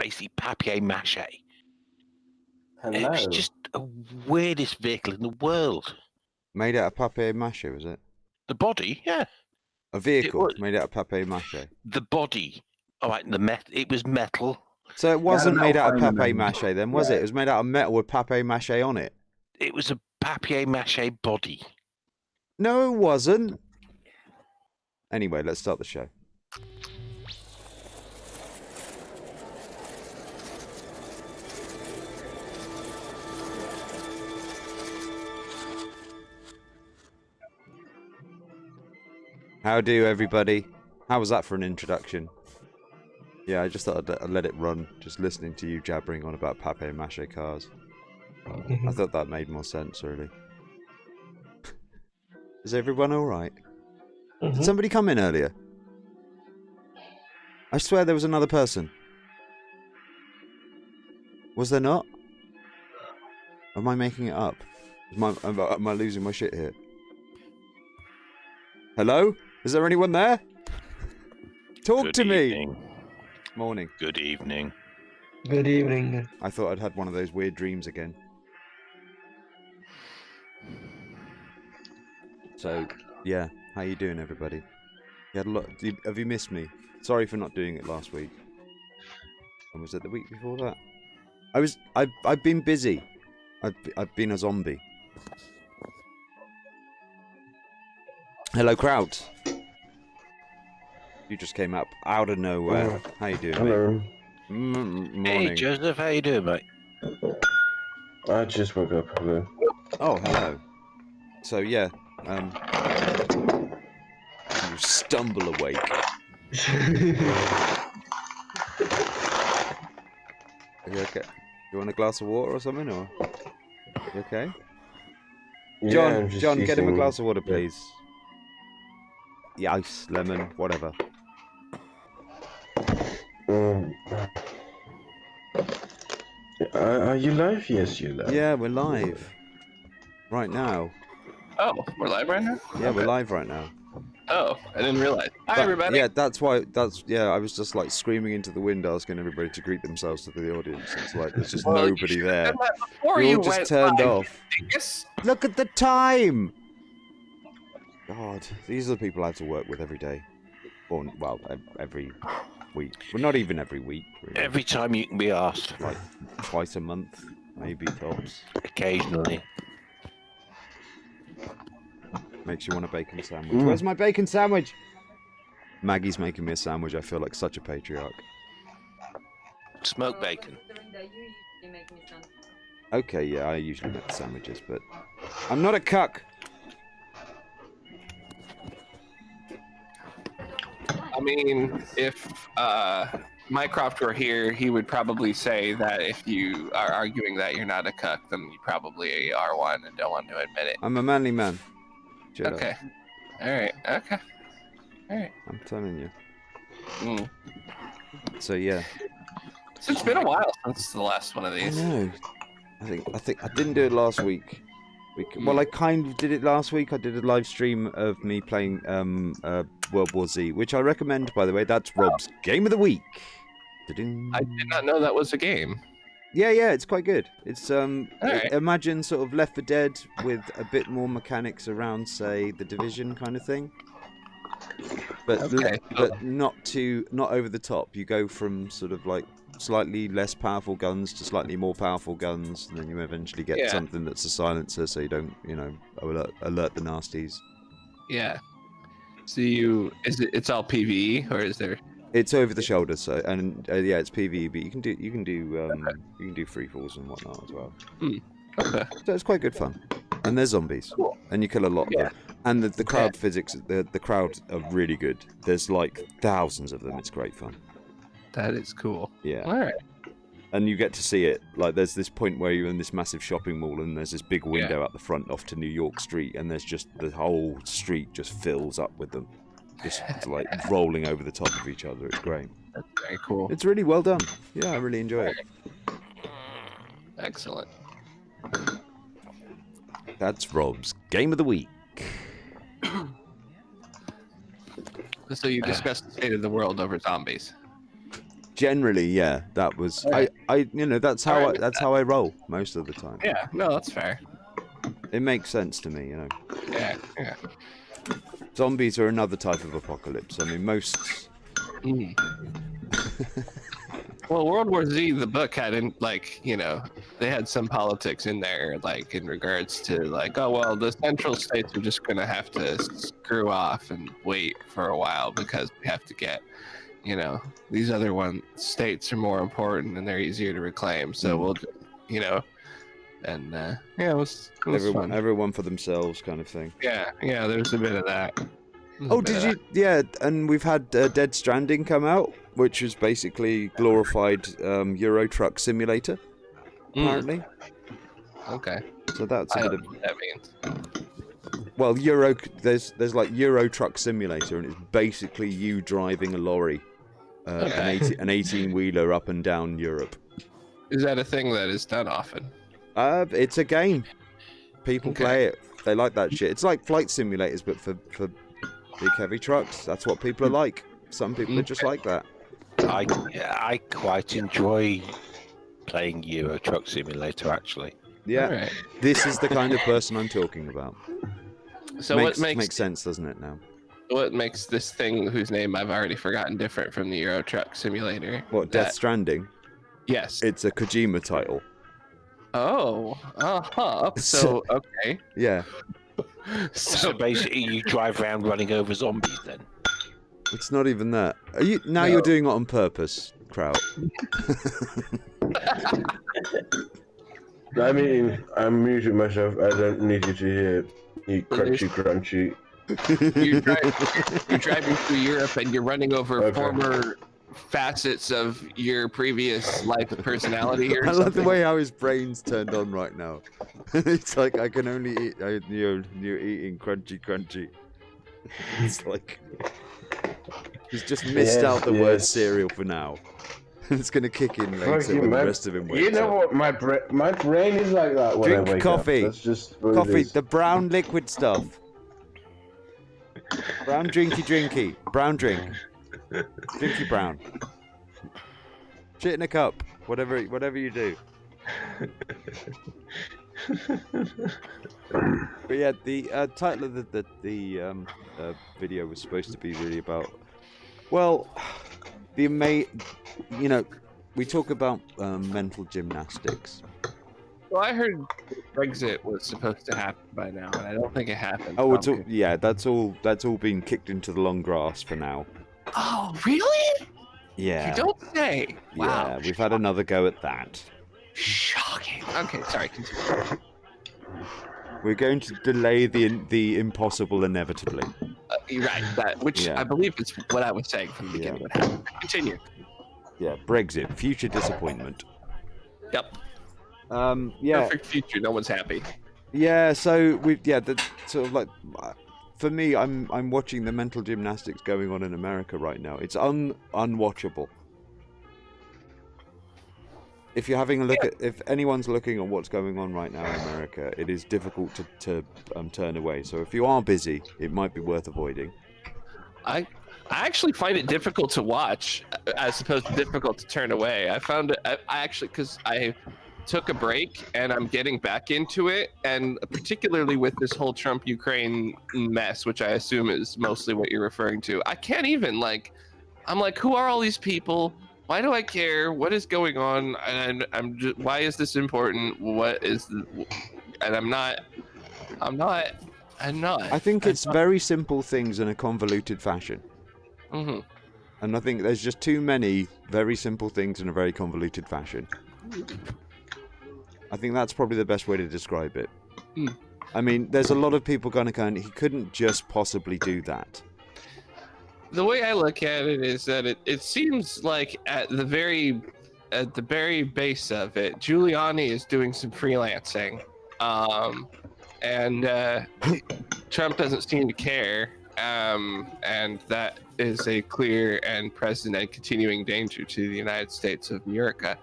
basically papier-mâché. Hello. It's just the weirdest vehicle in the world. Made out of papier-mâché, was it? The body, yeah. A vehicle was- made out of papier-mâché. The body. All right, it was metal. So it wasn't Yeah, made out of no, no, no. papier-mâché then, was it? It was made out of metal with papier-mâché on it. It was a papier-mâché body. No, it wasn't. Anyway, let's start the show. How do, everybody? How was that for an introduction? Yeah, I just thought I'd let it run, just listening to you jabbering on about papier-mâché cars. I thought that made more sense, really. Is everyone alright? Did somebody come in earlier? I swear there was another person. Was there not? Am I making it up? Am I losing my shit here? Hello? Is there anyone there? Talk Good to evening. me! Morning. Good evening. Good evening. I thought I'd had one of those weird dreams again. So, yeah. How you doing, everybody? You had a lot. Have you missed me? Sorry for not doing it last week. And was it the week before that? I've been busy. I've been a zombie. Hello, crowd. You just came up out of nowhere. How you doing, Hello. mate? Morning. Hey, Joseph, how you doing, mate? I just woke up. Hello. Oh, hello. So yeah, you stumble awake. Are you okay? You want a glass of water or something, or you okay? Yeah, John, I'm just John, get him a using- glass of water, please. Yeah, ice, lemon, whatever. Are you live? Yes, you're live. Yeah, we're live right now. Oh, we're live right now? Yeah, we're live right now. Oh, I didn't realize. Hi, But- everybody. Yeah, that's why. I was just like screaming into the wind, asking everybody to greet themselves to the audience. It's like there's just Well, you nobody should there. have done that before We you all just went turned live, off. dingus. Look at the time! God, these are the people I have to work with every day. Or, well, every week. Well, not even every week, really. Every time you can be asked. Like, twice a month, maybe tops. Occasionally. Makes you want a bacon sandwich. Where's my bacon sandwich? Maggie's making me a sandwich. I feel like such a patriarch. Smoked bacon. Okay, yeah, I usually make the sandwiches, but I'm not a cuck. I mean, if Mycroft were here, he would probably say that if you are arguing that you're not a cuck, then you probably are one and don't want to admit it. I'm a manly man. Shut up. Okay. All right. Okay. All right. I'm telling you. Mm. So yeah. So it's been a while since the last one of I these. know. I think I didn't do it last week. Well, I kind of did it last week. I did a live stream of me playing World War Z, which I recommend, by the way. That's Rob's Game of the Week. Ta-ding. I did not know that was a game. Yeah, it's quite good. It's Alright. imagine sort of Left 4 Dead with a bit more mechanics around, say, the Division kind of thing. But Okay. but not over the top. You go from sort of like slightly less powerful guns to slightly more powerful guns, and then you eventually get Yeah. something that's a silencer, so you don't, alert the nasties. Yeah. So it's all PvE or is there? It's over the shoulder, so yeah, it's PvE, but you can do free falls and whatnot as well. Okay. So it's quite good fun. And there's zombies, Cool. and you kill a lot of them. And the crowd physics, the crowd are really good. There's like thousands of them. It's great fun. That is cool. Yeah. All right. And you get to see it. Like, there's this point where you're in this massive shopping mall, and there's this big window out the front off to New York Street, and there's just the whole street just fills up with them, just like rolling over the top of each other. It's great. That's very cool. It's really well done. Yeah, I really enjoy it. Excellent. That's Rob's Game of the Week. So you discussed the state of the world over zombies. generally, yeah, that was Alright. that's how I roll most of the time. Yeah, no, that's fair. It makes sense to me, Yeah. Zombies are another type of apocalypse. I mean, most. Mm. Well, World War Z, the book had they had some politics in there, like in regards to like, oh well, the central states are just gonna have to screw off and wait for a while because we have to get, these other states are more important and they're easier to reclaim. So we'll, and it was fun. Everyone for themselves, kind of thing. Yeah, there's a bit of that. Oh, did you? Yeah, and we've had Dead Stranding come out, which was basically glorified Euro Truck Simulator, apparently. Okay. So that's a bit of. What that means. Well, there's like Euro Truck Simulator, and it's basically you driving a lorry, an 18-wheeler up and down Europe. Is that a thing that is done often? It's a game. People play it. They like that shit. It's like flight simulators, but for big heavy trucks. That's what people are like. Some people are just like that. I quite enjoy playing Euro Truck Simulator, actually. Yeah, Right. This is the kind of person I'm talking about. So makes sense, doesn't it? Now, what makes this thing whose name I've already forgotten different from the Euro Truck Simulator? what Death Stranding? Yes. It's a Kojima title. Oh. So okay. Yeah. So basically, you drive around running over zombies, then. It's not even that. You're doing it on purpose, Kraut. I mean, I'm muting myself. I don't need you to hear me crunchy. You're driving through Europe and you're running over former facets of your previous life personality or I something. love the way how his brain's turned on right now. It's like I can only eat. You're eating crunchy. It's like he's just missed out the word cereal for now. It's gonna kick in later when the rest of him wakes You know up. what? My brain is like that when I Drink wake coffee. up. That's just what it Coffee, is. the brown liquid stuff. Brown drinky. Brown drink. Drinky brown. Shit in a cup. Whatever you do. But yeah, the title of the video was supposed to be really about, well, we talk about mental gymnastics. Well, I heard Brexit was supposed to happen by now, and I don't think it happened. Oh, that's all been kicked into the long grass for now. Oh, really? Yeah. You don't say. Wow. Yeah, we've had another go at that. Shocking. Okay, sorry. Continue. We're going to delay the impossible inevitably. You're right. I believe is what I was saying from the beginning. What happened. Continue. Yeah, Brexit, future disappointment. Yep. Yeah. Perfect future. No one's happy. Yeah. So the sort of like. For me, I'm watching the mental gymnastics going on in America right now. It's unwatchable. If you're having a look if anyone's looking at what's going on right now in America, it is difficult to turn away. So if you are busy, it might be worth avoiding. I actually find it difficult to watch, as opposed to difficult to turn away. I found it. I actually, because I took a break and I'm getting back into it, and particularly with this whole Trump-Ukraine mess, which I assume is mostly what you're referring to. I can't even I'm like, who are all these people? Why do I care? What is going on? And I'm just, why is this important? What is and I'm not. I think it's very simple things in a convoluted fashion. Mm-hmm. And I think there's just too many very simple things in a very convoluted fashion. I think that's probably the best way to describe it. I mean, there's a lot of people going, he couldn't just possibly do that. The way I look at it is that it seems like at the very base of it, Giuliani is doing some freelancing, and Trump doesn't seem to care, and that is a clear and present and continuing danger to the United States of America,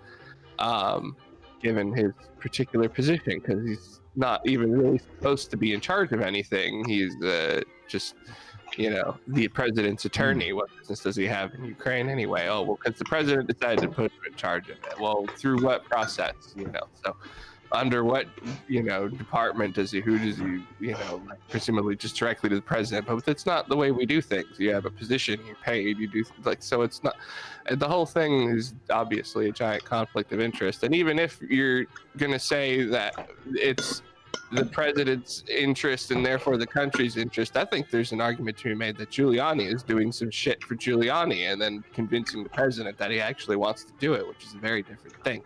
given his particular position, because he's not even really supposed to be in charge of anything. He's just the president's attorney. What business does he have in Ukraine anyway? Oh, well, because the president decided to put him in charge of it. Well, through what process? So under what department does he? Who does he? Presumably just directly to the president. But that's not the way we do things. You have a position, you're paid, you do so. It's not. The whole thing is obviously a giant conflict of interest. And even if you're gonna say that it's the president's interest and therefore the country's interest, I think there's an argument to be made that Giuliani is doing some shit for Giuliani and then convincing the president that he actually wants to do it, which is a very different thing.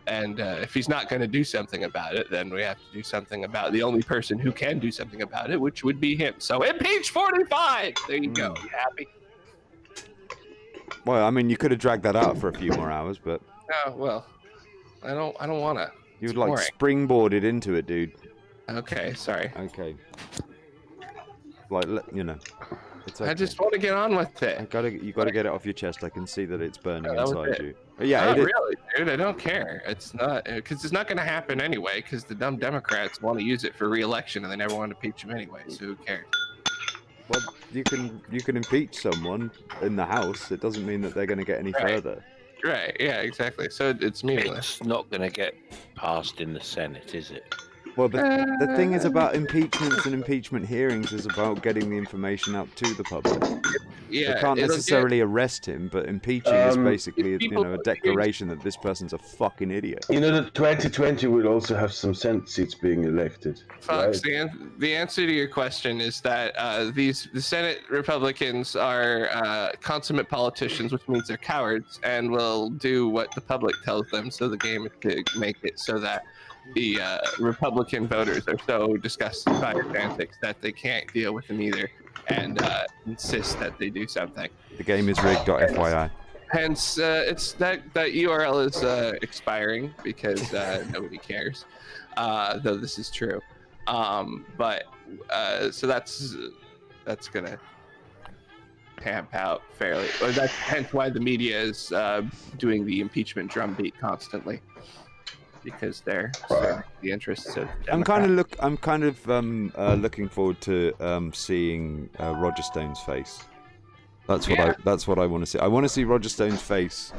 And if he's not going to do something about it, then we have to do something about the only person who can do something about it, which would be him. So impeach 45. There you go. You happy? Well, I mean, you could have dragged that out for a few more hours, but No, well, I don't want to. you would springboarded into it, dude. Okay, sorry. Okay. It's okay. I just want to get on with it. You gotta get it off your chest. I can see that it's burning that was inside it. you. But yeah, Not really, dude. I don't care. It's not because it's not going to happen anyway. Because the dumb Democrats want to use it for re-election, and they never want to impeach him anyway. So who cares? Well, you can impeach someone in the House. It doesn't mean that they're going to get any further. Right? Yeah, exactly. So it's meaningless. It's not going to get passed in the Senate, is it? Well, the thing is about impeachments and impeachment hearings is about getting the information out to the public. Yeah, they can't necessarily arrest him, but impeaching is basically a declaration that this person's a fucking idiot. That 2020 will also have some Senate seats being elected. Fox, right? the answer to your question is that the Senate Republicans are consummate politicians, which means they're cowards, and will do what the public tells them. So the game is to make it so that the Republican voters are so disgusted by their antics that they can't deal with them either, and insist that they do something. The game is rigged. FYI. Hence, it's that URL is expiring because nobody cares. Though this is true, but so that's gonna tamp out fairly. Or that's hence why the media is doing the impeachment drumbeat constantly. Because they're serving the interests of Democrats. I'm kind of looking forward to seeing Roger Stone's face. That's what I want to see. I want to see Roger Stone's face.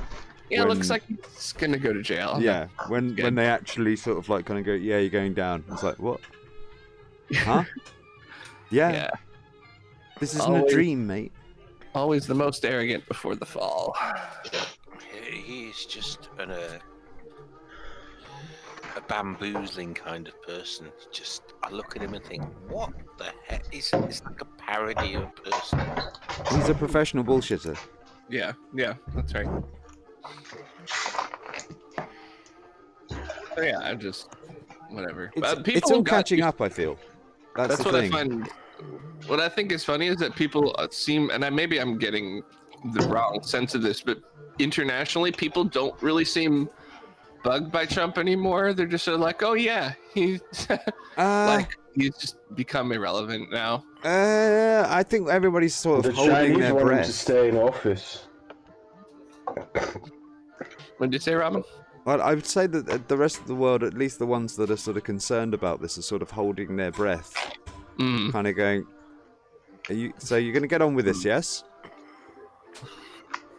Yeah, it looks like he's gonna go to jail. Yeah, when they actually sort of kind of go, yeah, you're going down. It's like, what? Huh? Yeah. This isn't a dream, mate. Always the most arrogant before the fall. He's just a bamboozling kind of person. I look at him and think, what the heck? It's like a parody of a person. He's a professional bullshitter. Yeah, that's right. So yeah, I'm just whatever. It's all catching up, I feel. That's what thing. I find. What I think is funny is that people seem, and maybe I'm getting the wrong sense of this, but internationally, people don't really seem bugged by Trump anymore. They're just sort of like, oh yeah, he's he's just become irrelevant now. I think everybody's sort of holding their breath. The Chinese want him to stay in office. What did you say, Robin? Well, I would say that the rest of the world, at least the ones that are sort of concerned about this, are sort of holding their breath, kind of going, so you're going to get on with this, yes?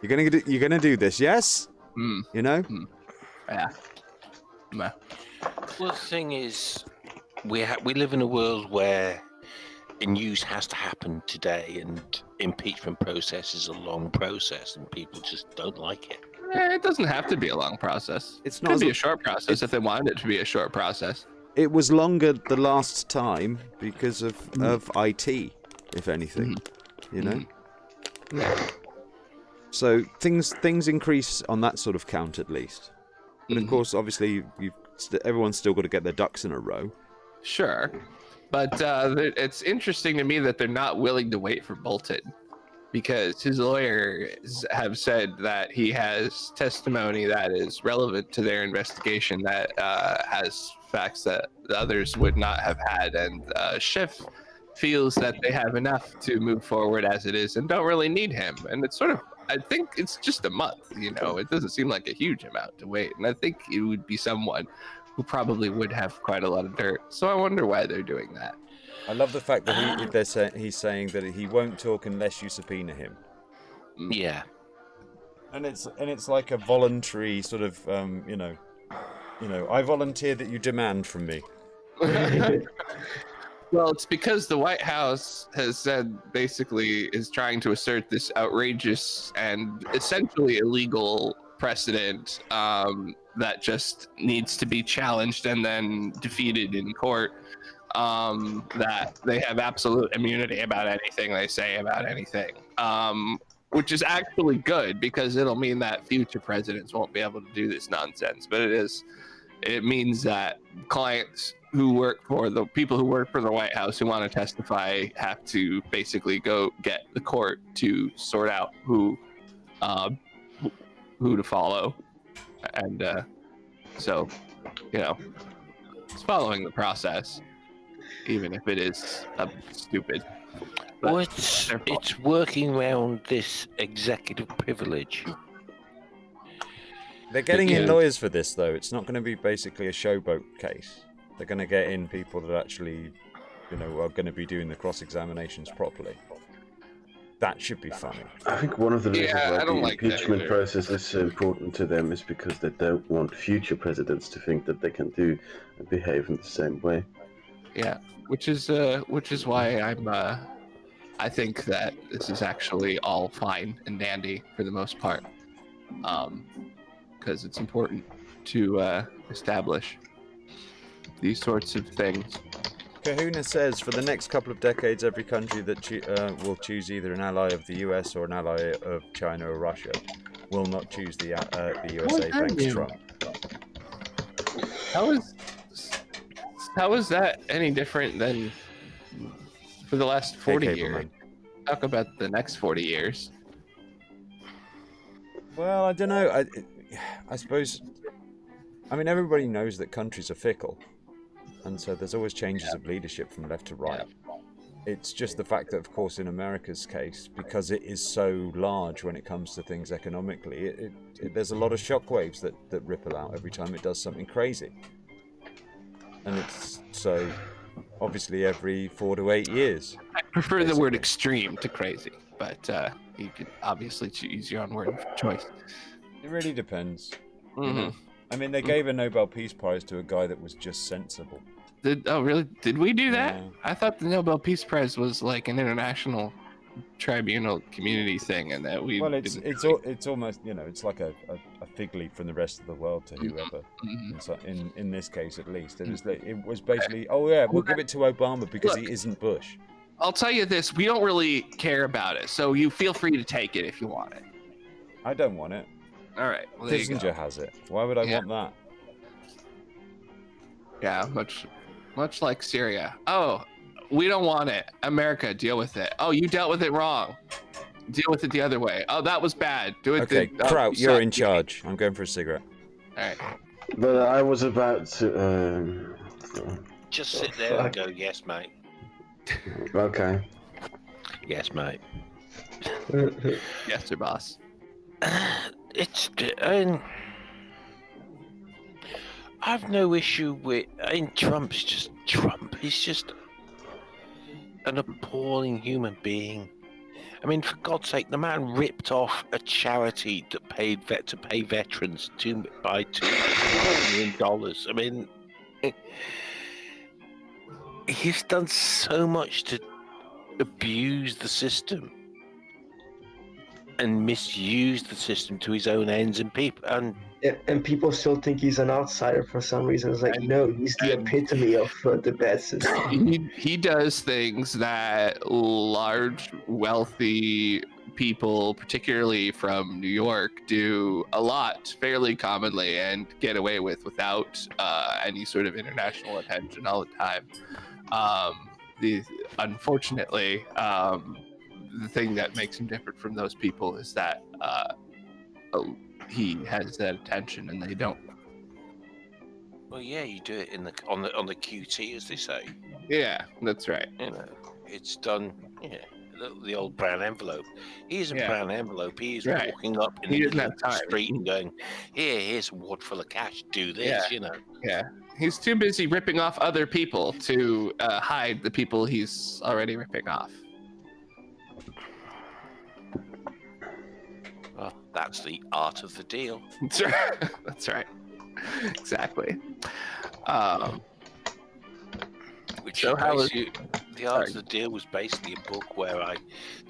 You're going to do this, yes? You know? Yeah. Well, the thing is, we live in a world where news has to happen today, and impeachment process is a long process, and people just don't like it. It doesn't have to be a long process. It could be a short process if they wanted it to be a short process. It was longer the last time because of IT, if anything. You know? Yeah. So things increase on that sort of count at least. But of course, obviously, everyone's still got to get their ducks in a row. Sure, but it's interesting to me that they're not willing to wait for Bolton, because his lawyers have said that he has testimony that is relevant to their investigation that has facts that the others would not have had, and Schiff feels that they have enough to move forward as it is and don't really need him. And it's sort of, I think it's just a month, it doesn't seem like a huge amount to wait. And I think it would be someone who probably would have quite a lot of dirt. So I wonder why they're doing that. I love the fact that he's saying that he won't talk unless you subpoena him. Yeah. And it's like a voluntary sort of I volunteer that you demand from me. Well, it's because the White House has said basically is trying to assert this outrageous and essentially illegal precedent that just needs to be challenged and then defeated in court. That they have absolute immunity about anything they say about anything, which is actually good because it'll mean that future presidents won't be able to do this nonsense. But it means that clients who work for the people who work for the White House who want to testify have to basically go get the court to sort out who to follow, and so it's following the process, even if it is stupid. But Well, it's working around this executive privilege. They're getting in lawyers for this, though. It's not going to be basically a showboat case. They're going to get in people that actually, are going to be doing the cross-examinations properly. That should be funny. I think one of the reasons why the like impeachment process is so important to them is because they don't want future presidents to think that they can do and behave in the same way. Yeah, which is why I think that this is actually all fine and dandy for the most part, because it's important to establish these sorts of things. Kahuna says, for the next couple of decades, every country that will choose either an ally of the US or an ally of China or Russia will not choose the USA thanks Trump. How is that any different than for the last 40 years? Man. Talk about the next 40 years. Well, I don't know. I suppose. I mean, everybody knows that countries are fickle, and so there's always changes of leadership from left to right. Yeah. It's just the fact that, of course, in America's case, because it is so large when it comes to things economically, there's a lot of shockwaves that ripple out every time it does something crazy. And it's so, obviously, every 4 to 8 years. I prefer the word extreme to crazy, but you could obviously choose your own word of choice. It really depends. Mm-hmm. I mean, they gave a Nobel Peace Prize to a guy that was just sensible. Really? Did we do that? Yeah. I thought the Nobel Peace Prize was like an international tribunal community thing, and that we. Well, it's almost it's like a fig leaf from the rest of the world to whoever. Mm-hmm. So in this case, at least, it was basically, we'll give it to Obama because he isn't Bush. I'll tell you this: we don't really care about it, so you feel free to take it if you want it. I don't want it. All right. Well, Kissinger has it. Why would I want that? Yeah, much like Syria. Oh, we don't want it. America, deal with it. Oh, you dealt with it wrong. Deal with it the other way. Oh, that was bad. Do it. Okay, Kraut, you're in charge. I'm going for a cigarette. All right. But I was about to. Just sit there and go, yes, mate. Okay. Yes, mate. Yes, sir, boss. I've no issue with. Trump's just Trump. He's just an appalling human being. I mean, for God's sake, the man ripped off a charity that paid to pay veterans by $2 million. I mean, he's done so much to abuse the system and misuse the system to his own ends, and people still think he's an outsider for some reason. It's like, no, he's the epitome of the bad system. He does things that large, wealthy people, particularly from New York, do a lot fairly commonly and get away with without any sort of international attention all the time. Unfortunately, the thing that makes him different from those people is that he has that attention and they don't. Well, yeah, you do it on the QT, as they say. Yeah, that's right. It's done. Yeah, the old brown envelope. He isn't brown envelope. He is Right. walking up in He the doesn't middle have of the time. street and going, here's a wad full of cash. Do this, you know. Yeah. He's too busy ripping off other people to hide the people he's already ripping off. Well, that's the art of the deal. That's right. That's right. Exactly. Which So is how is- basically, the art of the deal was basically a book where I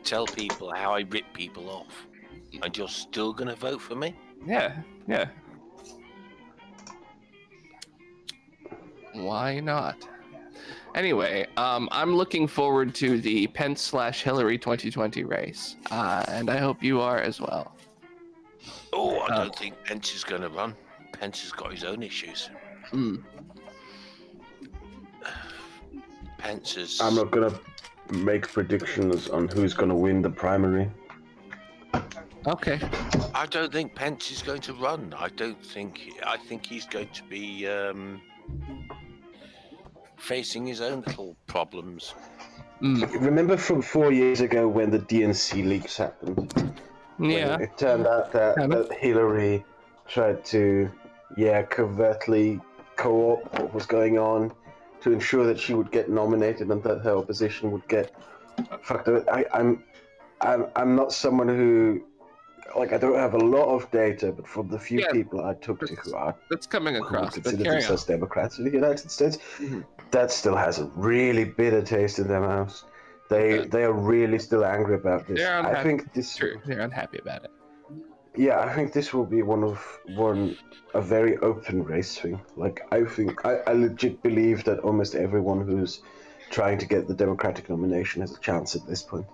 tell people how I rip people off, and you're still gonna vote for me? Yeah. Why not? Anyway, I'm looking forward to the Pence/Hillary 2020 race, and I hope you are as well. Oh, I don't think Pence is gonna run. Pence has got his own issues. Pence is... I'm not gonna make predictions on who's gonna win the primary. Okay. I don't think Pence is going to run. I think he's going to be facing his own little problems. Remember from 4 years ago when the DNC leaks happened? Yeah. When it turned out that Hillary tried to, covertly co-opt what was going on to ensure that she would get nominated and that her opposition would get fucked up. I'm not someone who, I don't have a lot of data, but from the few people I talk to who are That's coming across. But consider carry on. themselves Democrats in the United States, that still has a really bitter taste in their mouths. They are really still angry about this. They're unhappy. I think this. True. They're unhappy about it. Yeah, I think this will be a very open race thing. I legit believe that almost everyone who's trying to get the Democratic nomination has a chance at this point.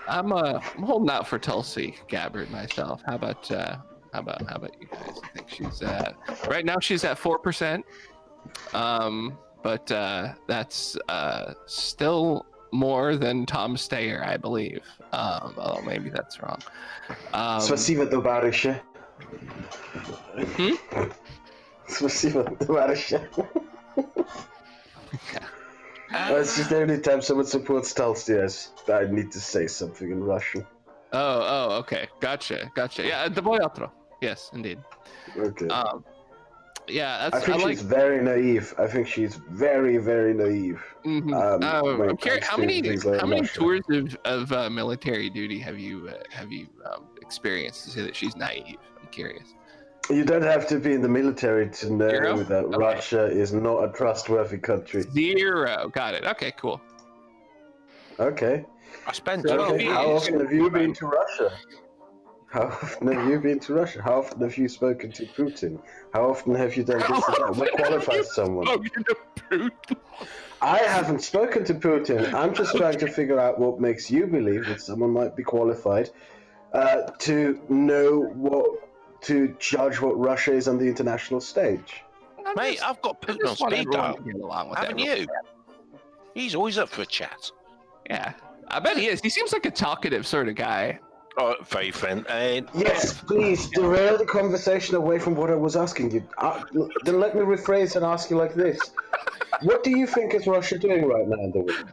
I'm holding out for Tulsi Gabbard myself. How about you guys? I think she's right now she's at 4%. But that's still more than Tom Steyer, I believe. Oh, maybe that's wrong. Спасибо, товарищи. Спасибо, товарищи. It's just every time someone supports Tulsi, I need to say something in Russian. Oh, okay. Gotcha. Yeah, the otro. Yes, indeed. Okay. Yeah, I think she's very naive. I think she's very, very naive. I'm curious, how many Russia. tours of military duty have you experienced to say that she's naive? I'm curious. You don't have to be in the military to know that Russia is not a trustworthy country. 0. Got it. Okay, cool. Okay. I spent How often have you been to Russia? How often have you been to Russia? How often have you spoken to Putin? How often have you done this and that? What qualifies someone? I haven't spoken to Putin. I'm just trying to figure out what makes you believe that someone might be qualified to judge what Russia is on the international stage. Mate, I've got Putin on speed dial. Haven't you? He's always up for a chat. Yeah, I bet he is. He seems like a talkative sort of guy. Oh, very friendly. Yes, please, derail the conversation away from what I was asking you. Then let me rephrase and ask you like this. What do you think is Russia doing right now in the world?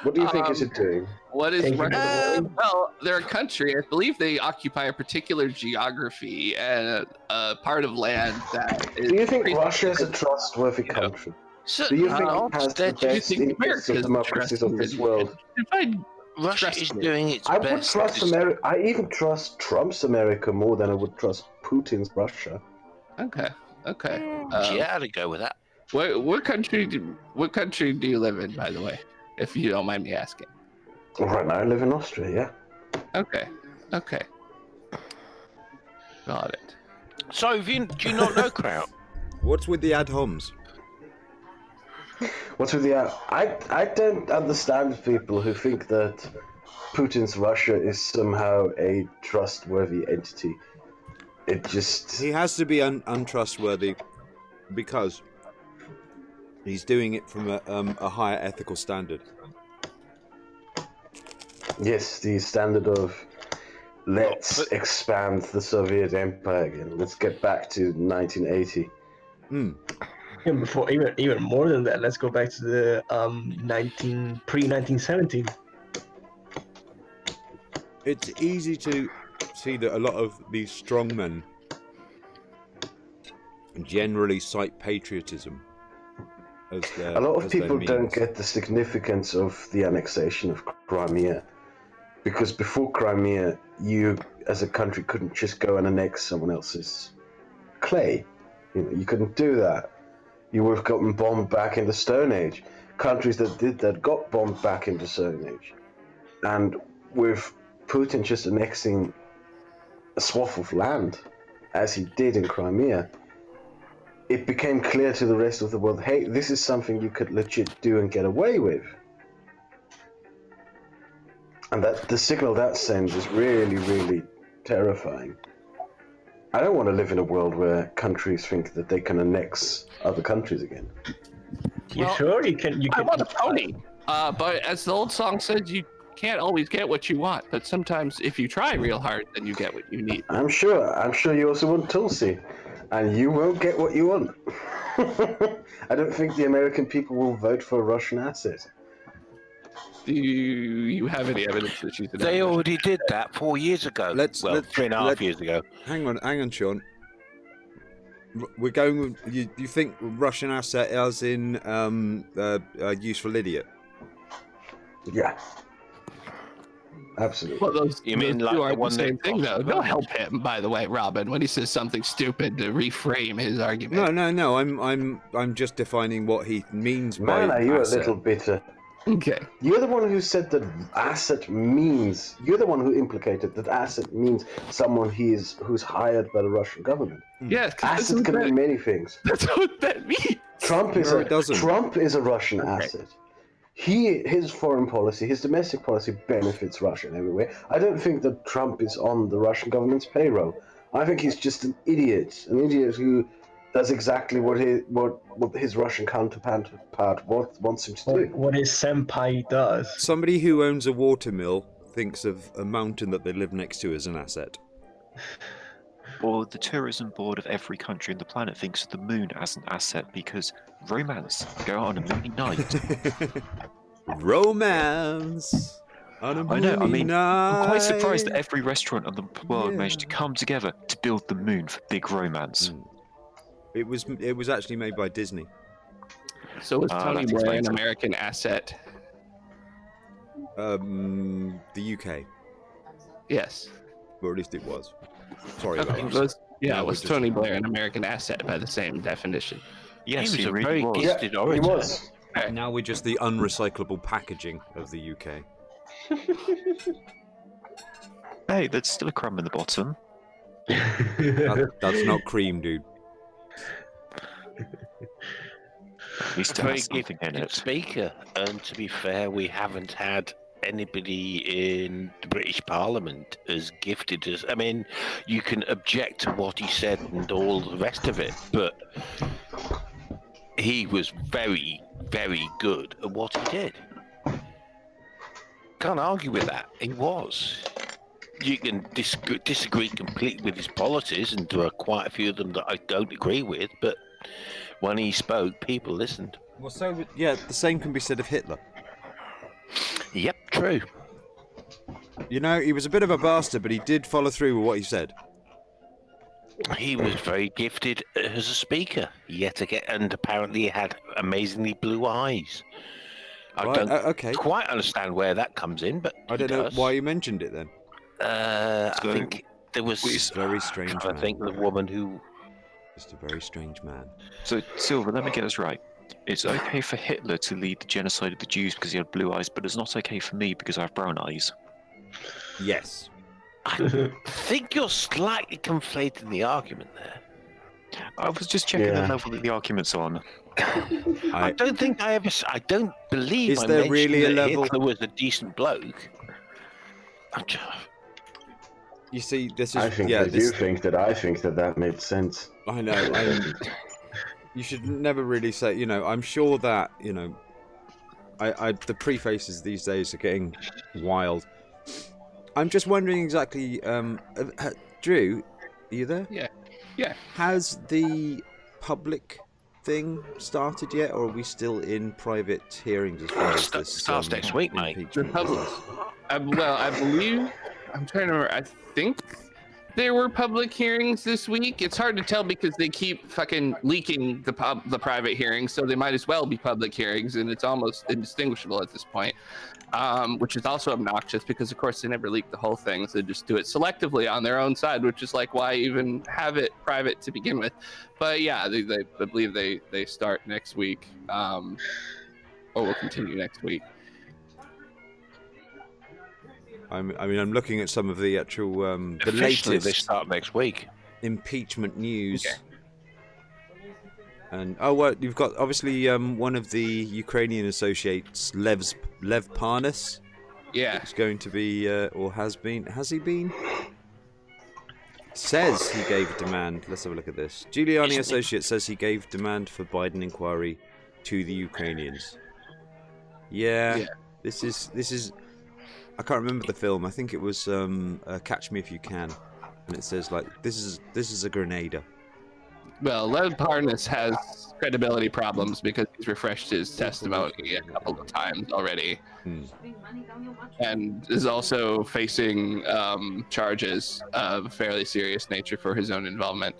What do you think is it doing? What is Russia? Well, they're a country. I believe they occupy a particular geography and a part of land that is... Do you think Russia is a trustworthy country? Do you think it has the best interests of democracies of this world? Russia is doing its I best. would trust America. I even trust Trump's America more than I would trust Putin's Russia. Okay. Yeah, I'd go with that. What country do you live in, by the way, if you don't mind me asking? Right now, I live in Austria. Yeah. Okay. Got it. So, do you not know Kraut? What's with the ad homs? What's with the I don't understand people who think that Putin's Russia is somehow a trustworthy entity. It just... He has to be untrustworthy because he's doing it from a higher ethical standard. Yes, the standard of let's expand the Soviet Empire again. Let's get back to 1980. Even before, even more than that, let's go back to the pre-1917. it's easy to see that a lot of these strongmen generally cite patriotism as their. A lot of as their people don't means. get the significance of the annexation of Crimea, because before Crimea, you as a country couldn't just go and annex someone else's clay. You couldn't do that. You would have gotten bombed back in the Stone Age. Countries that did that got bombed back in the Stone Age. And with Putin just annexing a swath of land, as he did in Crimea, it became clear to the rest of the world, hey, this is something you could legit do and get away with. And that the signal that sends is really, really terrifying. I don't want to live in a world where countries think that they can annex other countries again. You sure? You can. I want a pony. But as the old song says, you can't always get what you want. But sometimes, if you try real hard, then you get what you need. I'm sure you also want Tulsi, and you won't get what you want. I don't think the American people will vote for a Russian asset. Do you have any evidence that she's an They ambush? already did that 4 years ago. Let's- 3.5 years ago. Hang on, Sean. We're going with you think Russian asset as in useful idiot? Yeah. Absolutely. Well, those, You mean those like two the aren't the one same that thing, cost though. the They'll money? help him, by the way, Robin, when he says something stupid to reframe his argument. No. I'm just defining what he means by Man, are you asset. a little bitter. Okay. You're the one who said that asset means. You're the one who implicated that asset means someone who's hired by the Russian government. Yes, Asset can mean many things. that's what that means. Trump is it doesn't. Trump is a Russian Okay. asset. His foreign policy, his domestic policy benefits Russia in every way. I don't think that Trump is on the Russian government's payroll. I think he's just an idiot who does exactly what his Russian counterpart wants him to do. What his senpai does. Somebody who owns a watermill thinks of a mountain that they live next to as an asset. Or the tourism board of every country on the planet thinks of the moon as an asset because romance. Go on a moony night. Romance. On a I know, I mean, I'm quite surprised that night. every restaurant on the world managed to come together to build the moon for big romance. It was actually made by Disney. So is Tony that Blair explains an it. American asset? The UK, Yes. or at least it was. Sorry Okay, about that. was No, was we're just- Tony Blair an American asset by the same definition? Yes, he was a really very was. gifted He orator. was. Now we're just the unrecyclable packaging of the UK. Hey, there's still a crumb in the bottom. That's not cream, dude. We still Very have something in gifted it. speaker, and to be fair, we haven't had anybody in the British Parliament as gifted as. I mean, you can object to what he said and all the rest of it, but he was very, very good at what he did. Can't argue with that. He was. You can disagree completely with his policies, and there are quite a few of them that I don't agree with, but when he spoke, people listened. Well, so yeah, the same can be said of Hitler. Yep, true. You know, he was a bit of a bastard, but he did follow through with what he said. He was very gifted as a speaker, yet again, and apparently he had amazingly blue eyes. I Right, don't okay. quite understand where that comes in, but I don't know why you mentioned it then. I So, think there was. He's a very strange I man. think the woman who. Just a very strange man. So, Silver, let me get this right. It's okay for Hitler to lead the genocide of the Jews because he had blue eyes, but it's not okay for me because I have brown eyes. Yes. I think you're slightly conflating the argument there. I was just checking Yeah. the level that the argument's on. I don't think I ever. I don't believe. Is I there mentioned really a that level- Hitler was a decent bloke. You see, this is I think yeah. that This, you think that I think that made sense. I know. You should never really say. You know, I'm sure that you know. The prefaces these days are getting wild. I'm just wondering exactly. Drew, are you there? Yeah. Yeah. Has the public thing started yet, or are we still in private hearings as far as this? Starts next week, mate. impeachment The public- business? Well, I believe I'm trying to remember. I think there were public hearings this week. It's hard to tell because they keep fucking leaking the private hearings, so they might as well be public hearings, and it's almost indistinguishable at this point, which is also obnoxious because, of course, they never leak the whole thing. So they just do it selectively on their own side, which is like, why even have it private to begin with? But yeah, I believe they start next week, or will continue next week. I mean, I'm looking at some of the actual the Officially, latest they start next week. impeachment news. Okay. And well, you've got obviously one of the Ukrainian associates, Lev Parnas. Yeah. Is going to be or has been. Has he been? Says he gave demand. Let's have a look at this. Giuliani associate says he gave demand for Biden inquiry to the Ukrainians. Yeah. This is. I can't remember the film. I think it was Catch Me If You Can, and it says like this is a Grenada. Well, Lev Parnas has credibility problems because he's refreshed his testimony a couple of times already, and is also facing charges of fairly serious nature for his own involvement.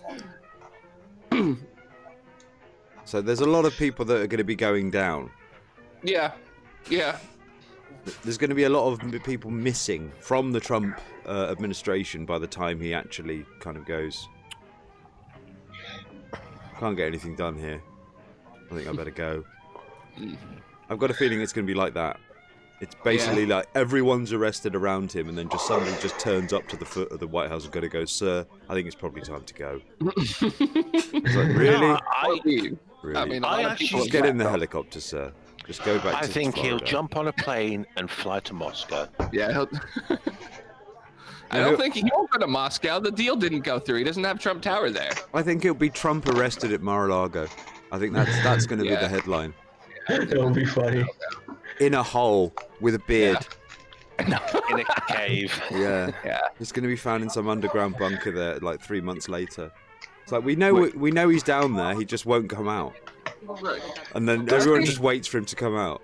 So there's a lot of people that are going to be going down. Yeah. There's going to be a lot of people missing from the Trump administration by the time he actually kind of goes. Can't get anything done here. I think I better go. I've got a feeling it's going to be like that. It's basically like everyone's arrested around him, and then just somebody just turns up to the foot of the White House and going to go, "Sir, I think it's probably time to go." It's like, really? Really? I mean, Just get in the helicopter, sir. Just go back to think Florida. he'll jump on a plane and fly to Moscow. Yeah. I don't think he won't go to Moscow. The deal didn't go through. He doesn't have Trump Tower there. I think it'll be Trump arrested at Mar-a-Lago. I think that's going to be the headline. That would be funny. In a hole with a beard. In a cave. Yeah. He's going to be found in some underground bunker there like 3 months later. It's like we know he's down there. He just won't come out. And then everyone just waits for him to come out.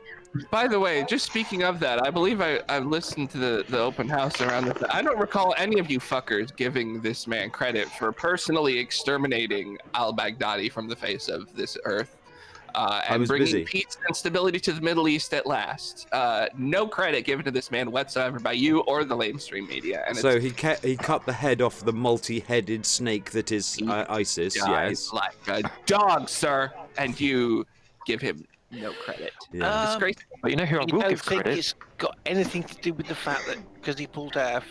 By the way, just speaking of that, I believe I've listened to the open house around this. I don't recall any of you fuckers giving this man credit for personally exterminating al-Baghdadi from the face of this earth and bringing peace and stability to the Middle East at last. No credit given to this man whatsoever by you or the mainstream media. And so he cut the head off the multi-headed snake that is ISIS. Yes, like a dog, sir, and you give him no credit. Yeah. But you know who I will give think credit? it's got anything to do with the fact that because he pulled out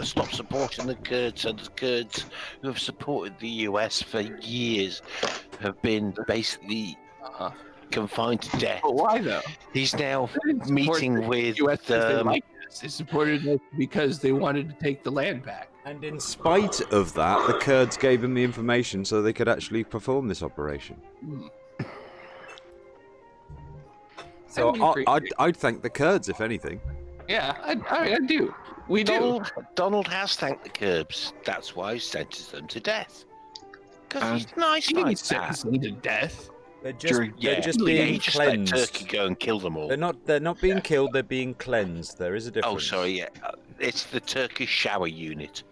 stop supporting the Kurds, and the Kurds who have supported the US for years have been basically confined to death. But why though? He's now meeting with They supported it because they wanted to take the land back. And in spite of that, the Kurds gave him the information so they could actually perform this operation. So I'd thank the Kurds, if anything. Yeah, I do. Donald has thanked the Kurds. That's why he sentenced them to death. Because he's nice like that. Them to death. They're just being just cleansed. let Turkey go and kill them all. They're not being killed. They're being cleansed. There is a difference. Oh, sorry. Yeah, it's the Turkish shower unit.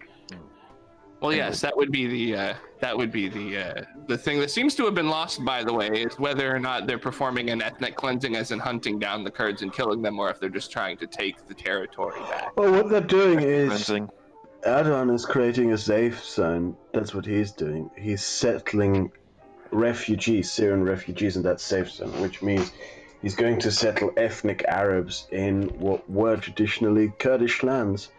Well, yes, that would be the thing that seems to have been lost, by the way, is whether or not they're performing an ethnic cleansing, as in hunting down the Kurds and killing them, or if they're just trying to take the territory back. Well, what they're doing is Cleansing. Erdogan is creating a safe zone. That's what he's doing. He's settling refugees, Syrian refugees, in that safe zone, which means he's going to settle ethnic Arabs in what were traditionally Kurdish lands.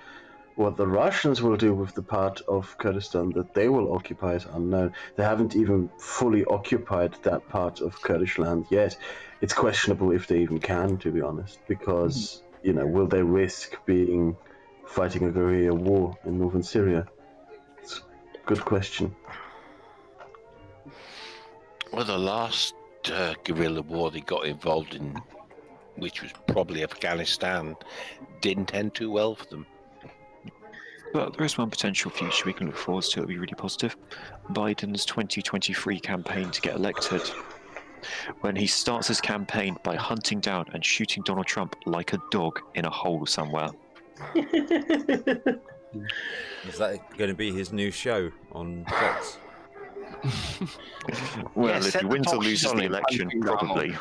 What the Russians will do with the part of Kurdistan that they will occupy is unknown. They haven't even fully occupied that part of Kurdish land yet. It's questionable if they even can, to be honest, because, will they risk fighting a guerrilla war in northern Syria? It's a good question. Well, the last guerrilla war they got involved in, which was probably Afghanistan, didn't end too well for them. But there is one potential future we can look forward to. It'll be really positive. Biden's 2023 campaign to get elected. When he starts his campaign by hunting down and shooting Donald Trump like a dog in a hole somewhere. Is that going to be his new show on Fox? Well, Yeah, if set he the wins or boxes loses on the it, election, punching normal. probably.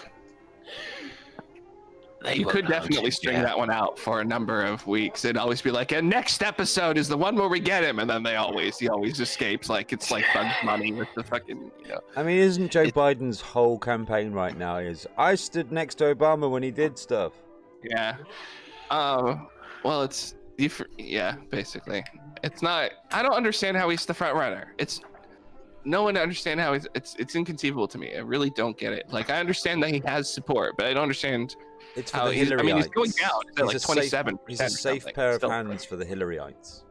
They You were could definitely punching, string yeah. that one out for a number of weeks. It'd always be like, and next episode is the one where we get him, and then he always escapes like it's like Bugs Bunny with the fucking, I mean, isn't Joe Biden's whole campaign right now is I stood next to Obama when he did stuff? Yeah. Well, it's basically. It's not. I don't understand how he's the front runner. No one understand how it's inconceivable to me. I really don't get it. Like I understand that he has support, but I don't understand It's for how the he's. I mean, he's Hillaryites. going down. He's like 27. He's a safe pair of hands for the Hillaryites.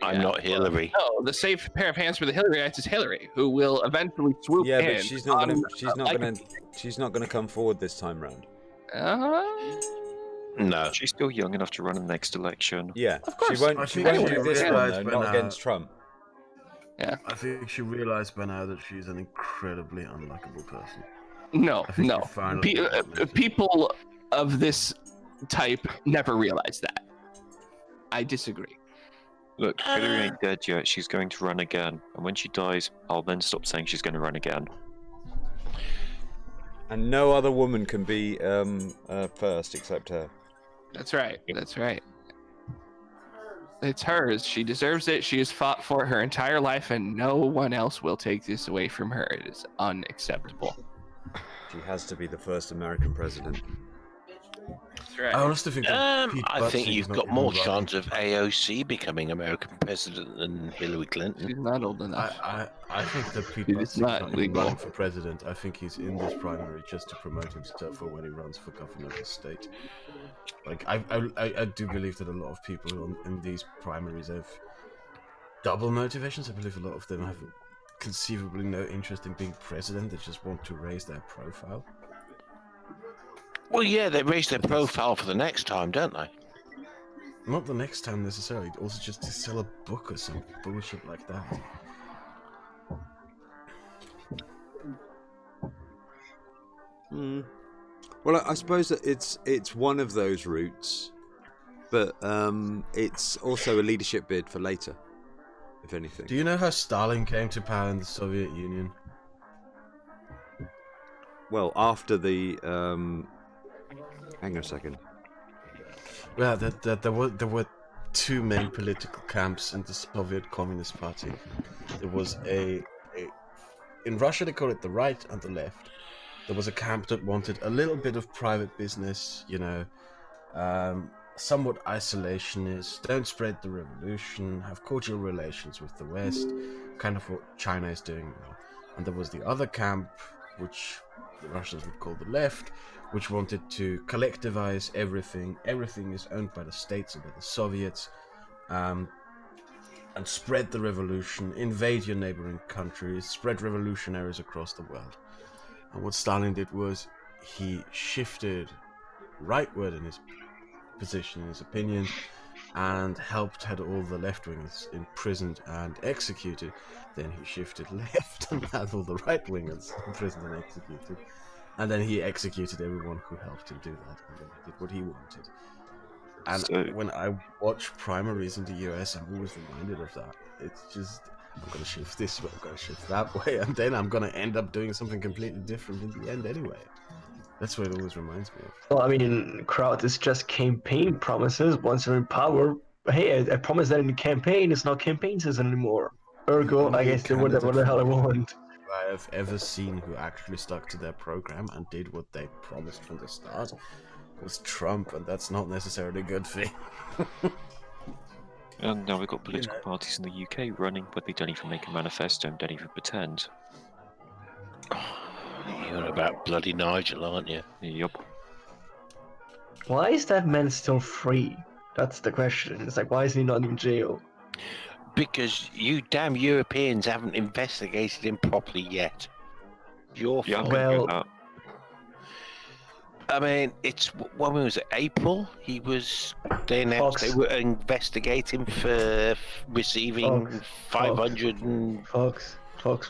I'm not Hillary. No, the safe pair of hands for the Hillaryites is Hillary, who will eventually swoop in. Yeah, but she's not gonna come forward this time round. No. She's still young enough to run in the next election. Yeah, Of course. she won't I do think this she one realised though, by not now- against Trump. I think she realised by now that she's an incredibly unlikable person. No, I think no. she finally realised. People of this type never realize that. I disagree. Look, Hillary ain't dead yet. She's going to run again. And when she dies, I'll then stop saying she's going to run again. And no other woman can be first except her. That's right. That's right. It's hers. She deserves it. She has fought for it her entire life, and no one else will take this away from her. It is unacceptable. She has to be the first American president. That's right. I honestly think that Pete I think Buttigieg you've is not got even more right. chance of AOC becoming American president than Hillary Clinton. She's not old enough. I think that Pete It Buttigieg is is not not even legal. running for president. I think he's in this primary just to promote himself for when he runs for governor of the state. Like I do believe that a lot of people in these primaries have double motivations. I believe a lot of them have conceivably no interest in being president. They just want to raise their profile. Well, yeah, they raise their profile for the next time, don't they? Not the next time necessarily. Also, just to sell a book or some bullshit like that. Well, I suppose that it's one of those routes, but it's also a leadership bid for later, if anything. Do you know how Stalin came to power in the Soviet Union? Well, after the hang on a second. Well, there were two main political camps in the Soviet Communist Party. There was in Russia they call it the right and the left. There was a camp that wanted a little bit of private business, somewhat isolationist, don't spread the revolution, have cordial relations with the West, kind of what China is doing now. And there was the other camp, which the Russians would call the left, which wanted to collectivize everything. Everything is owned by the states and by the Soviets, and spread the revolution, invade your neighboring countries, spread revolutionaries across the world. And what Stalin did was he shifted rightward in his position, in his opinion, and had all the left-wingers imprisoned and executed. Then he shifted left and had all the right-wingers imprisoned and executed. And then he executed everyone who helped him do that, and then he did what he wanted. And when I watch primaries in the US, I'm always reminded of that. It's just, I'm going to shift this way, I'm going to shift that way, and then I'm going to end up doing something completely different in the end anyway. That's what it always reminds me of. Well, I mean, crowd is just campaign promises. Once you're in power, hey, I promised that in the campaign. It's not campaign season anymore. Ergo, I guess they do whatever the hell I want. I have ever seen who actually stuck to their program and did what they promised from the start was Trump, and that's not necessarily a good thing. And now we've got political parties in the UK running, but they don't even make a manifesto and don't even pretend. You're about bloody Nigel, aren't you? Yup. Why is that man still free? That's the question. It's like, why is he not in jail? Because you damn Europeans haven't investigated him properly yet. Your Yeah, fault. Well, I mean, it's when was it? April. They announced they were investigating for receiving 500 and. Fox,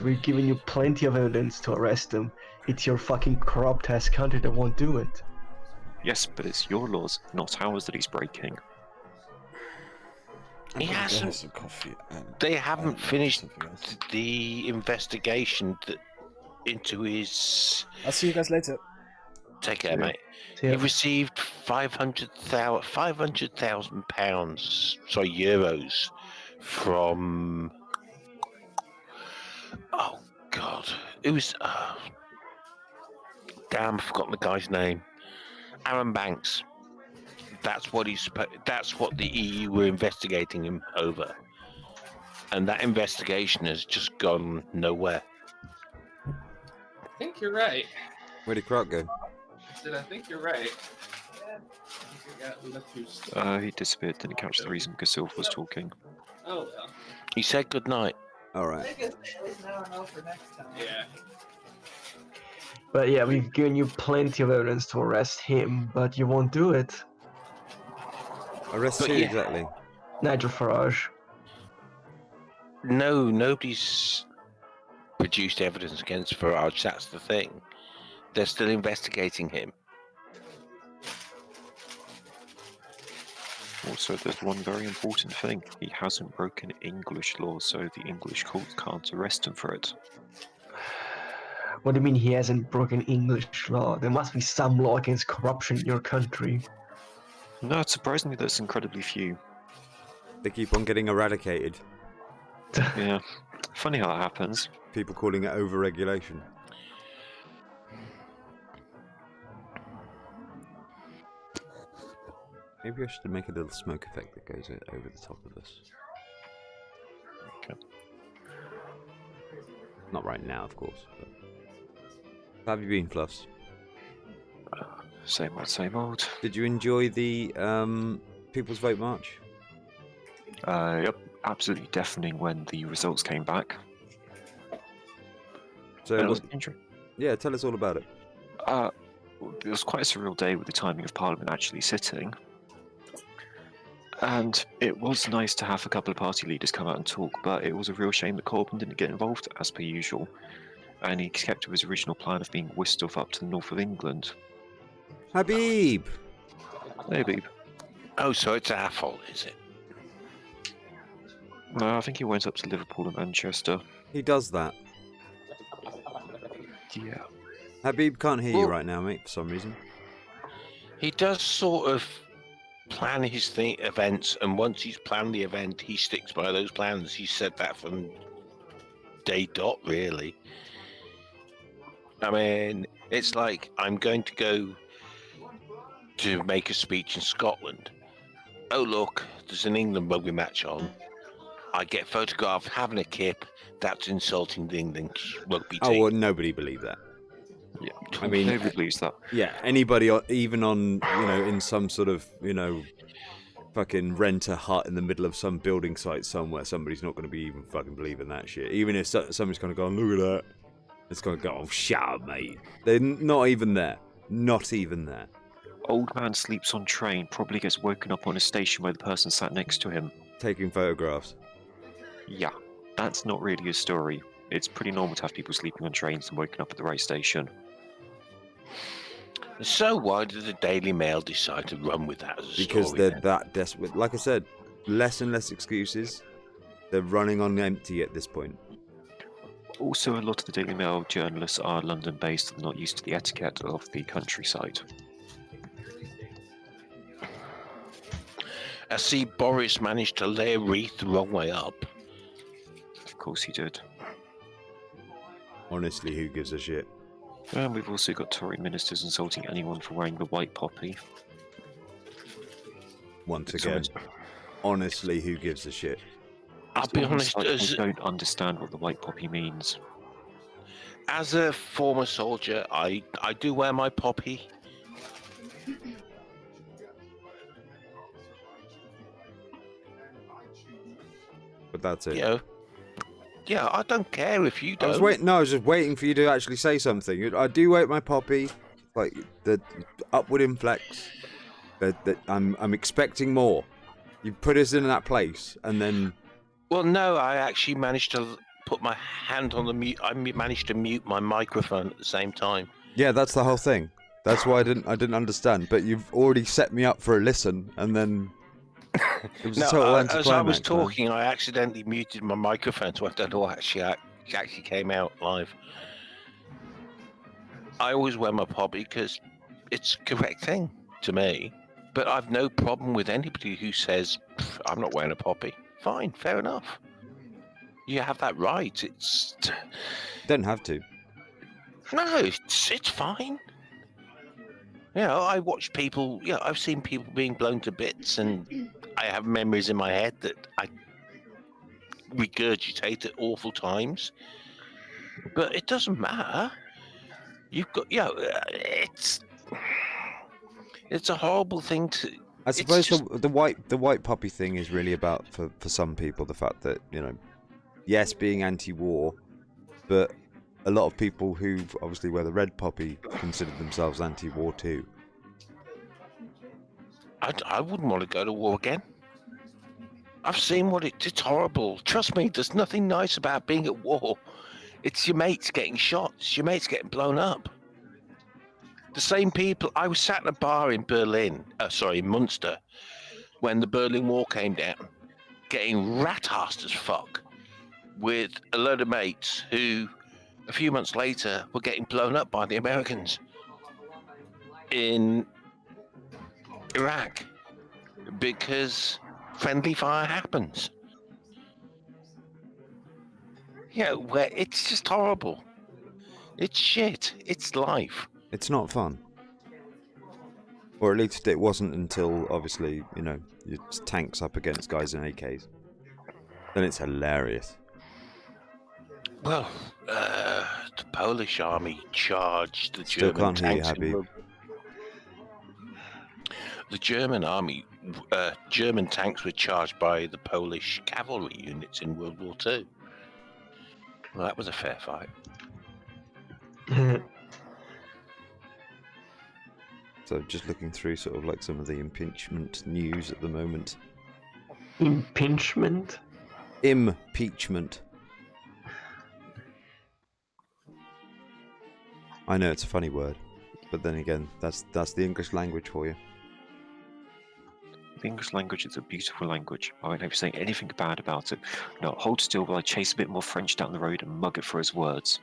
we've given you plenty of evidence to arrest him. It's your fucking corrupt ass country that won't do it. Yes, but it's your laws, not ours, that he's breaking. He hasn't. Some coffee They haven't finished something else. the investigation into his. I'll see you guys later. Take care, mate. See ya. He received £500,000, sorry, euros, from. Oh God, it was. Damn, I've forgotten the guy's name. Aaron Banks. That's what That's what the EU were investigating him over, and that investigation has just gone nowhere. I think you're right. Where did Croc go? I think you're right. He disappeared, didn't catch the reason because Sylph was talking. Oh well. He said good night. All right. Yeah. But yeah, we've given you plenty of evidence to arrest him, but you won't do it. Arrest But who yeah. exactly? Nigel Farage. No, nobody's produced evidence against Farage. That's the thing. They're still investigating him. Also, there's one very important thing. He hasn't broken English law, so the English courts can't arrest him for it. What do you mean he hasn't broken English law? There must be some law against corruption in your country. No, surprisingly, there's incredibly few. They keep on getting eradicated. Yeah. Funny how that happens. People calling it over-regulation. Maybe I should make a little smoke effect that goes over the top of this. Okay. Not right now, of course. But... How have you been, Fluffs? Same old, same old. Did you enjoy the People's Vote March? Yep, absolutely deafening when the results came back. So, It was interesting. yeah, tell us all about it. It was quite a surreal day with the timing of Parliament actually sitting. And it was nice to have a couple of party leaders come out and talk, but it was a real shame that Corbyn didn't get involved, as per usual. And he kept to his original plan of being whisked off up to the north of England. Habib! Maybe. Oh, so it's our fault, is it? No, I think he went up to Liverpool and Manchester. He does that. Yeah. Habib can't hear you Well- right now, mate, for some reason. He does sort of plan his events, and once he's planned the event, he sticks by those plans. He said that from day dot, really. I mean, it's like, I'm going to go to make a speech in Scotland. Oh, look, there's an England rugby match on. I get photographed having a kip. That's insulting the England rugby team. Oh, well, nobody believed that. Yeah. I mean, Nobody believes that. yeah, anybody, even on, in some sort of, fucking rent a hut in the middle of some building site somewhere, somebody's not going to be even fucking believing that shit. Even if somebody's going to go, look at that. It's going to go, oh, shut up, mate. They're not even there. Not even there. Old man sleeps on train, probably gets woken up on a station where the person sat next to him. Taking photographs. Yeah, that's not really a story. It's pretty normal to have people sleeping on trains and waking up at the right station. So why did the Daily Mail decide to run with that as a Because story? they're then? that desperate. Like I said, less and less excuses. They're running on empty at this point. Also, a lot of the Daily Mail journalists are London-based and not used to the etiquette of the countryside. I see Boris managed to lay a wreath the wrong way up. Of course he did. Honestly, who gives a shit? And we've also got Tory ministers insulting anyone for wearing the white poppy. Once It's again, almost- honestly, who gives a shit? I'll it's be almost honest, like they don't understand what the white poppy means. as a former soldier, I do wear my poppy. But that's it. You know, yeah, I don't care if you I don't. was waiting. No, I was just waiting for you to actually say something. I do wait my poppy, like the upward inflex. That I'm expecting more. You put us in that place, and then Well, no, I actually managed to put my hand on the mute. I managed to mute my microphone at the same time. yeah, that's the whole thing. That's why I didn't understand. But you've already set me up for a listen, and then It was No, a total as I was anticlimax, man. talking, I accidentally muted my microphone, so I don't know what actually came out live. I always wear my poppy because it's the correct thing to me. But I've no problem with anybody who says, I'm not wearing a poppy. Fine, fair enough. You have that right. Don't have to. No, it's fine. You know, I watch people, I've seen people being blown to bits, and I have memories in my head that I regurgitate at awful times. But it doesn't matter. You've got, it's a horrible thing to. I suppose just, the white puppy thing is really about for some people the fact that, you know, yes, being anti-war, but a lot of people who obviously wear the red puppy consider themselves anti-war too. I wouldn't want to go to war again. I've seen what it's horrible. Trust me, there's nothing nice about being at war. It's your mates getting shot. It's your mates getting blown up. The same people. I was sat in a bar in Munster, when the Berlin Wall came down, getting rat-assed as fuck with a load of mates who, a few months later, were getting blown up by the Americans in Iraq because friendly fire happens. Where it's just horrible. It's shit. It's life. It's not fun. Or at least it wasn't until, obviously, you know, it's tanks up against guys in AKs. Then it's hilarious. Well, the Polish army charged the Still German can't hear you, tanks. Habib. The German army, German tanks were charged by the Polish cavalry units in World War II. Well, that was a fair fight. So just looking through sort of like some of the impeachment news at the moment. Impingement? Impeachment. I know it's a funny word, but then again, that's the English language for you. The English language is a beautiful language. I won't ever say anything bad about it. No, hold still while I chase a bit more French down the road and mug it for his words.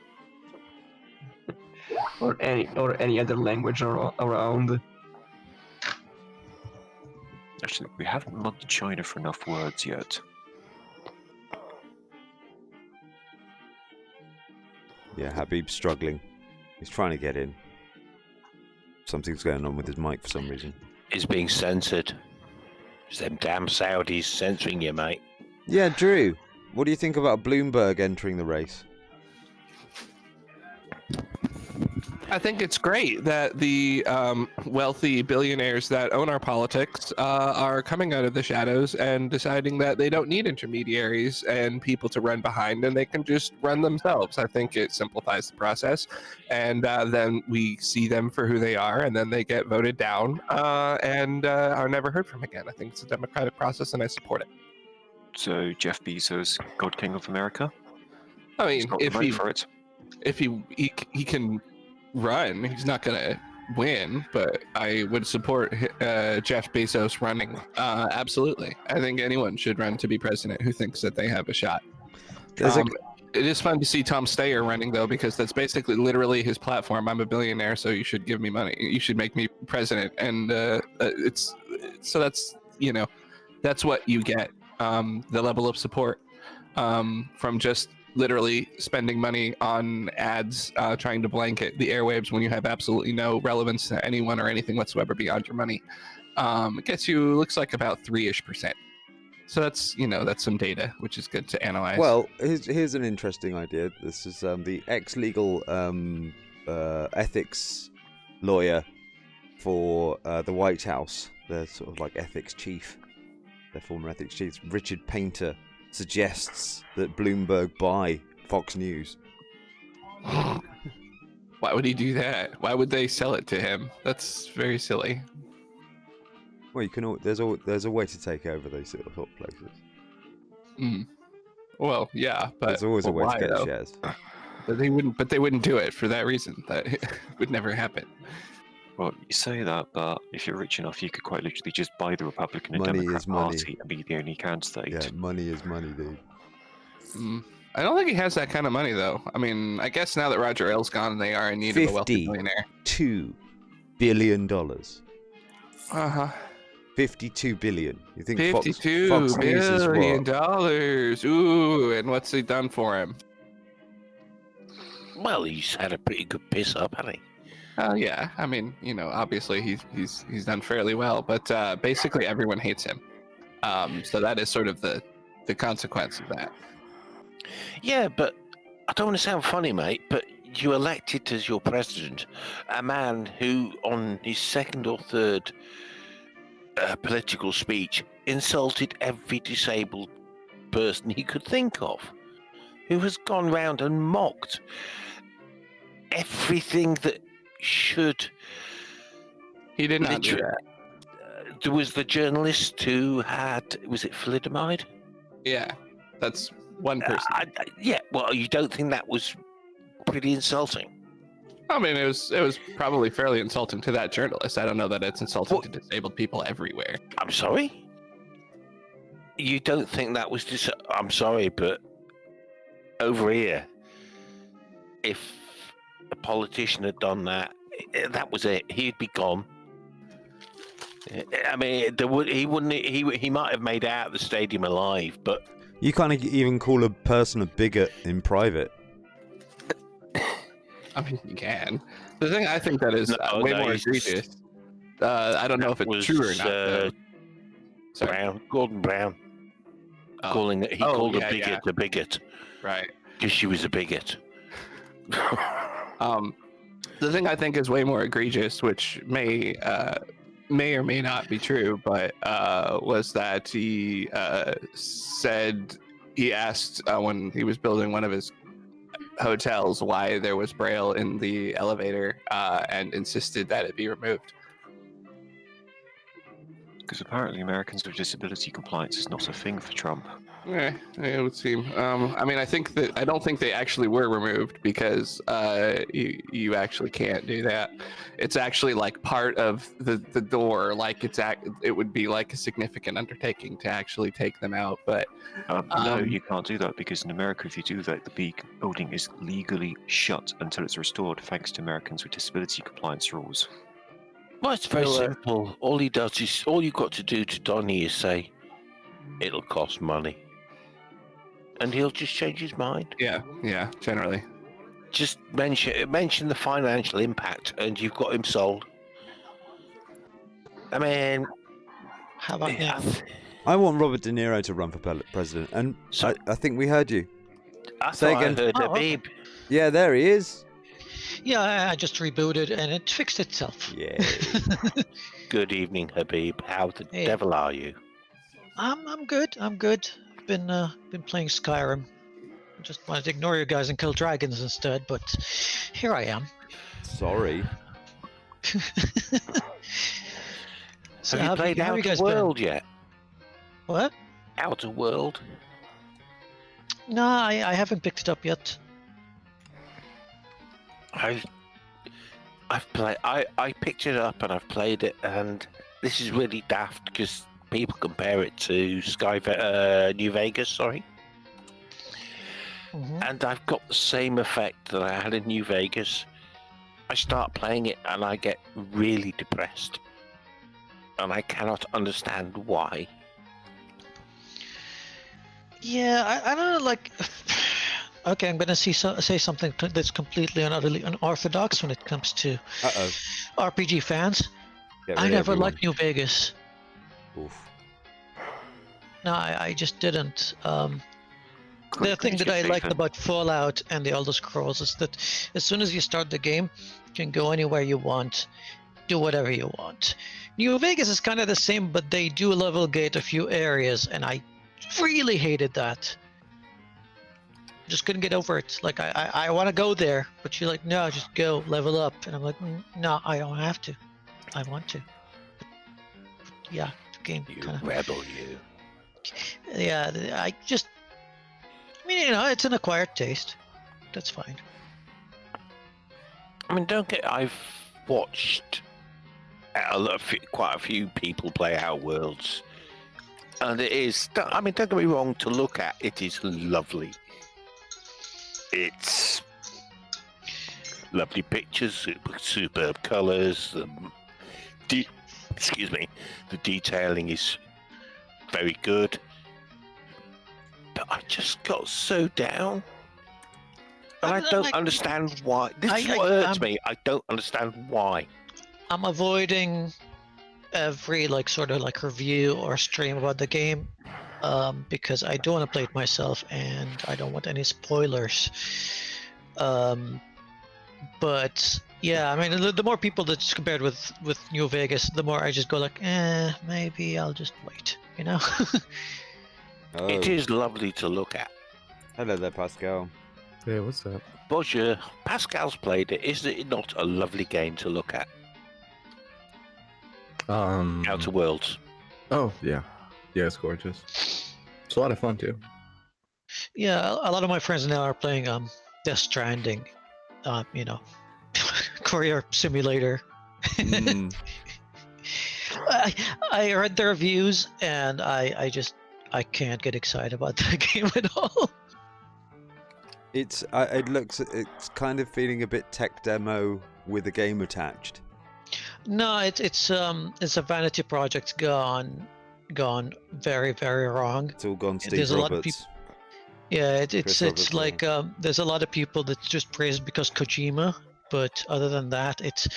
Or any other language around. Actually, we haven't mugged China for enough words yet. Yeah, Habib's struggling. He's trying to get in. Something's going on with his mic for some reason. It's being censored. It's them damn Saudis censoring you, mate. Yeah, Drew, what do you think about Bloomberg entering the race? I think it's great that the wealthy billionaires that own our politics are coming out of the shadows and deciding that they don't need intermediaries and people to run behind, and they can just run themselves. I think it simplifies the process, and then we see them for who they are, and then they get voted down and are never heard from again. I think it's a democratic process, and I support it. So Jeff Bezos, God King of America? I mean, He's got the vote for it. if he can run, he's not gonna win, but I would support Jeff Bezos running. Absolutely, I think anyone should run to be president who thinks that they have a shot. It is fun to see Tom Steyer running though, because that's basically literally his platform. I'm a billionaire, so you should give me money. You should make me president, and it's so that's that's what you get. The level of support from just literally spending money on ads, trying to blanket the airwaves when you have absolutely no relevance to anyone or anything whatsoever beyond your money. It gets you, looks like about 3-ish%. So that's, that's some data, which is good to analyze. Well, here's an interesting idea. This is the ex-legal ethics lawyer for the White House, their sort of like ethics chief, their former ethics chief, Richard Painter, suggests that Bloomberg buy Fox News. Why would he do that? Why would they sell it to him? That's very silly. Well, you can. There's a way to take over those sort of places. Well, yeah, but there's always a way to get shares. But they wouldn't do it for that reason. That would never happen. Well, you say that, but if you're rich enough, you could quite literally just buy the Republican and Money Democrat is money. Party and be the only candidate. Yeah, money is money, dude. I don't think he has that kind of money, though. I mean, I guess now that Roger Ailes gone, they are in need of a wealthy billionaire. $52 billion. Uh-huh. 52 billion. You think $52 Fox News is billion what? dollars. Ooh, and what's he done for him? Well, he's had a pretty good piss up, hasn't he? Oh yeah, I mean, you know, obviously he's done fairly well, but basically everyone hates him. So that is sort of the consequence of that. Yeah, but I don't want to sound funny, mate, but you elected as your president a man who, on his second or third political speech, insulted every disabled person he could think of, who has gone round and mocked everything that should. He did not do that. There was the journalist who had, was it thalidomide? Yeah, that's one person. Yeah, well, you don't think that was pretty insulting? I mean, it was probably fairly insulting to that journalist. I don't know that it's insulting to disabled people everywhere. I'm sorry? You don't think that was I'm sorry, but over here, if a politician had done that, that was it. He'd be gone. I mean, he might have made out the stadium alive, but You can't even call a person a bigot in private. I mean, you can. The thing I think that is way more egregious. I don't know if it's true or not. Brown, Gordon Brown, called a bigot a bigot, right? Because she was a bigot. The thing I think is way more egregious, which may or may not be true, but was that he said he asked when he was building one of his hotels why there was Braille in the elevator and insisted that it be removed. Because apparently Americans with disability compliance is not a thing for Trump. Yeah, it would seem. I mean, I don't think they actually were removed because you actually can't do that. It's actually like part of the door. Like it would be like a significant undertaking to actually take them out. But no, you can't do that because in America, if you do that, the building is legally shut until it's restored, thanks to Americans with disability compliance rules. Well, it's very simple. All you've got to do to Donnie is say, "It'll cost money," and he'll just change his mind. Yeah, generally. Just mention the financial impact, and you've got him sold. I mean, how about now? I want Robert De Niro to run for president, and So- I think we heard you. I Say thought again. I heard Oh, Habib. Yeah, there he is. Yeah, I just rebooted and it fixed itself. Yeah. Good evening, Habib. How the Hey. devil are you? I'm good. Been playing Skyrim. I just wanted to ignore you guys and kill dragons instead, but here I am. Sorry. So Have you played how you Outer guys World yet? been? What? Outer World? No, I haven't picked it up yet. I've played. I picked it up and I've played it, and this is really daft because people compare it to New Vegas. Sorry. Mhm. And I've got the same effect that I had in New Vegas. I start playing it and I get really depressed. And I cannot understand why. Yeah, I don't know, like... Okay, I'm gonna say something that's completely and utterly unorthodox when it comes to Uh-oh. RPG fans. Get I rid of never everyone. liked New Vegas. Oof. No, I just didn't. The thing Who's that your I liked favourite? about Fallout and the Elder Scrolls is that as soon as you start the game, you can go anywhere you want, do whatever you want. New Vegas is kind of the same, but they do level gate a few areas, and I really hated that. Just couldn't get over it. Like, I want to go there, but you're like, no, just go, level up. And I'm like, no, I don't have to. I want to. Yeah, the game You kind of... rebel, you. Yeah, I mean, you know, it's an acquired taste. That's fine. I mean, I've watched quite a few people play Outer Worlds, and it is. I mean, don't get me wrong. To look at, it is lovely. It's lovely pictures, superb colours. Excuse me. The detailing is very good, but I just got so down, and I don't understand why. This is what hurts me. I don't understand why. I'm avoiding every sort of review or stream about the game because I don't want to play it myself and I don't want any spoilers. But yeah, I mean, the more people that's compared with New Vegas, the more I just go maybe I'll just wait, you know? Oh. It is lovely to look at. Hello there, Pascal. Hey, what's up? Bonjour. Pascal's played it. Is it not a lovely game to look at? Outer Worlds. Oh, yeah. Yeah, it's gorgeous. It's a lot of fun, too. Yeah, a lot of my friends now are playing Death Stranding, you know, career simulator. Mm. I read the reviews and I can't get excited about the game at all. It's kind of feeling a bit tech demo with a game attached. No, it's a vanity project gone very, very wrong. It's all gone Steve There's Roberts. a lot of people. Yeah, it's Roberts, like there's a lot of people that just praise it because Kojima, but other than that, it's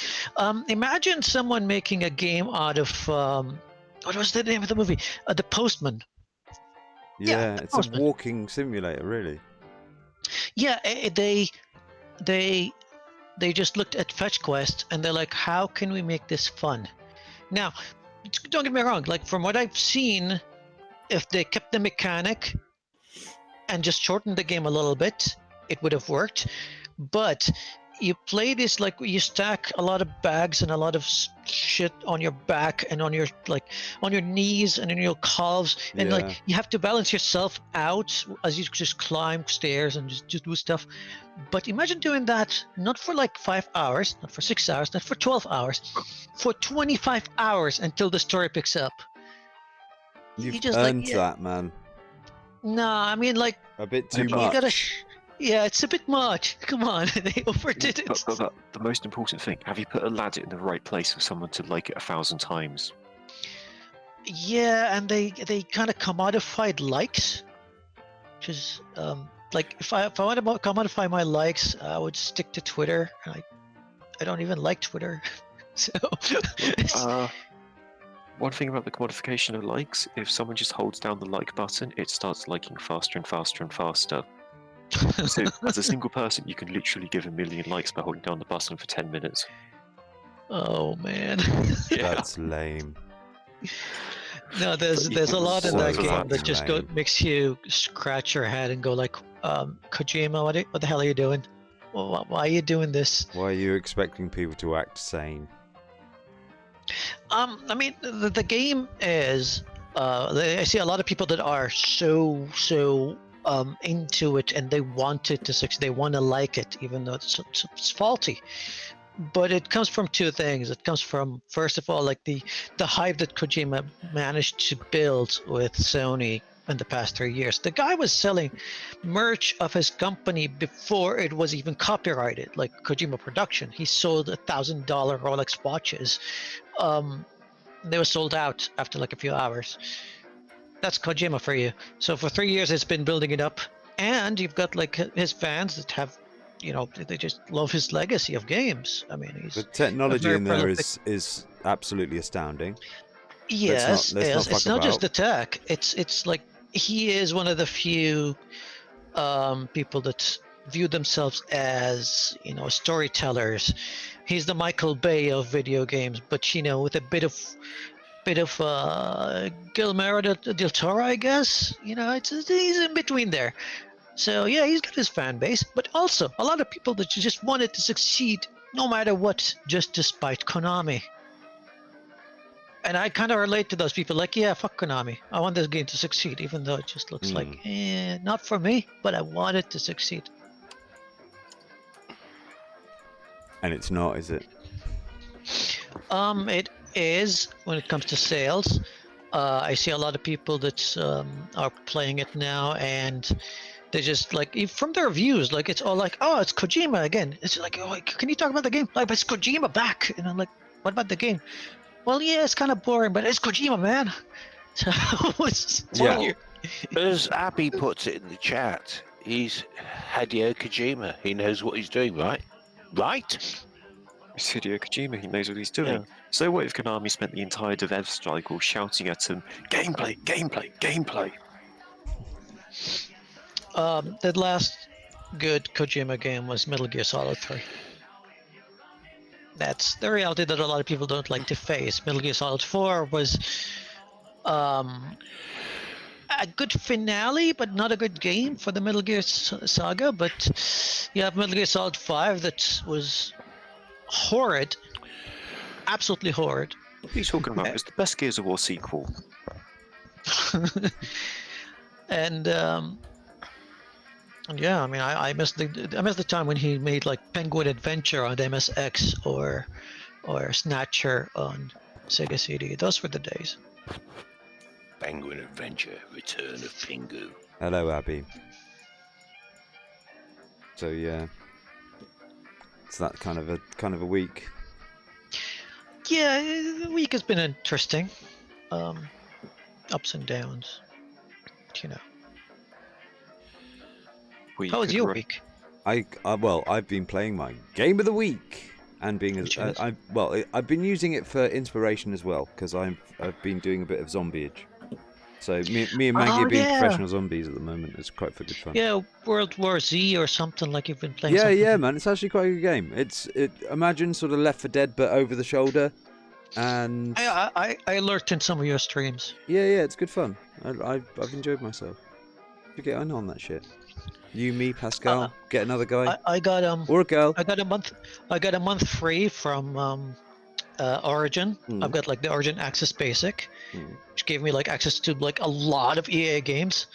imagine someone making a game out of what was the name of the movie? The Postman. Yeah, The it's Postman. a walking simulator, really. Yeah, they just looked at Fetch Quest and they're like, how can we make this fun? Now, don't get me wrong, from what I've seen, if they kept the mechanic and just shortened the game a little bit, it would have worked. But you play this you stack a lot of bags and a lot of shit on your back and on your on your knees and in your calves, and Yeah. you have to balance yourself out as you just climb stairs and just do stuff. But imagine doing that not for 5 hours, not for 6 hours, not for 12 hours, for 25 hours until the story picks up. You've just earned that, man. No, I mean A bit too you much. gotta. Yeah, it's a bit much. Come on, they overdid it. But the most important thing, have you put a ladder in the right place for someone to like it 1,000 times? Yeah, and they kind of commodified likes, which is if I want to commodify my likes, I would stick to Twitter. And I don't even like Twitter, so. One thing about the commodification of likes, if someone just holds down the like button, it starts liking faster and faster and faster. So as a single person, you can literally give 1 million likes by holding down the button for 10 minutes. Oh man. Yeah. That's lame. No, there's a lot in that So game that just lame. makes you scratch your head and go Kojima, what the hell are you doing? Why are you doing this? Why are you expecting people to act sane? I mean, the game is. I see a lot of people that are so into it, and they want it to succeed. They want to like it, even though it's faulty. But it comes from two things. It comes from, first of all, the hype that Kojima managed to build with Sony in the past 3 years. The guy was selling merch of his company before it was even copyrighted, like Kojima Production. He sold $1,000 Rolex watches. They were sold out after a few hours. That's Kojima for you. So for 3 years, it's been building it up, and you've got his fans that have, they just love his legacy of games. I mean, he's The technology very in there prolific. is absolutely astounding. Yes, let's not fuck it's not just the about. tech. It's he is one of the few people that view themselves as storytellers. He's the Michael Bay of video games, but with a bit of Guillermo del Toro, I guess. He's in between there. So yeah, he's got his fan base, but also a lot of people that just wanted to succeed no matter what, just despite Konami. And I kind of relate to those people. Yeah, fuck Konami. I want this game to succeed, even though it just looks not for me. But I want it to succeed. And it's not, is it? is when it comes to sales. I see a lot of people that are playing it now, and they just like from their reviews, like it's all like, oh, it's Kojima again. It's like, oh, can you talk about the game? Like, but it's Kojima back, and I'm like, what about the game? Well, yeah, it's kind of boring, but it's Kojima, man. So it's Yeah. As Abby puts it in the chat, he's Hideo Kojima. He knows what he's doing, right? Right? It's Hideo Kojima, he knows what he's doing. Yeah. So what if Konami spent the entire dev cycle shouting at him, gameplay, gameplay, gameplay? The last good Kojima game was Metal Gear Solid 3. That's the reality that a lot of people don't like to face. Metal Gear Solid 4 was a good finale, but not a good game for the Metal Gear saga. But you have Metal Gear Solid 5 that was horrid, absolutely horrid. What are you talking about? It's the best Gears of War sequel. And yeah, I mean, I miss the time when he made like Penguin Adventure on MSX or Snatcher on Sega CD. Those were the days. Penguin Adventure, Return of Pingu. Hello, Abby. So yeah, it's that kind of a week. Yeah, the week has been interesting. Ups and downs. You know. How was your week? I've been playing my game of the week and being I've been using it for inspiration as well because I've been doing a bit of zombieage. So me and Maggie are being professional zombies at the moment. It's quite good fun. Yeah, World War Z or something like you've been playing. Yeah, man. It's actually quite a good game. Imagine sort of Left 4 Dead but over the shoulder, and I lurked in some of your streams. Yeah, it's good fun. I've enjoyed myself. You get on that shit. You, me, Pascal, get another guy. I got or a girl. I got a month free from Origin. I've got like the Origin Access Basic, which gave me like access to like a lot of EA games.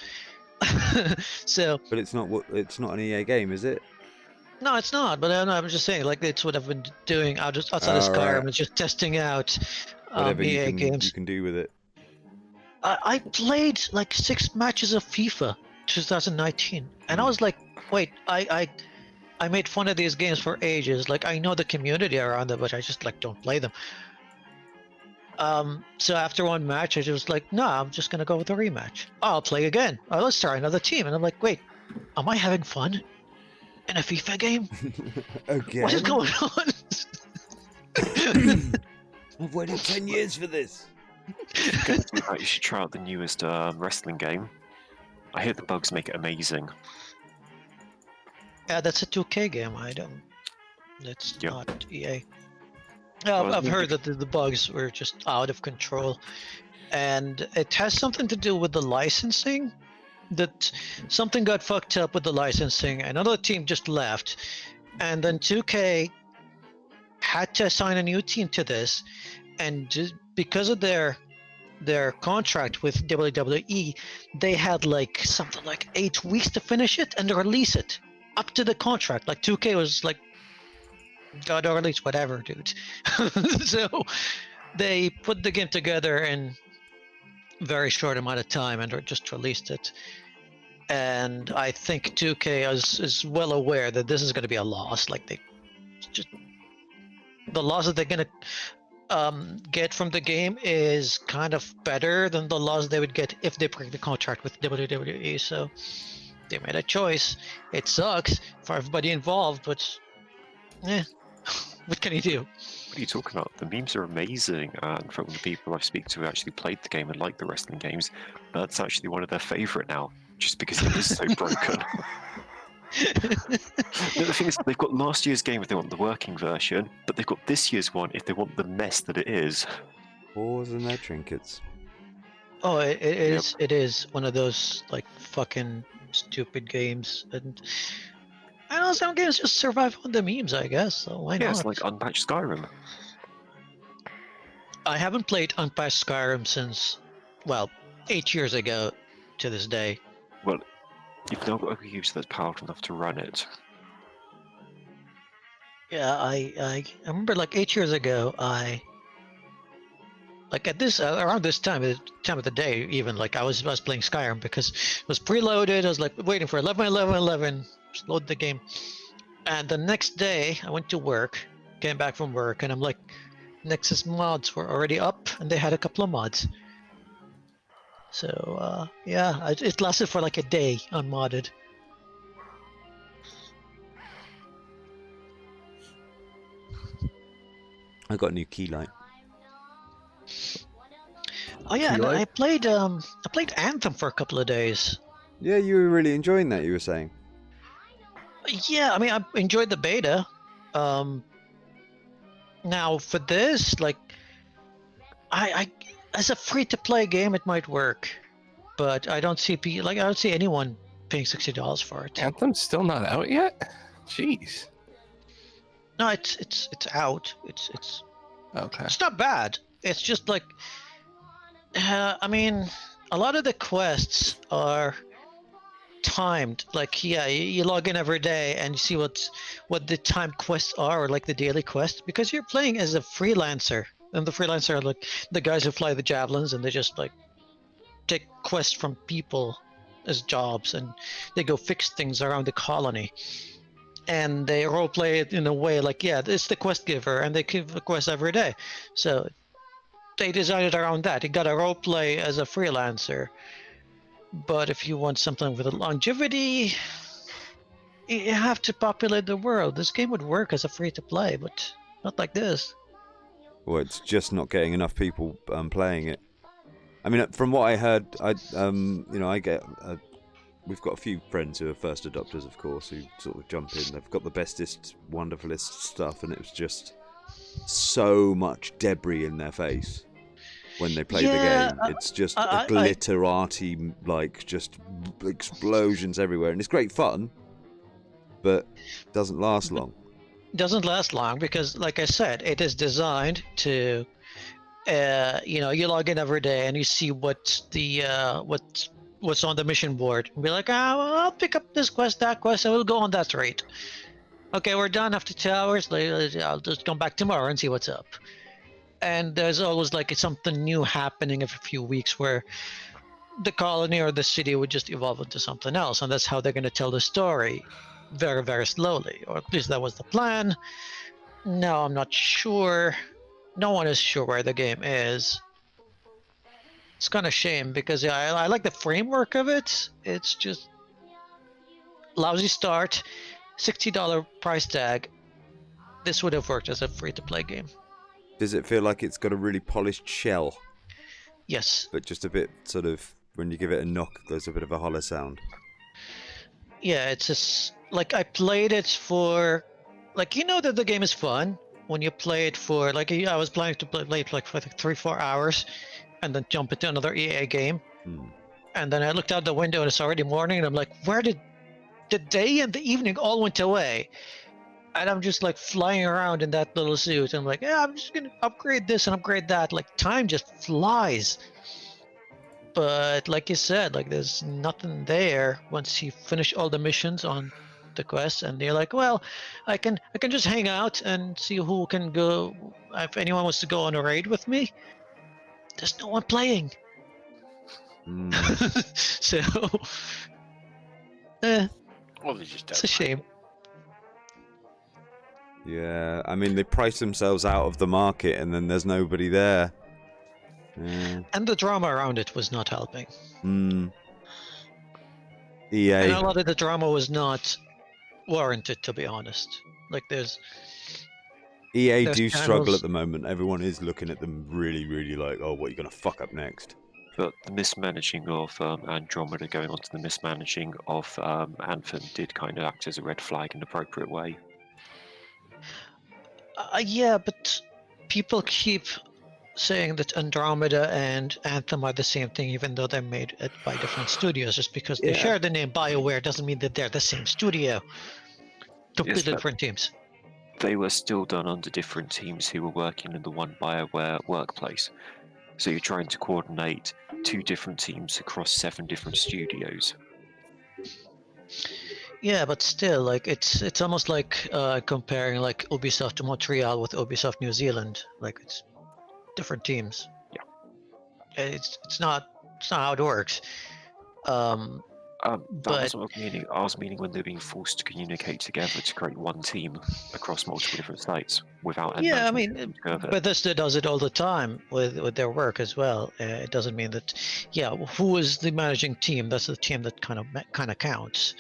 So. But it's not an EA game, is it? No, it's not. But I'm just saying, like it's what I've been doing outside of Skyrim. Right. It's just testing out whatever EA games. You can do with it. I played like 6 matches of FIFA 2019, and I was like, wait, I made fun of these games for ages. Like I know the community around them, but I just like don't play them. So after one match, I just like, no, I'm just gonna go with a rematch. I'll play again. Oh, let's try another team. And I'm like, wait, am I having fun in a FIFA game? Okay. What is going on? I've waited 10 years for this. You should try out the newest wrestling game. I hear the bugs make it amazing. Yeah, that's a 2K game. That's not EA. Yeah, I've heard that the bugs were just out of control, and it has something to do with the licensing. That something got fucked up with the licensing. Another team just left, and then 2K had to assign a new team to this, and just because of their contract with WWE, they had like something like 8 weeks to finish it and release it up to the contract. Like 2K was like, God, or release whatever, dude. So they put the game together in very short amount of time and just released it. And I think 2K is well aware that this is going to be a loss. Like the loss that they're going to get from the game is kind of better than the loss they would get if they break the contract with WWE. So they made a choice. It sucks for everybody involved, but what can you do? What are you talking about? The memes are amazing, and from the people I speak to who actually played the game and like the wrestling games, that's actually one of their favourite now, just because it is so broken. The thing is, they've got last year's game if they want the working version, but they've got this year's one if they want the mess that it is. Whores and their trinkets. Oh, it is one of those like fucking stupid games, and I know some games just survive on the memes, I guess. So why not? It's like unpatched Skyrim. I haven't played unpatched Skyrim since 8 years ago to this day. Well, you've now got a computer that's powerful enough to run it. Yeah, I remember like 8 years ago, I like at this around this time of the day, even like I was playing Skyrim because it was preloaded. I was like waiting for 11, just load the game. And the next day, I went to work, came back from work, and I'm like, Nexus mods were already up, and they had a couple of mods. So yeah, it lasted for like a day unmodded. I got a new key light. Oh yeah, and Keylight? I played Anthem for a couple of days. Yeah, you were really enjoying that. You were saying. Yeah, I mean, I enjoyed the beta. Now for this, like, I as a free-to-play game, it might work, but I don't see I don't see anyone paying $60 for it. Anthem's still not out yet? Jeez. No, it's out. It's Okay. It's not bad. It's just like, I mean, a lot of the quests are timed. Like, yeah, you log in every day and you see what the timed quests are, or like the daily quests, because you're playing as a freelancer, and the freelancer are like the guys who fly the javelins, and they just like take quests from people as jobs, and they go fix things around the colony. And they roleplay it in a way like, yeah, it's the quest giver, and they give a quest every day. So they designed it around that. You got to roleplay as a freelancer. But if you want something with a longevity, you have to populate the world. This game would work as a free-to-play, but not like this. Well, it's just not getting enough people playing it. I mean, from what I heard, we've got a few friends who are first adopters, of course, who sort of jump in. They've got the bestest, wonderfulest stuff, and it was just so much debris in their face when they play the game. It's just glitterati, like, just explosions everywhere, and it's great fun, but it doesn't last long. It doesn't last long because, like I said, it is designed to, you log in every day and you see what's on the mission board, and be like, I'll pick up this quest, that quest, and we'll go on that rate. Okay, we're done after 2 hours. I'll just come back tomorrow and see what's up. And there's always like something new happening every few weeks where the colony or the city would just evolve into something else, and that's how they're going to tell the story, very, very slowly, or at least that was the plan. No, I'm not sure. No one is sure where the game is. It's kind of shame because I like the framework of it. It's just lousy start, $60 price tag. This would have worked as a free-to-play game. Does it feel like it's got a really polished shell? Yes. But just a bit sort of, when you give it a knock, there's a bit of a hollow sound. Yeah, it's just like I played it for, like, you know that the game is fun when you play it for, like, I was planning to play it like for like 3-4 hours and then jump into another EA game. And then I looked out the window and it's already morning, and I'm like, where did the day and the evening all went away? And I'm just like flying around in that little suit. I'm like, yeah, I'm just gonna upgrade this and upgrade that. Like, time just flies. But like you said, like, there's nothing there once you finish all the missions on the quest, and you're like, well, I can just hang out and see who can go. If anyone wants to go on a raid with me, there's no one playing. So, Well, they just it's a shame. Yeah, I mean, they price themselves out of the market and then there's nobody there. Yeah. And the drama around it was not helping. EA. And a lot of the drama was not warranted, to be honest. Like, EA there's do struggle channels- at the moment. Everyone is looking at them really, really like, oh, what are you going to fuck up next? But the mismanaging of Andromeda going on to the mismanaging of Anthem did kind of act as a red flag in an appropriate way. Yeah, but people keep saying that Andromeda and Anthem are the same thing, even though they're made by different studios. Just because they share the name BioWare doesn't mean that they're the same studio. Completely different teams. They were still done under different teams who were working in the one BioWare workplace. So you're trying to coordinate 2 different teams across 7 different studios. Yeah, but still, like, it's almost like comparing like Ubisoft Montreal with Ubisoft New Zealand. Like, it's different teams. Yeah. It's not how it works. That But- wasn't what I was meaning. I was meaning when they're being forced to communicate together to create one team across multiple different sites without any Yeah, I management mean, together. Bethesda does it all the time with their work as well. It doesn't mean that, yeah, who is the managing team? That's the team that kind of counts.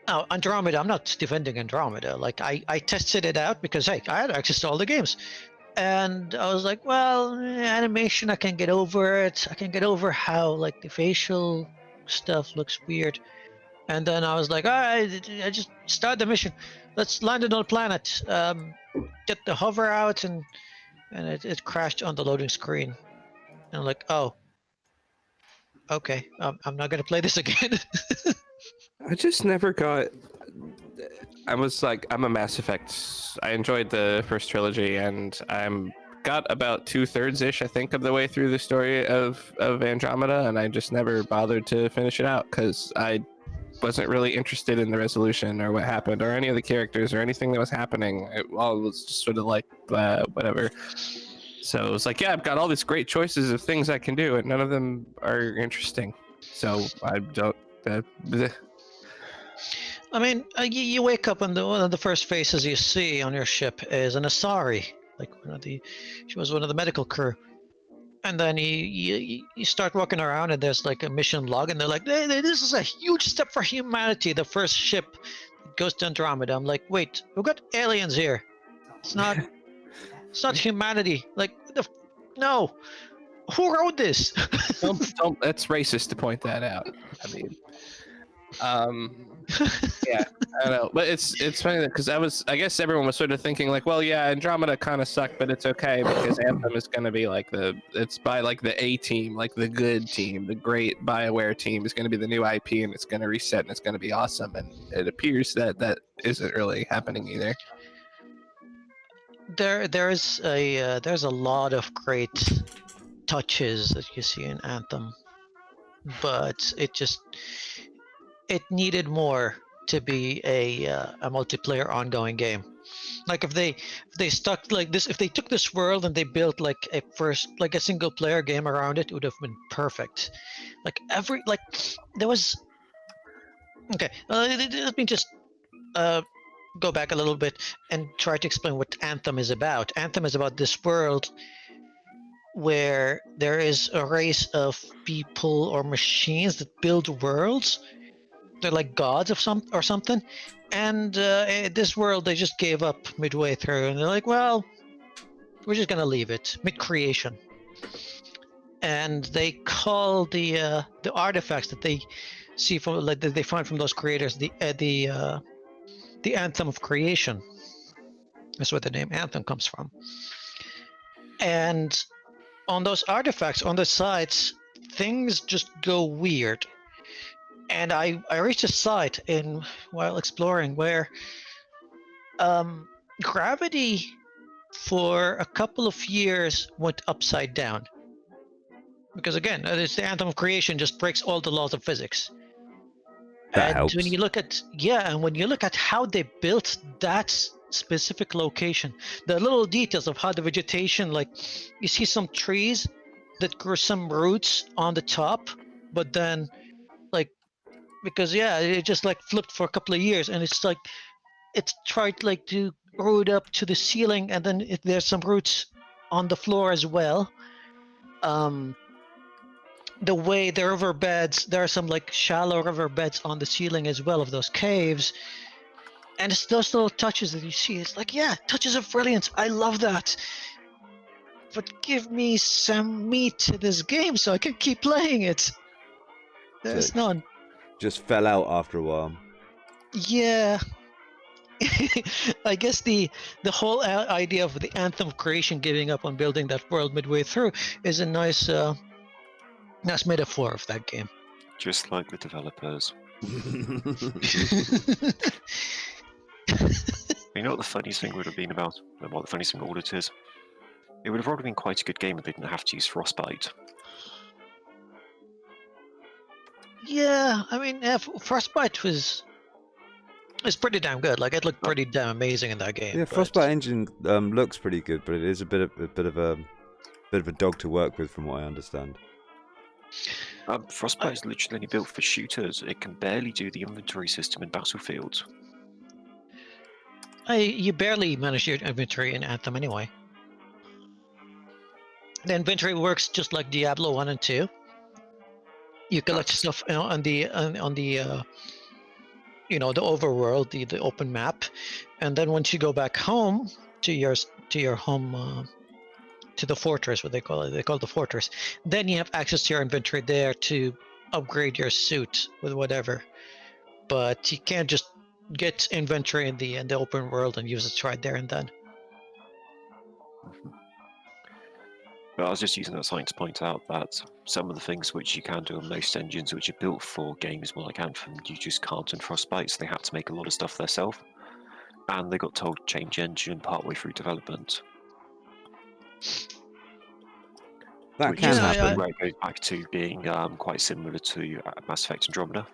Now, Andromeda, I'm not defending Andromeda. Like, I tested it out because, hey, I had access to all the games. And I was like, well, animation, I can get over it. I can get over how, like, the facial stuff looks weird. And then I was like, all right, I just start the mission. Let's land it on a planet. Get the hover out, and it crashed on the loading screen. And I'm like, oh, okay, I'm not gonna play this again. I just never got. I was like, I'm a Mass Effect. I enjoyed the first trilogy, and I'm got about 2/3 ish, I think, of the way through the story of Andromeda, and I just never bothered to finish it out because I wasn't really interested in the resolution or what happened or any of the characters or anything that was happening. It all was just sort of like whatever. So it was like, yeah, I've got all these great choices of things I can do, and none of them are interesting. So I don't. I mean, you wake up and one of the first faces you see on your ship is an Asari, like she was one of the medical crew. And then you start walking around and there's like a mission log, and they're like, hey, this is a huge step for humanity. The first ship goes to Andromeda. I'm like, wait, we've got aliens here. It's not humanity. Like, no. Who wrote this? don't. That's racist to point that out. I mean, yeah, I don't know, but it's funny because I guess everyone was sort of thinking like, well, yeah, Andromeda kind of sucked, but it's okay because Anthem is going to be like it's by like the A team, like the good team, the great BioWare team is going to be the new IP, and it's going to reset and it's going to be awesome, and it appears that isn't really happening either. There's a lot of great touches that you see in Anthem, but it needed more to be a multiplayer ongoing game. Like if they stuck like this, if they took this world and they built like a single player game around it, it would have been perfect. Like there was. Okay, let me just go back a little bit and try to explain what Anthem is about. Anthem is about this world where there is a race of people or machines that build worlds. They're like gods of something, and this world they just gave up midway through, and they're like, well, we're just gonna leave it mid-creation. And they call the artifacts that they see from that they find from those creators the Anthem of Creation. That's where the name Anthem comes from. And on those artifacts on the sites, things just go weird. And I reached a site while exploring where gravity for a couple of years went upside down. Because again, it's the Anthem of Creation just breaks all the laws of physics. That helps. When you look at how they built that specific location, the little details of how the vegetation, like you see some trees that grew some roots on the top, but then because it just like flipped for a couple of years, and it's tried like to root up to the ceiling, and then there's some roots on the floor as well. The way the riverbeds, there are some like shallow riverbeds on the ceiling as well of those caves, and it's those little touches that you see. It's like, yeah, touches of brilliance. I love that. But give me some meat to this game so I can keep playing it. There's none. Just fell out after a while. Yeah. I guess the whole idea of the Anthem of Creation giving up on building that world midway through is a nice metaphor of that game. Just like the developers. You know what the funniest thing would have been about? What the funniest thing about it is? It would have probably been quite a good game if they didn't have to use Frostbite. Yeah, I mean, Frostbite was pretty damn good. Like, it looked pretty damn amazing in that game. Yeah, Frostbite engine looks pretty good, but it is a bit of a dog to work with, from what I understand. Frostbite is literally only built for shooters. It can barely do the inventory system in Battlefield. You barely manage your inventory in Anthem anyway. The inventory works just like Diablo 1 and 2. You collect stuff on the the overworld, the open map, and then once you go back home to your home, to the fortress, what they call it the fortress, then you have access to your inventory there to upgrade your suit with whatever. But you can't just get inventory in the open world and use it right there and then. But I was just using that sign to point out that some of the things which you can do on most engines which are built for games more like Anthem, you just can't in Frostbite, so they had to make a lot of stuff themselves. And they got told to change engine partway through development. That can happen. Where it goes back to being quite similar to Mass Effect Andromeda.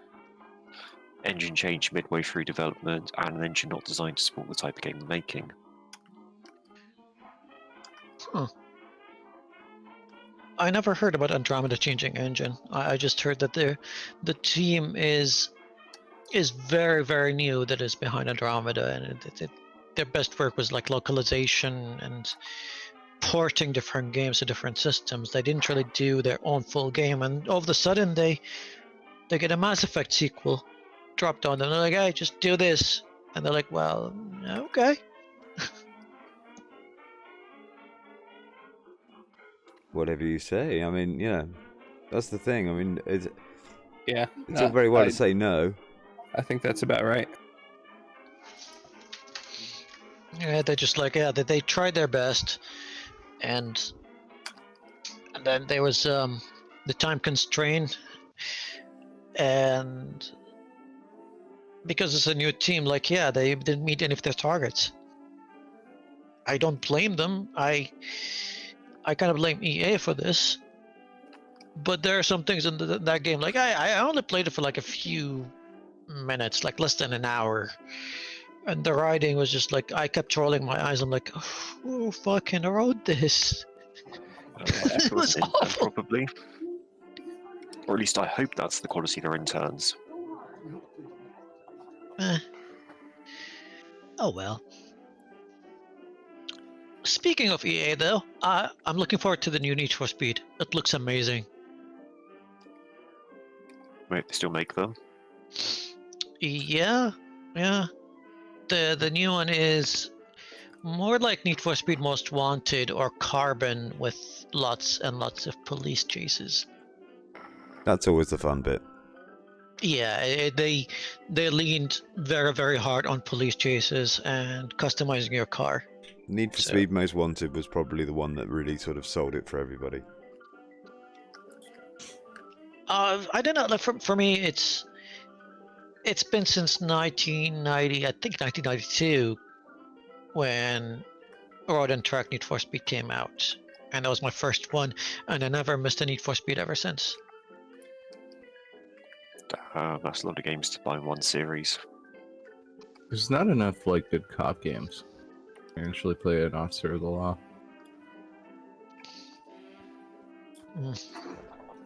Engine change midway through development, and an engine not designed to support the type of game they're making. Huh. I never heard about Andromeda changing engine. I just heard that the team is very, very new that is behind Andromeda, and their best work was like localization and porting different games to different systems. They didn't really do their own full game, and all of a sudden they get a Mass Effect sequel dropped on them. They're like, "Hey, just do this," and they're like, "Well, okay." Whatever you say. I mean, yeah, that's the thing. I mean, it's all very well to say no. I think that's about right. Yeah, they're just like, they tried their best, and then there was the time constraint, and because it's a new team, like, they didn't meet any of their targets. I don't blame them. I kind of blame EA for this, but there are some things in that game, like I only played it for like a few minutes, like less than an hour, and the writing was just like, I kept rolling my eyes. I'm like, who fucking wrote this? It was awful. Probably. Or at least I hope that's the quality of their interns. Oh well. Speaking of EA though, I'm looking forward to the new Need for Speed. It looks amazing. Wait, they still make them? Yeah. The new one is more like Need for Speed Most Wanted or Carbon, with lots and lots of police chases. That's always the fun bit. Yeah, they leaned very, very hard on police chases and customizing your car. Need for Speed Most Wanted was probably the one that really sort of sold it for everybody. I don't know. Like for me, it's been since 1990. I think 1992 when Road and Track Need for Speed came out, and that was my first one, and I never missed a Need for Speed ever since. That's a lot of games to buy in one series. There's not enough like good cop games. I actually play an officer of the law.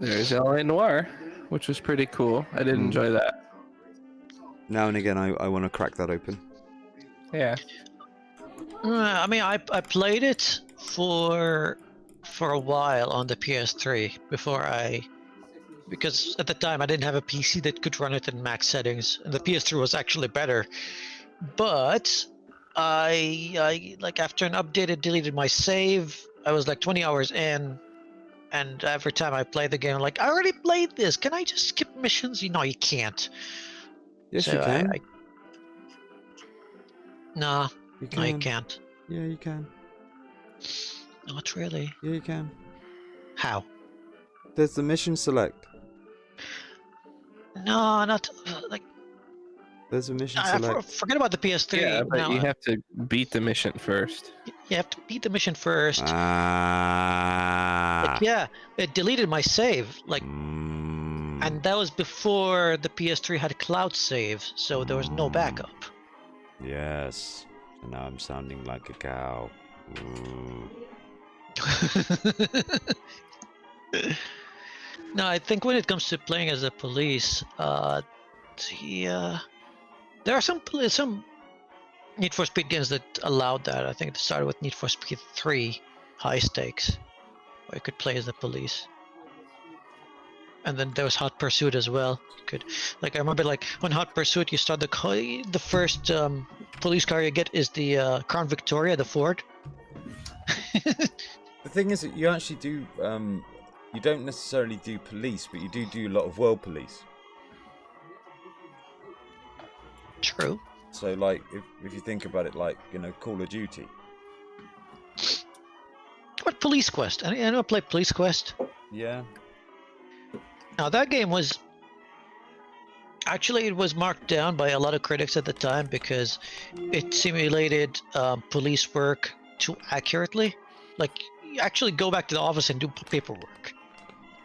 There's LA Noire, which was pretty cool. I did enjoy that. Now and again, I want to crack that open. Yeah. I mean, I played it for a while on the PS3 because at the time I didn't have a PC that could run it in max settings, and the PS3 was actually better. But I like, after an update, it deleted my save. I was like 20 hours in, and every time I play the game, I'm like, I already played this. Can I just skip missions? No, you can't. Yes, you can. No, you can't. Yeah, you can. Not really. Yeah, you can. How? There's the mission select. No, not like. There's a mission select. Forget about the PS3. Yeah, but you have to beat the mission first. You have to beat the mission first. Ah. Like, yeah, it deleted my save. Like, and that was before the PS3 had cloud save, so there was no backup. Yes. So now I'm sounding like a cow. No, I think when it comes to playing as a police, there are some Need for Speed games that allowed that. I think it started with Need for Speed 3, High Stakes, where you could play as the police. And then there was Hot Pursuit as well. You could, like, I remember, like, when Hot Pursuit, you start the first police car you get is the Crown Victoria, the Ford. The thing is that you actually do, you don't necessarily do police, but you do a lot of world police. True. So, like, if you think about it, like, you know, Call of Duty. What Police Quest? I know I played Police Quest. Yeah. Now that game was actually, it was marked down by a lot of critics at the time because it simulated police work too accurately. Like, you actually go back to the office and do paperwork.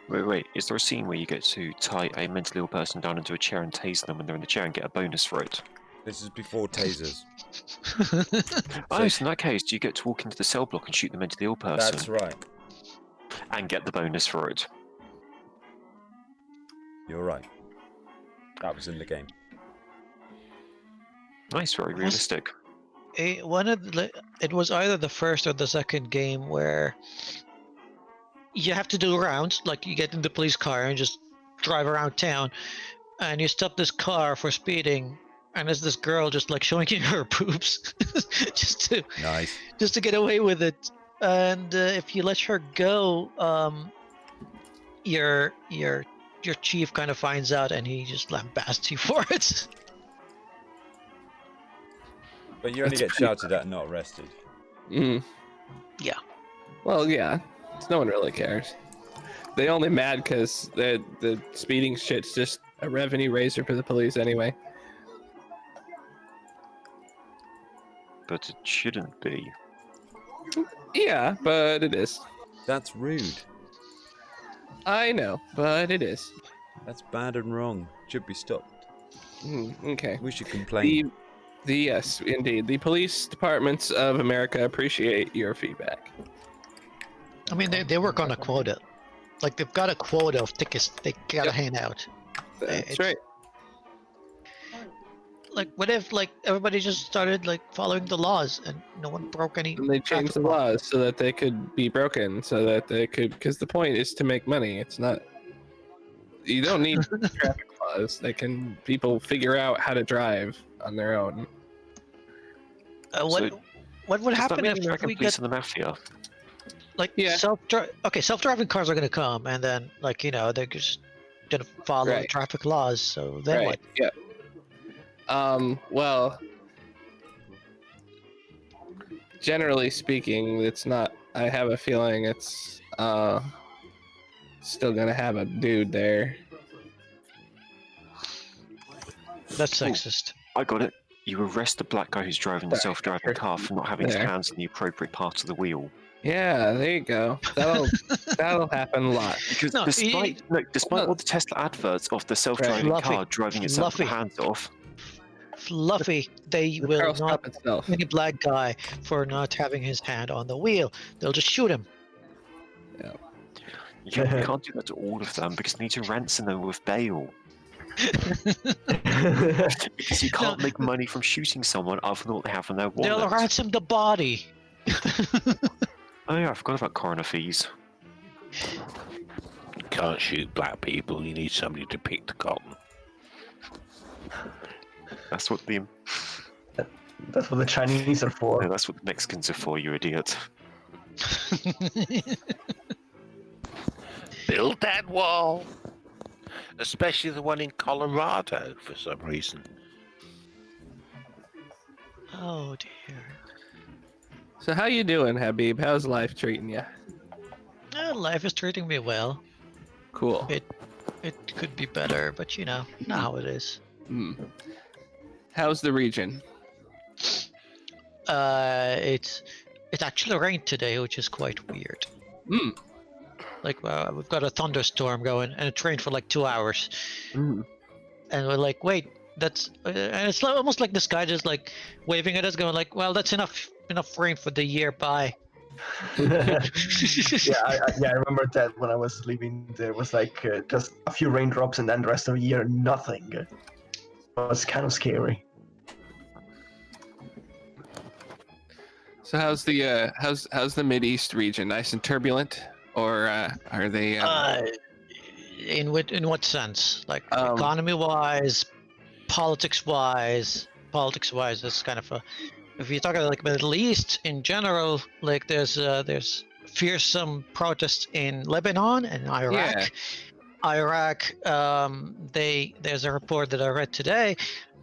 Wait. Is there a scene where you get to tie a mentally ill person down into a chair and tase them when they're in the chair and get a bonus for it? This is before tasers. Oh, so in that case, do you get to walk into the cell block and shoot the mentally ill person? That's right. And get the bonus for it? You're right. That was in the game. Nice, very realistic. It was either the first or the second game where you have to do rounds, like you get in the police car and just drive around town, and you stop this car for speeding, and there's this girl just like showing you her boobs, just to get away with it. And if you let her go, your chief kind of finds out, and he just lambasts you for it. But you only get shouted at, not arrested. Mm. Yeah. Well, yeah. No one really cares. They only mad because the speeding shit's just a revenue raiser for the police anyway. But it shouldn't be. Yeah, but it is. That's rude. I know, but it is. That's bad and wrong. Should be stopped. Okay. We should complain. Yes, indeed. The police departments of America appreciate your feedback. I mean, they work on a quota. Like, they've got a quota of tickets they gotta hand out. That's right. Like, what if, like, everybody just started, like, following the laws and no one broke any... And they changed the laws so that they could be broken, so that they could... Because the point is to make money. It's not... You don't need traffic laws. People figure out how to drive on their own. What would happen if we police get... and the mafia? Like, self-driving cars are gonna come, and then, like, you know, they're just gonna follow the traffic laws, so then what? Yeah. Well, generally speaking, it's not. I have a feeling it's still gonna have a dude there. That's sexist. I got it. You arrest the black guy who's driving the self-driving car for not having his hands in the appropriate part of the wheel. Yeah, there you go. That'll happen a lot. Because despite all the Tesla adverts of the self-driving car driving itself with the hands off, Fluffy, they will not any black guy for not having his hand on the wheel. They'll just shoot him. Yeah. You can't do that to all of them because you need to ransom them with bail. Because you can't make money from shooting someone other than what they have in their wallet. They'll ransom the body. Oh yeah, I forgot about coroner fees. You can't shoot black people. You need somebody to pick the cotton. That's what the Chinese are for. No, that's what the Mexicans are for, you idiot. Build that wall. Especially the one in Colorado for some reason. Oh dear. So how you doing, Habib? How's life treating you? Life is treating me well. Cool. It could be better, but you know how it is. How's the region? It actually rained today, which is quite weird. Like, we've got a thunderstorm going, and it rained for like 2 hours. And we're like, wait, that's... and it's almost like the sky just like waving at us, going like, well, that's enough rain for the year, bye. I remember that when I was leaving, there was like just a few raindrops, and then the rest of the year nothing. It was kind of scary. So how's the how's the Mideast region? Nice and turbulent, or are they? In what sense? Like economy-wise, politics-wise, that's kind of a. If you're talking like Middle East in general, like there's fearsome protests in Lebanon and Iraq. Yeah. Iraq, there's a report that I read today.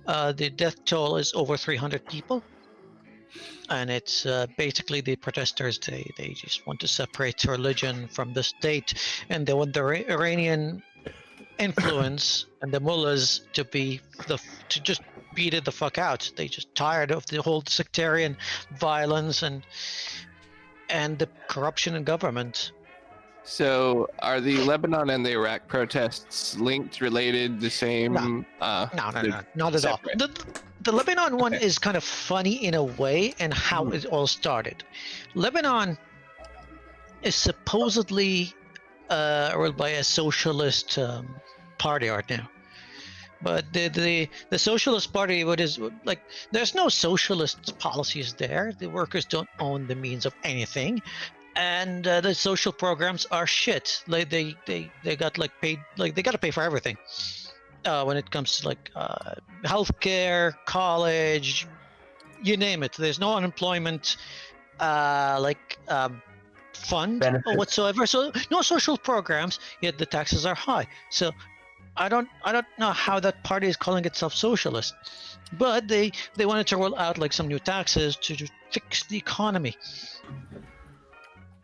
The death toll is over 300 people, and it's basically the protesters. They just want to separate religion from the state, and they want the Iranian influence and the mullahs to just beat it the fuck out. They just tired of the whole sectarian violence and the corruption in government. So are the Lebanon and the Iraq protests linked, related, the same? No, not at all. The Lebanon one is kind of funny in a way, and how it all started. Lebanon is supposedly ruled by a socialist party right now, but the socialist party, what is like, there's no socialist policies there. The workers don't own the means of anything, and the social programs are shit. Like they got like paid, like they got to pay for everything. When it comes to like healthcare, college, you name it. There's no unemployment fund or whatsoever. So no social programs. Yet the taxes are high. So I don't know how that party is calling itself socialist, but they wanted to roll out like some new taxes to fix the economy.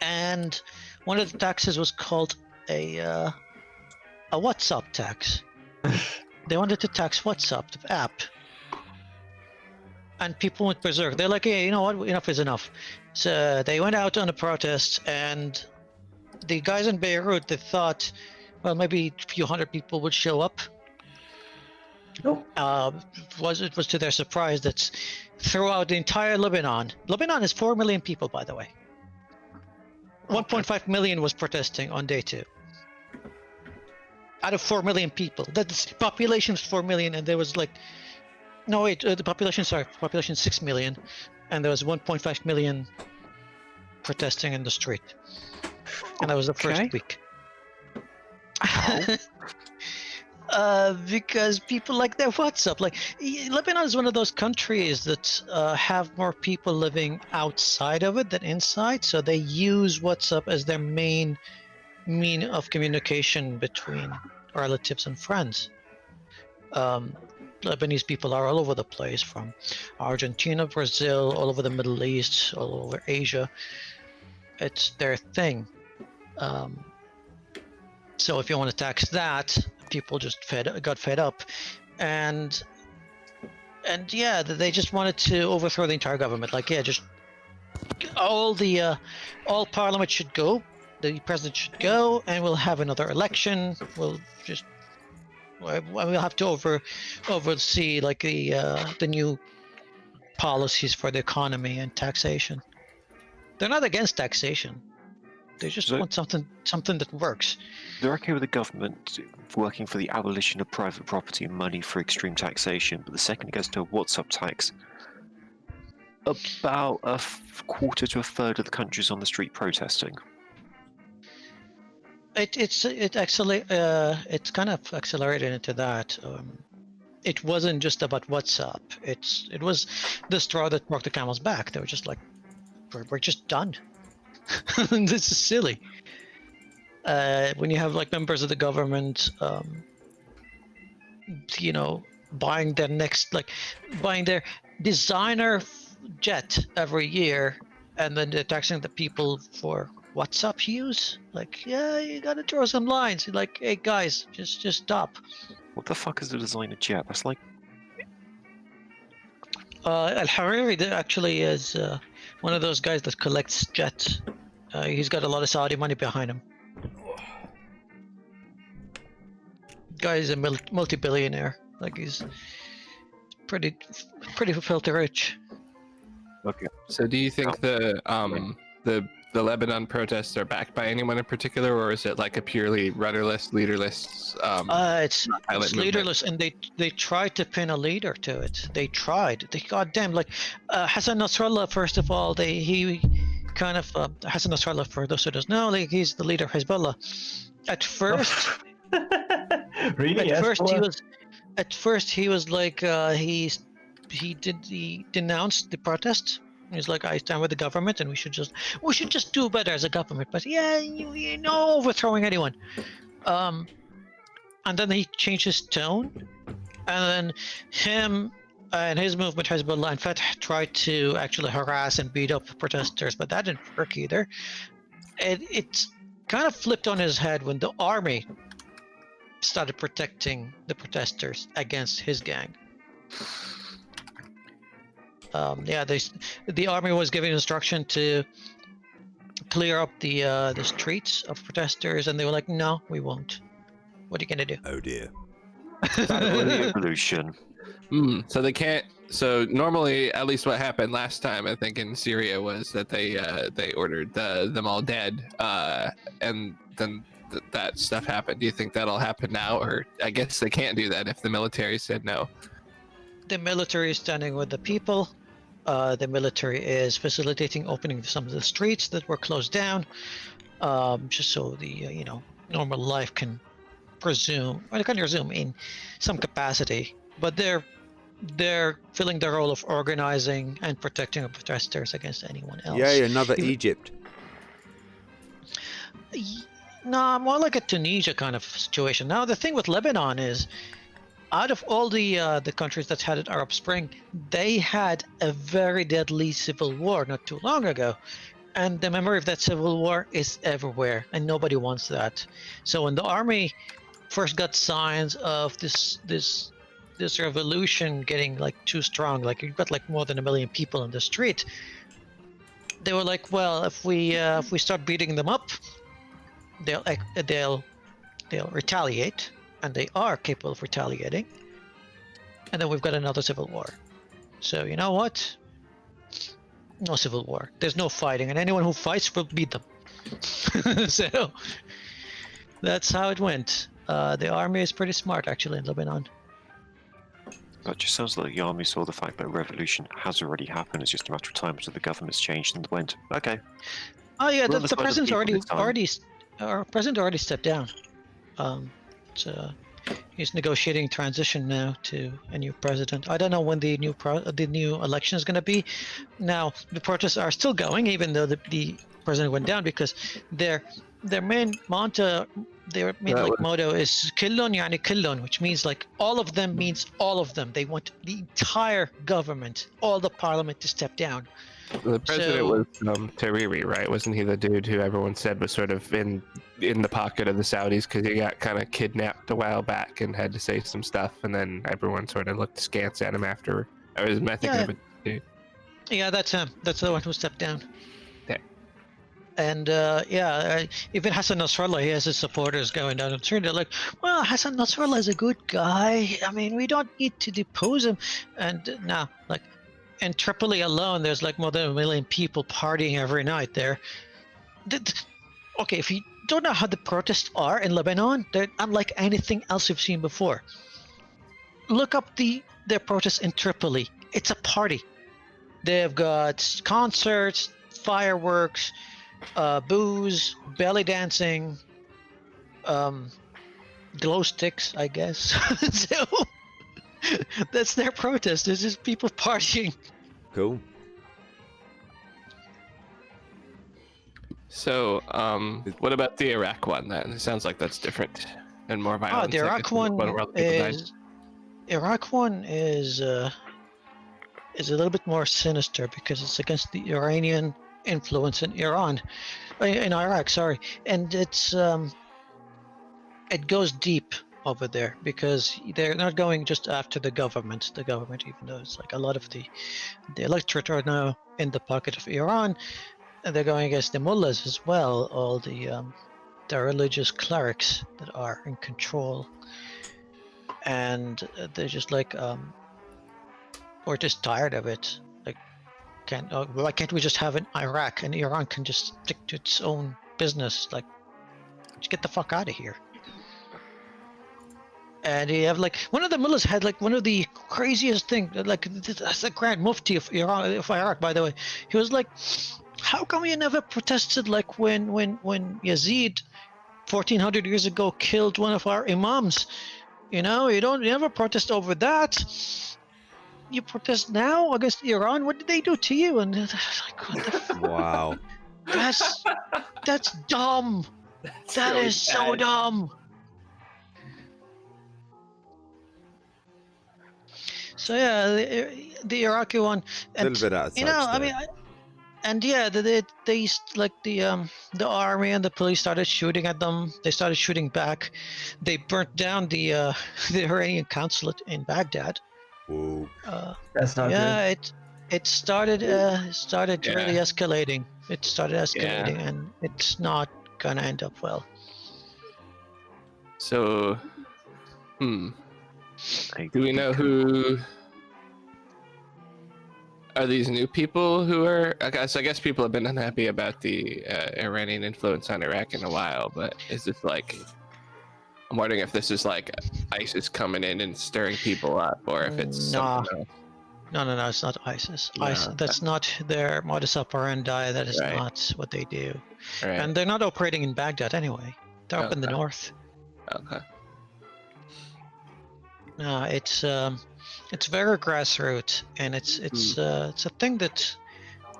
And one of the taxes was called a WhatsApp tax. They wanted to tax WhatsApp, the app, and people went berserk. They're like, "Hey, you know what? Enough is enough." So they went out on a protest, and the guys in Beirut, they thought, well, maybe a few hundred people would show up. No. It was to their surprise that throughout the entire Lebanon is 4 million people, by the way. 1.5 million was protesting on day 2. Out of 4 million people, the population is 4 million, and there was like, no wait, the population 6 million, and there was 1.5 million protesting in the street, and that was the first week. Because people like their WhatsApp. Like Lebanon is one of those countries that have more people living outside of it than inside, so they use WhatsApp as their main mean of communication between relatives and friends. Lebanese people are all over the place, from Argentina, Brazil, all over the Middle East, all over Asia. It's their thing. So if you want to tax that, people just got fed up, and yeah, they just wanted to overthrow the entire government. Like, yeah, just all parliament should go. The president should go, and we'll have another election. We'll have to oversee like the new policies for the economy and taxation. They're not against taxation. They just want something that works. They're okay with the government working for the abolition of private property and money for extreme taxation, but the second it goes to a WhatsApp tax, about a quarter to a third of the country's on the street protesting. It's kind of accelerated into that. It wasn't just about WhatsApp. It was the straw that broke the camel's back. They were just like, we're just done. This is silly. When you have like members of the government, buying their designer jet every year, and then they're taxing the people for WhatsApp use. Like, yeah, you gotta draw some lines. You're like, hey guys, just stop. What the fuck is a designer jet? That's like Al-Hariri actually is one of those guys that collects jets. He's got a lot of Saudi money behind him. Guy's a multi-billionaire. Like, he's pretty filthy rich. okay. So do you think the the Lebanon protests are backed by anyone in particular, or is it like a purely rudderless, leaderless? It's movement? leaderless, and they tried to pin a leader to it. They tried. They goddamn like Hassan Nasrallah. First of all, he kind of Hassan Nasrallah, for those who don't know, like he's the leader of Hezbollah. At first, Really? At first he was like he denounced the protest. He's like, I stand with the government, and we should just do better as a government. But yeah, you know, overthrowing anyone. And then he changed his tone, and then him and his movement, Hezbollah and Fatah, tried to actually harass and beat up protesters, but that didn't work either. It's kind of flipped on his head when the army started protecting the protesters against his gang. The army was giving instruction to clear up the streets of protesters, and they were like, "No, we won't. What are you gonna do?" Oh dear. Revolution. So they can't. So normally, at least what happened last time, I think in Syria, was that they ordered them all dead, and then that stuff happened. Do you think that'll happen now, or I guess they can't do that if the military said no? The military is standing with the people. The military is facilitating opening some of the streets that were closed down, just so the normal life can resume in some capacity. But they're filling the role of organizing and protecting the protesters against anyone else. Yay, another Egypt. No, more like a Tunisia kind of situation. Now the thing with Lebanon is, out of all the countries that had an Arab Spring, they had a very deadly civil war not too long ago, and the memory of that civil war is everywhere, and nobody wants that. So when the army first got signs of this revolution getting like too strong, like you've got like more than 1 million people in the street, they were like, well, if we start beating them up, they'll retaliate. And they are capable of retaliating. And then we've got another civil war. So you know what? No civil war. There's no fighting, and anyone who fights will beat them. So that's how it went. The army is pretty smart, actually, in Lebanon. That just sounds like the army saw the fact that a revolution has already happened. It's just a matter of time until the government's changed and went, okay. Oh yeah, We're the on the side of president's people our president already stepped down. So he's negotiating transition now to a new president. I don't know when the new election is going to be. Now the protests are still going, even though the president went down, because their main motto, motto is "Kullun yani kullun," which means like all of them means all of them. They want the entire government, all the parliament, to step down. The president was Tariri, right? Wasn't he the dude who everyone said was sort of in the pocket of the Saudis because he got kind of kidnapped a while back and had to say some stuff, and then everyone sort of looked askance at him after. I think of it too. Yeah, that's him. That's the one who stepped down. Yeah. And even Hassan Nasrallah, he has his supporters going down the street. They're like, well, Hassan Nasrallah is a good guy. I mean, we don't need to depose him. And now, like, in Tripoli alone, there's like more than 1 million people partying every night there. Okay, if you don't know how the protests are in Lebanon, they're unlike anything else you've seen before. Look up their protests in Tripoli. It's a party. They've got concerts, fireworks, booze, belly dancing, glow sticks, I guess. So that's their protest. There's just people partying. Cool. So, what about the Iraq one then? It sounds like that's different and more violent. The Iraq one is a little bit more sinister because it's against the Iranian influence in Iraq, sorry, and it goes deep over there because they're not going just after the government, even though it's like a lot of the electorate are now in the pocket of Iran, and they're going against the mullahs as well, all the religious clerics that are in control, and they're just like we're just tired of it. Like, why can't we just have an Iraq and Iran can just stick to its own business? Like, just get the fuck out of here. And you have like one of the mullahs had like one of the craziest thing, like that's the Grand Mufti of Iran, of Iraq, by the way. He was like, how come you never protested like when Yazid 1400 years ago killed one of our imams? You never protest over that. You protest now against Iran? What did they do to you? And like, what the Wow. that's dumb. That really is so bad. dumb. So yeah, the Iraqi one, A and little bit out of touch I there. mean, and yeah, they like the army and the police started shooting at them. They started shooting back. They burnt down the the Iranian consulate in Baghdad. Whoa. That's not Yeah, good. it started really Yeah. escalating. It started escalating, and it's not gonna end up well. So, I do we know who are these new people who are? I guess people have been unhappy about the Iranian influence on Iraq in a while, but is this like? I'm wondering if this is like ISIS coming in and stirring people up, or if it's something else. No, it's not ISIS. No, That's not their modus operandi. That is Right. not what they do. Right. And they're not operating in Baghdad anyway. They're up in the Okay. north. Okay. No, it's very grassroots, and it's a thing that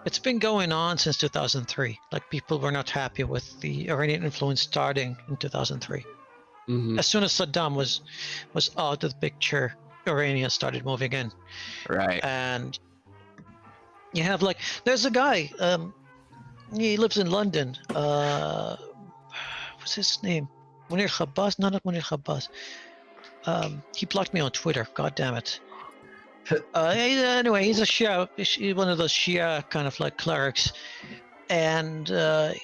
it's been going on since 2003. Like people were not happy with the Iranian influence starting in 2003. Mhm. As soon as Saddam was out of the picture, Iranians started moving in. Right. And you have like there's a guy he lives in London, what's his name, Munir Khabbas. No, not Munir Khabbas. He blocked me on Twitter, god damn it. Anyway, he's a Shia, one of those Shia kind of like clerics, and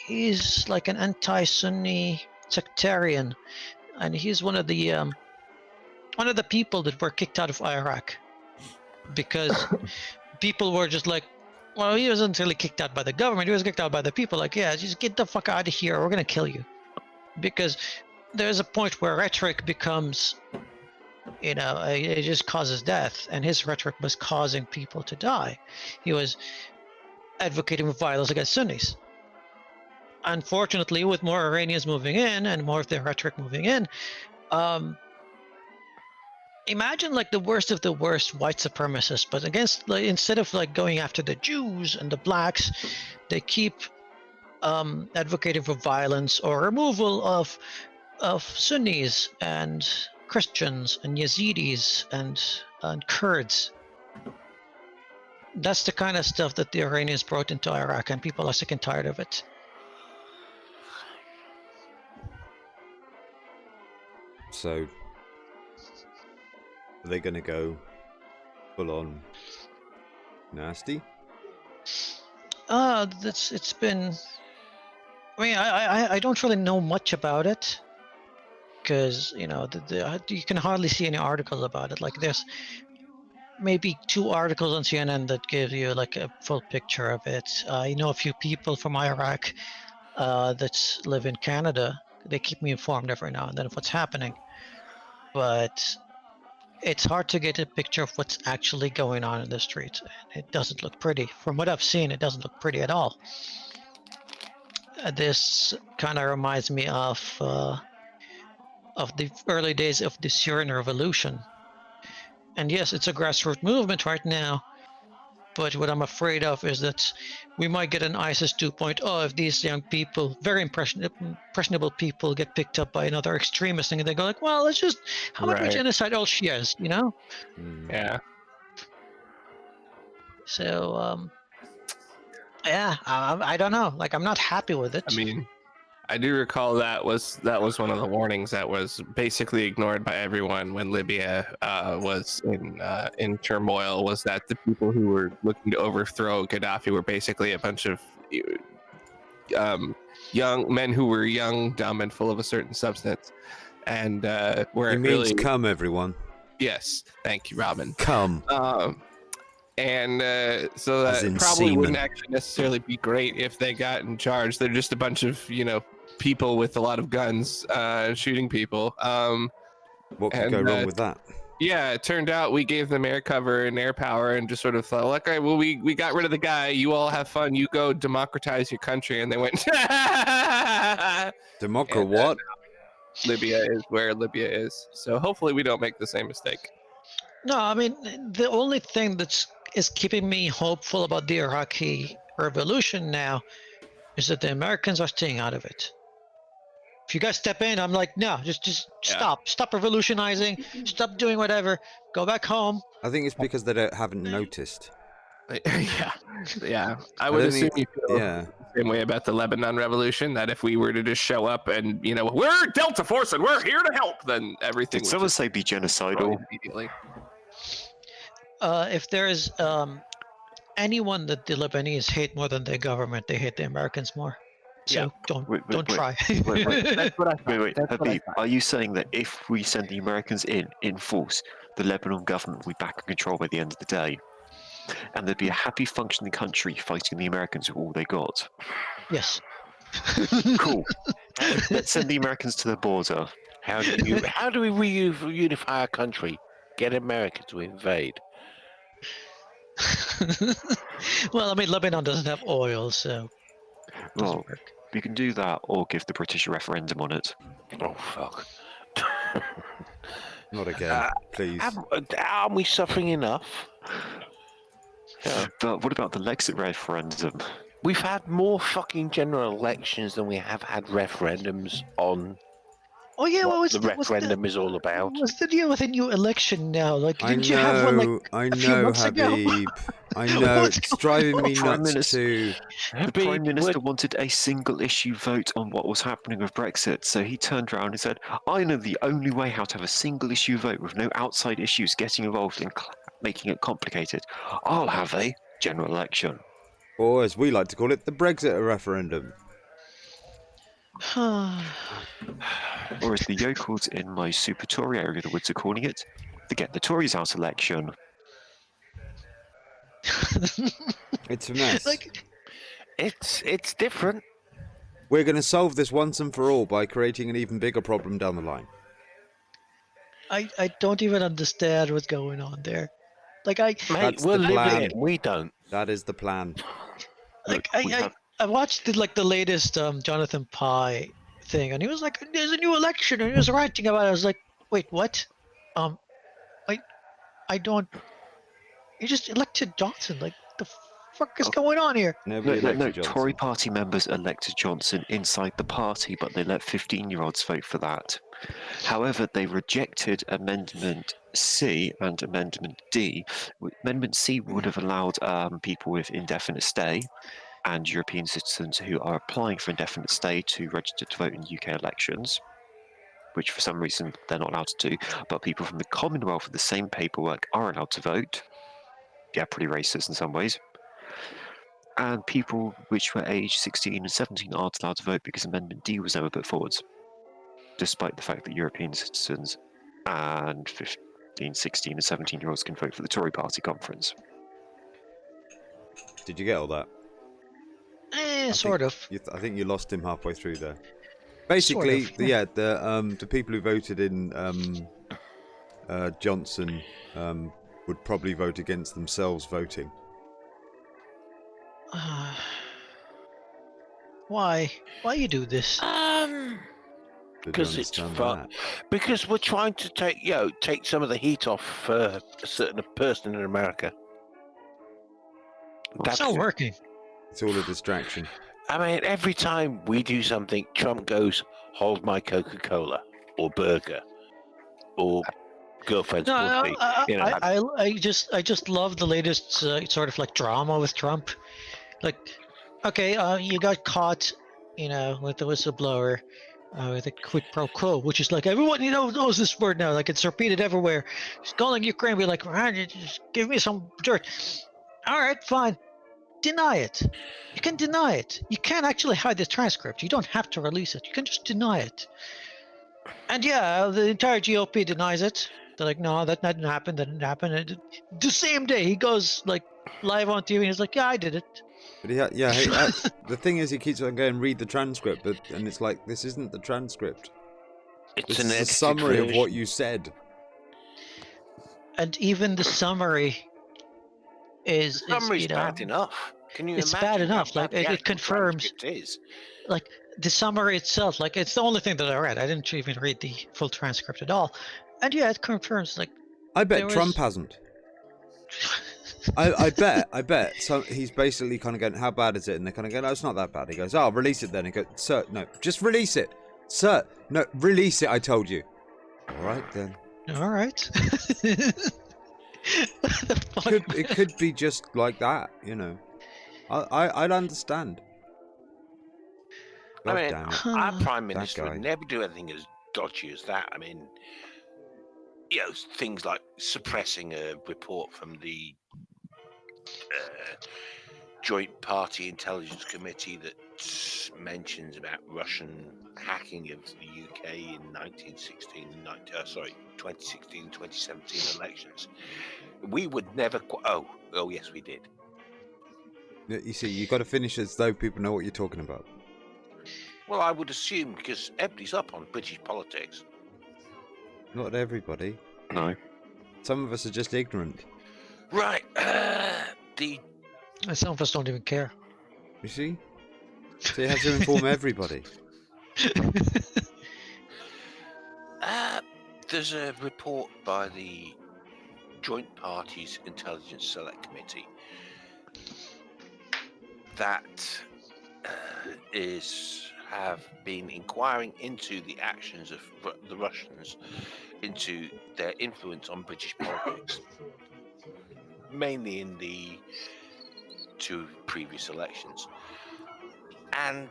he's like an anti-Sunni sectarian, and he's one of the people that were kicked out of Iraq because people were just like, well, he wasn't really kicked out by the government, he was kicked out by the people. Like, yeah, just get the fuck out of here, we're gonna kill you. Because there's a point where rhetoric becomes, it just causes death, and his rhetoric was causing people to die. He was advocating violence against Sunnis. Unfortunately, with more Iranians moving in and more of their rhetoric moving in, imagine like the worst of the worst white supremacists, but against, like, instead of like going after the Jews and the blacks, they keep advocating for violence or removal of Sunnis and Christians and Yazidis and Kurds. That's the kind of stuff that the Iranians brought into Iraq, and people are sick and tired of it. So, are they going to go full on nasty? It's been. I mean, I don't really know much about it, because you can hardly see any articles about it. Like there's maybe 2 articles on CNN that give you like a full picture of it. I know a few people from Iraq that live in Canada. They keep me informed every now and then of what's happening, but it's hard to get a picture of what's actually going on in the streets. It doesn't look pretty. From what I've seen, it doesn't look pretty at all. This kind of reminds me of the early days of the Syrian revolution. And yes, it's a grassroots movement right now, but what I'm afraid of is that we might get an ISIS 2.0 if these young people, very impressionable people, get picked up by another extremist thing, and they go like, well, let's just, how about we Right. genocide all Shias, Yeah. So, yeah, I don't know. Like, I'm not happy with it. I mean, I do recall that was one of the warnings that was basically ignored by everyone when Libya was in turmoil. Was that the people who were looking to overthrow Gaddafi were basically a bunch of young men who were young, dumb, and full of a certain substance, and where It it means really come, everyone. yes, thank you, Robin. Come. And so As that in probably semen. wouldn't actually necessarily be great if they got in charge. They're just a bunch of, people with a lot of guns shooting people. What could go wrong with that? Yeah, it turned out we gave them air cover and air power and just sort of thought, like, all right, well, we got rid of the guy. You all have fun. You go democratize your country. And they went, What? Libya is where Libya is. So hopefully we don't make the same mistake. No, I mean, the only thing is keeping me hopeful about the Iraqi revolution now is that the Americans are staying out of it. If you guys step in, I'm like, no, just stop revolutionizing, stop doing whatever, go back home. I think it's because they haven't noticed. Yeah. I would assume you feel yeah. the same way about the Lebanon revolution, that if we were to just show up and, we're Delta Force and we're here to help, then everything Did someone say be genocidal? Immediately. If there is anyone that the Lebanese hate more than their government, they hate the Americans more. So don't try. Wait, Habib, are you saying that if we send the Americans in force, the Lebanon government will be back in control by the end of the day? And there'd be a happy functioning country fighting the Americans with all they got? Yes. Cool. Let's send the Americans to the border. How do we reunify our country? Get America to invade. Well, I mean, Lebanon doesn't have oil, so it doesn't work. We can do that, or give the British a referendum on it. Oh, fuck. Not again, please. Aren't we suffering enough? But what about the Lexit referendum? We've had more fucking general elections than we have had referendums on. Oh yeah, what the referendum is all about. What's the deal with a new election now? Like, didn't you have one like a few months ago? I know, it's driving me nuts too. The Prime Minister wanted a single issue vote on what was happening with Brexit, so he turned around and said, I know the only way how to have a single issue vote with no outside issues getting involved in making it complicated. I'll have a general election. Or as we like to call it, the Brexit referendum. Or as the yokels in my super Tory area of the woods are calling it, the Get the Tories Out election. It's a mess. It's different. We're going to solve this once and for all by creating an even bigger problem down the line. I don't even understand what's going on there. Like Mate, we're living it. We don't. That is the plan. Like I watched the latest Jonathan Pye thing, and he was like, "There's a new election," and he was ranting about it. I was like, "Wait, what? I don't. You just elected Johnson. Like, the fuck is going on here?" No, Tory party members elected Johnson inside the party, but they let 15-year-olds vote for that. However, they rejected Amendment C and Amendment D. Amendment C would have allowed people with indefinite stay and European citizens who are applying for indefinite stay to register to vote in UK elections, which for some reason they're not allowed to do, but people from the Commonwealth with the same paperwork are allowed to vote. Yeah, pretty racist in some ways. And people which were aged 16 and 17 aren't allowed to vote because Amendment D was never put forward, despite the fact that European citizens and 15, 16 and 17-year-olds can vote for the Tory party conference. Did you get all that? Sort of. I think you lost him halfway through there. Basically, sort of, the people who voted in Johnson would probably vote against themselves voting. Why? Why you do this? Because it's fun. Because we're trying to take some of the heat off a certain person in America. It's not working. It's all a distraction. I mean, every time we do something, Trump goes, "Hold my Coca-Cola," or burger, or girlfriend's pussy. I just love the latest sort of like drama with Trump. Like, okay, you got caught, with the whistleblower, with a quid pro quo, which is like everyone knows this word now. Like, it's repeated everywhere. He's calling Ukraine, be like, just give me some dirt. All right, fine. Deny it. You can deny it. You can't actually hide this transcript. You don't have to release it. You can just deny it. And yeah, the entire GOP denies it. They're like, no, that didn't happen. That didn't happen. And the same day, he goes like live on TV and he's like, yeah, I did it. But the thing is, he keeps on going read the transcript, and it's like, this isn't the transcript. It's This an is a edited summary of what version. you said. And even the summary is Summary's bad enough. Can you it's imagine bad how enough. bad Like the it actual confirms, transcript is? like the summary itself. Like it's the only thing that I read. I didn't even read the full transcript at all. And yeah, it confirms. Like I bet there Trump was- hasn't. I bet. So he's basically kind of going, how bad is it? And they're kind of going, no, it's not that bad. He goes, oh, release it then. He goes, sir, no, just release it. Sir, no, release it, I told you. All right, then. All right. It could be just like that, you know. I'd understand. I God mean, damn it. our prime That minister guy. would never do anything as dodgy as that. I mean, you know, things like suppressing a report from the Joint Party Intelligence Committee that mentions about Russian hacking of the UK in 2016 and 2017 elections. We would never. Oh, yes, we did. You see, you got to finish as though people know what you're talking about. Well, I would assume because everybody's up on British politics. Not everybody. No. Some of us are just ignorant. Right. Some of us don't even care. You see? So you have to inform everybody. There's a report by the Joint Parties Intelligence Select Committee that have been inquiring into the actions of the Russians, into their influence on British politics, mainly in the 2 previous elections. And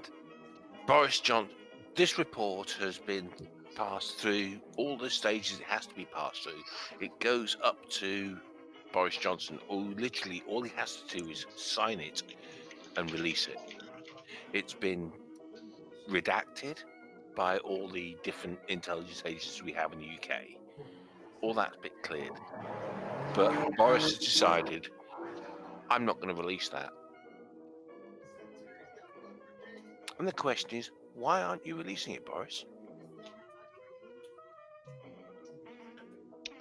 Boris Johnson, this report has been passed through all the stages it has to be passed through. It goes up to Boris Johnson, who literally all he has to do is sign it and release it. It's been redacted by all the different intelligence agencies we have in the UK. All that's been cleared. But Boris has decided, I'm not going to release that. And the question is, why aren't you releasing it, Boris?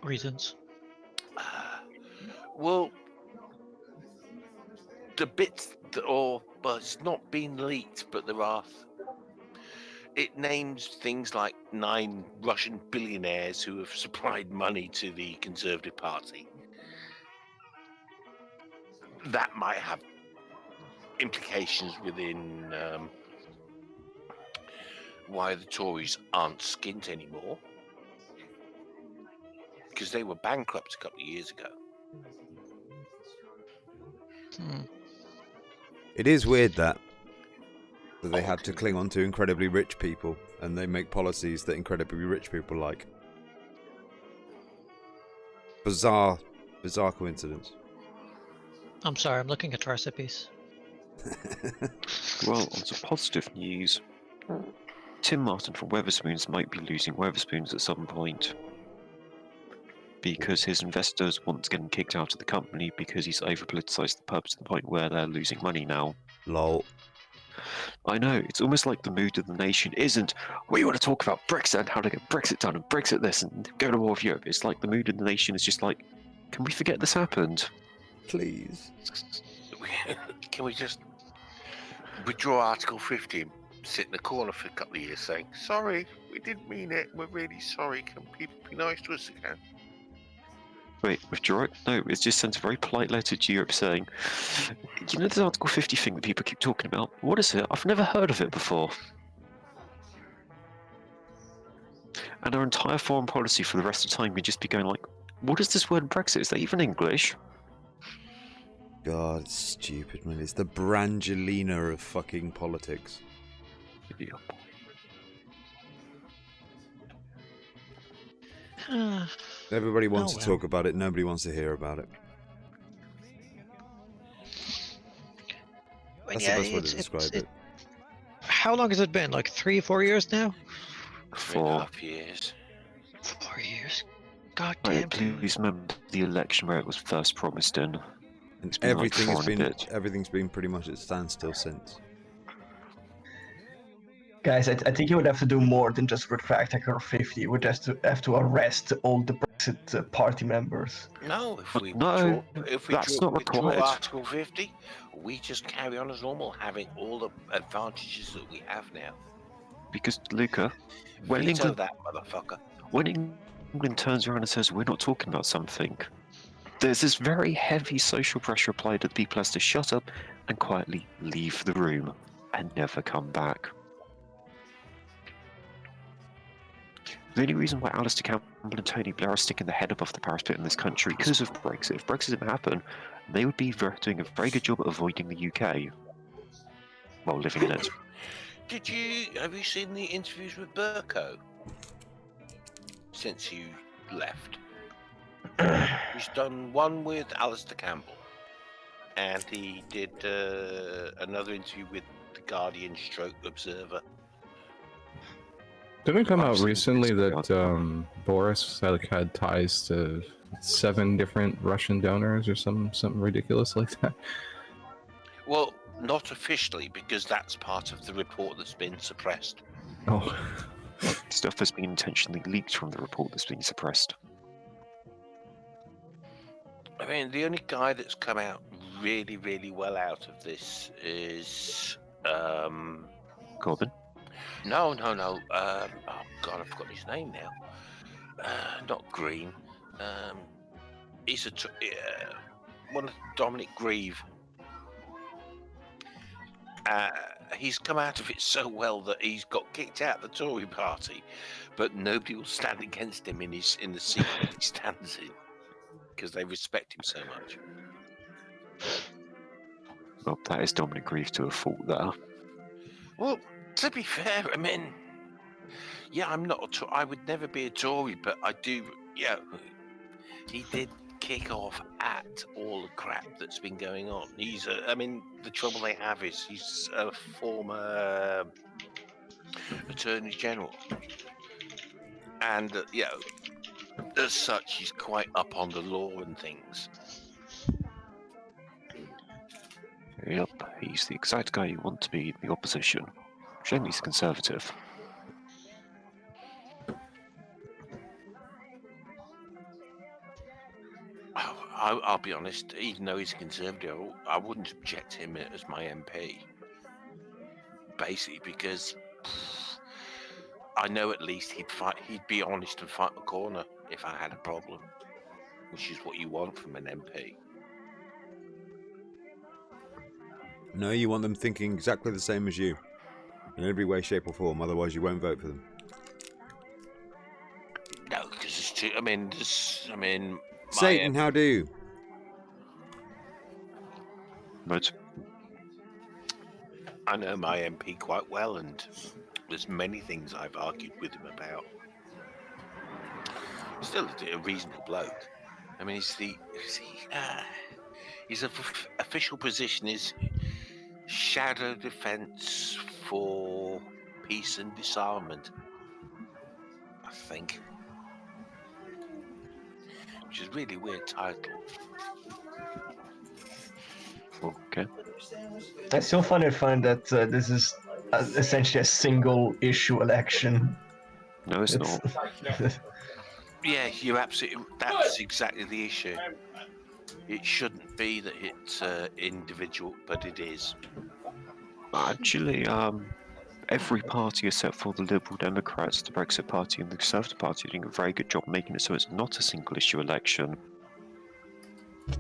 Reasons. Well, the bits but it's not been leaked, but there are. It names things like 9 Russian billionaires who have supplied money to the Conservative Party. That might have implications within why the Tories aren't skint anymore, because they were bankrupt a couple of years ago. It is weird that they had to cling on to incredibly rich people, and they make policies that incredibly rich people like. Bizarre coincidence. I'm sorry, I'm looking at recipes. Well, on some positive news, Tim Martin from Weatherspoons might be losing Weatherspoons at some point, because his investors want to get him kicked out of the company because he's over-politicised the pub to the point where they're losing money now. Lol. I know, it's almost like the mood of the nation isn't, we want to talk about Brexit and how to get Brexit done and Brexit this and go to war with Europe. It's like the mood of the nation is just like, can we forget this happened? Please. Can we just withdraw Article 50, sit in the corner for a couple of years saying, sorry, we didn't mean it, we're really sorry, can people be nice to us again? Wait, withdraw it? No, it's just sent a very polite letter to Europe saying, you know this Article 50 thing that people keep talking about? What is it? I've never heard of it before. And our entire foreign policy for the rest of the time would just be going like, what is this word Brexit? Is that even English? God, it's stupid, man. It's the Brangelina of fucking politics. Yeah. Everybody wants Oh, to well. talk about it, nobody wants to hear about it. But That's yeah, the best way to it's- describe it. How long has it been? Like 3-4 years now? 3.5 years. 4 years. Goddamn. Please remember the election where it was first promised in. And It's been like everything's been pretty much at standstill since. Guys, I think you would have to do more than just retract Article 50. You would just have to arrest all the Brexit party members. No, if we No, that's not withdraw required. Article 50, we just carry on as normal, having all the advantages that we have now. Because, Luca, when Veto England, that motherfucker. when England turns around and says we're not talking about something, there's this very heavy social pressure applied that the people has to shut up and quietly leave the room and never come back. The only reason why Alistair Campbell and Tony Blair are sticking their head above the parapet in this country because of Brexit. If Brexit didn't happen, they would be doing a very good job at avoiding the UK while living in it. Have you seen the interviews with Burko since you left? He's done one with Alistair Campbell, and he did another interview with the Guardian / Observer. Didn't it come out recently that Boris had ties to 7 different Russian donors or something ridiculous like that? Well, not officially, because that's part of the report that's been suppressed. Oh. Stuff has been intentionally leaked from the report that's been suppressed. I mean, the only guy that's come out really, really well out of this is Corbyn? No. Oh God, I've forgotten his name now. Not Green. He's one of Dominic Grieve. He's come out of it so well that he's got kicked out of the Tory party, but nobody will stand against him in the seat that he stands in because they respect him so much. Well, that is Dominic Grieve to a fault there. Well, to be fair, I mean, yeah, I'm not. I would never be a Tory, but I do. Yeah, he did kick off at all the crap that's been going on. I mean, the trouble they have is he's a former Attorney General, and as such, he's quite up on the law and things. Yep, he's the exact guy you want to be in the opposition. Shame he's conservative. I'll be honest, even though he's a conservative, I wouldn't object to him as my MP. Basically, because I know at least he'd be honest and fight the corner if I had a problem, which is what you want from an MP. No, you want them thinking exactly the same as you, in every way, shape, or form. Otherwise, you won't vote for them. No, because it's too. Satan, how do? But I know my MP quite well, and there's many things I've argued with him about. Still a reasonable bloke. I mean, his official position is Shadow Defence for Peace and Disarmament, I think. Which is a really weird title. okay. I still find it funny that this is essentially a single issue election. No, it's not. Yeah, you're absolutely. That's exactly the issue. It shouldn't be that it's individual, but it is. Actually, every party except for the Liberal Democrats, the Brexit Party, and the Conservative Party are doing a very good job making it so it's not a single issue election.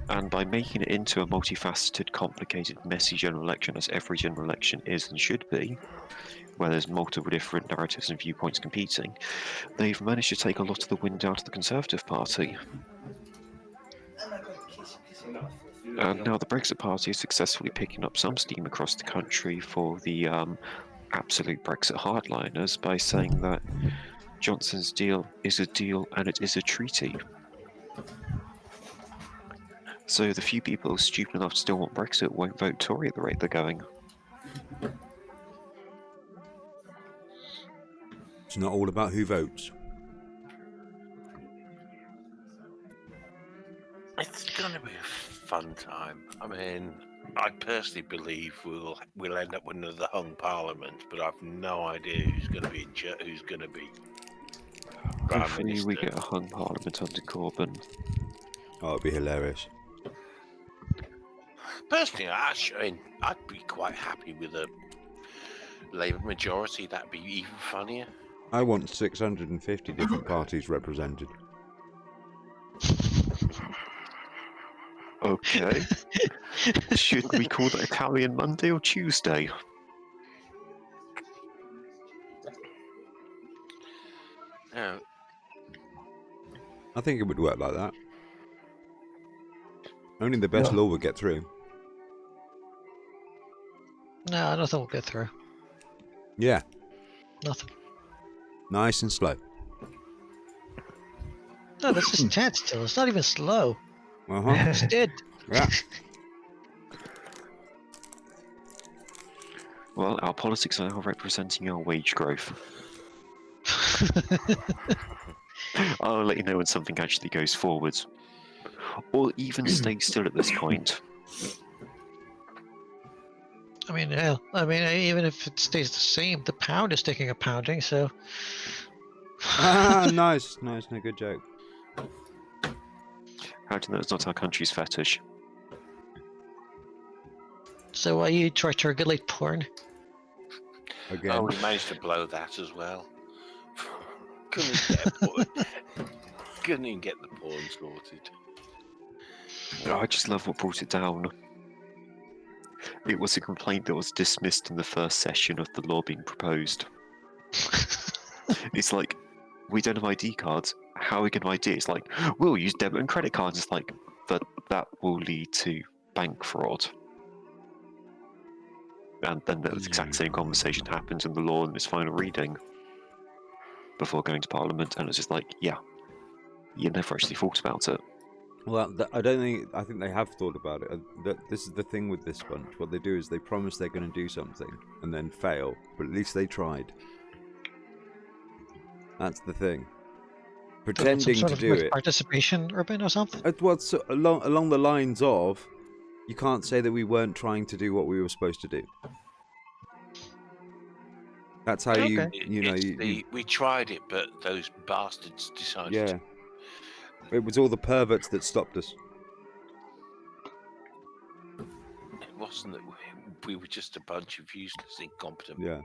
And by making it into a multifaceted, complicated, messy general election, as every general election is and should be, where there's multiple different narratives and viewpoints competing, they've managed to take a lot of the wind out of the Conservative Party. And now the Brexit Party is successfully picking up some steam across the country for the absolute Brexit hardliners by saying that Johnson's deal is a deal and it is a treaty. So the few people stupid enough to still want Brexit won't vote Tory at the rate they're going. It's not all about who votes. going to be a fun time. I mean, I personally believe we'll end up with another hung parliament, but I've no idea who's going to be who's going to be Prime Hopefully Minister. we get a hung parliament under Corbyn. Oh, it'd be hilarious. Personally, I'd be quite happy with a Labour majority. That'd be even funnier. I want 650 different parties represented. Okay. Should we call that Italian Monday or Tuesday? No, I think it would work like that. Only the best Yeah. law would get through. No, nothing will get through. Yeah, Nothing. nice and slow. No, this is tense still. It's not even slow. Uh-huh. It's dead. Yeah. Well, our politics are now representing our wage growth. I'll let you know when something actually goes forwards. Or even stay still at this point. I mean, hell, even if it stays the same, the pound is taking a pounding, so. Ah, nice. No, good joke. How do you know it's not our country's fetish? So why you try to regulate porn? Again. oh, we managed to blow that as well. Couldn't even get the porn sorted. Oh, I just love what brought it down. It was a complaint that was dismissed in the first session of the law being proposed. It's like, we don't have ID cards. How are we going to ID? It's like, we'll use debit and credit cards. It's like, but that will lead to bank fraud. And then the exact same conversation happens in the law in its final reading before going to Parliament, and it's just like, yeah, you never actually thought about it. Well, I think they have thought about it. This is the thing with this bunch. What they do is they promise they're going to do something and then fail, but at least they tried. That's the thing. Pretending Some to sort do of it. participation, Urban, or something? Well, so along the lines of, you can't say that we weren't trying to do what we were supposed to do. That's how Okay. We tried it, but those bastards decided. Yeah. It was all the perverts that stopped us. It wasn't that we were just a bunch of useless, incompetent. Yeah.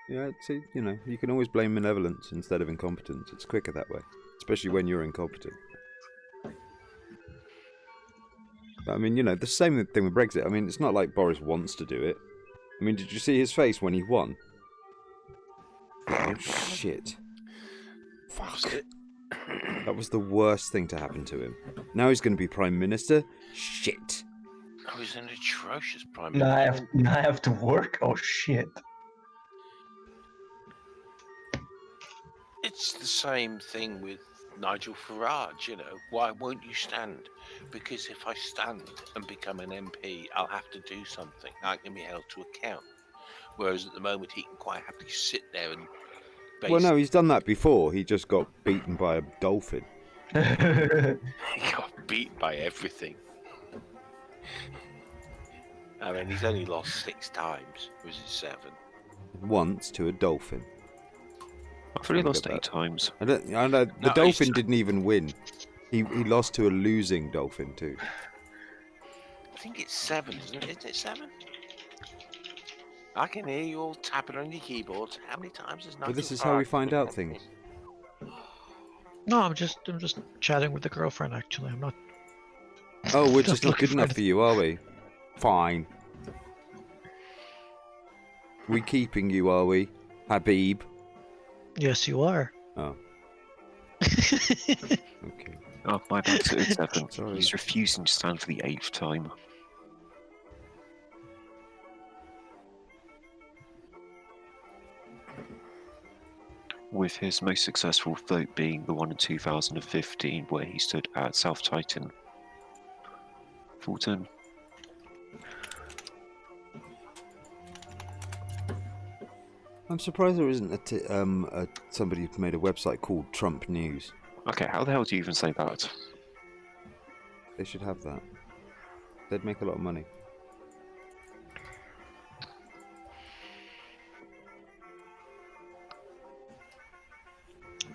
Yeah, see, you can always blame malevolence instead of incompetence. It's quicker that way, especially when you're incompetent. But, I mean, the same thing with Brexit. I mean, it's not like Boris wants to do it. I mean, did you see his face when he won? Oh, shit. Fuck. That was the worst thing to happen to him. Now he's going to be Prime Minister? Shit. I was an atrocious Prime Now Minister. I have to work? Oh shit. It's the same thing with Nigel Farage, Why won't you stand? Because if I stand and become an MP, I'll have to do something. I can be held to account. Whereas at the moment, he can quite happily sit there and Well, no, he's done that before. He just got beaten by a dolphin. He got beat by everything. I mean, he's only lost 6 times. Or is it 7? Once to a dolphin. I've only lost 8 times. I know. The dolphin didn't even win. He lost to a losing dolphin too. I think it's 7, isn't it? Isn't it 7? I can hear you all tapping on your keyboards. How many times has Well, this is how we find out things. No, I'm just chatting with the girlfriend. Actually, I'm not. Oh, we're just not looking good enough for you, are we? Fine. We keeping you, are we, Habib? Yes, you are. Oh. Okay. Oh, my bad's at 7. Sorry. He's refusing to stand for the 8th time. With his most successful vote being the one in 2015, where he stood at South Titan. Fulton. I'm surprised there isn't somebody who made a website called Trump News. Okay, how the hell do you even say that? They should have that. They'd make a lot of money.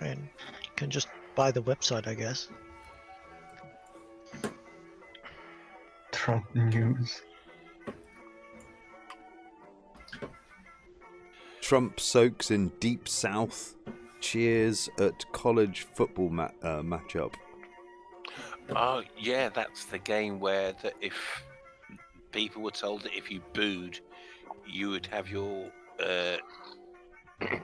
And you can just buy the website, I guess. Trump news. Trump soaks in Deep South. Cheers at college football matchup. Oh, yeah, that's the game where if people were told that if you booed, you would have your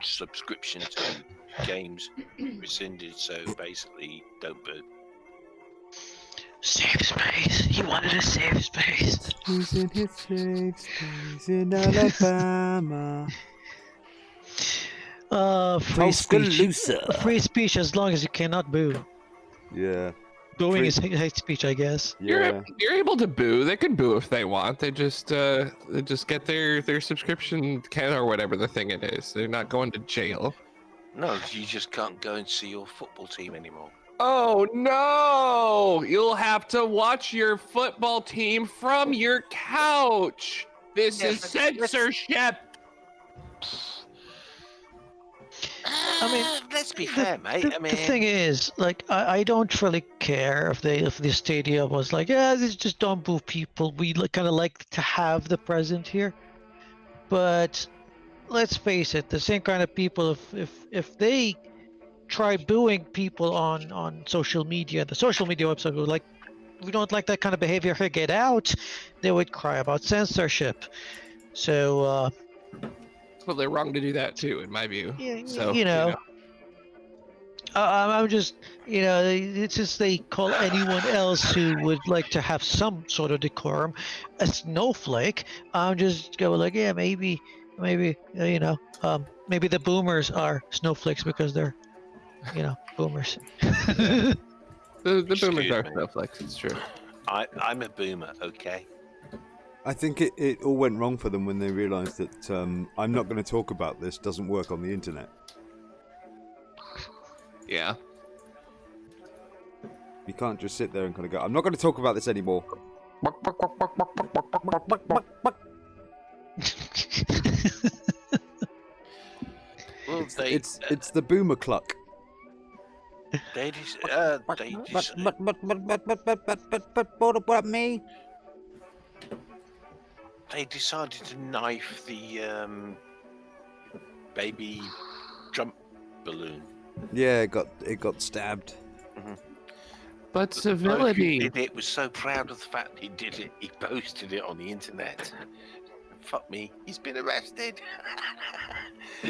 subscription to games rescinded. So basically, don't boo. Safe space. He wanted a safe space. He's in his safe space in Alabama. Free speech. Tuscaloosa. Free speech as long as you cannot boo. Yeah. Booing Free- is hate speech, I guess. Yeah. You're able to boo. They can boo if they want. They just get their subscription or whatever the thing it is. They're not going to jail. No, you just can't go and see your football team anymore. Oh no! You'll have to watch your football team from your couch. This is censorship. I mean, let's be fair, mate. The thing is, like, I don't really care if the stadium was like, yeah, this just don't boo people. We kind of like to have the president here, but let's face it, the same kind of people, if they try booing people on social media, the social media website would like, we don't like that kind of behavior here, get out. They would cry about censorship. So well, they're wrong to do that too, in my view. yeah, So, I'm just, it's just they call anyone else who would like to have some sort of decorum a snowflake. I'm just going like, yeah, maybe, maybe the boomers are snowflakes because they're, boomers. The boomers Excuse are me. snowflakes. It's true. I'm a boomer, okay? I think it all went wrong for them when they realised that I'm not going to talk about this doesn't work on the internet. Yeah. You can't just sit there and kind of go, I'm not going to talk about this anymore. Well, It's the boomer cluck. they What me? They decided to knife the baby Trump balloon. Yeah, it got stabbed. But The bloke who civility. did it was so proud of the fact he did it. He posted it on the internet. Fuck me, he's been arrested,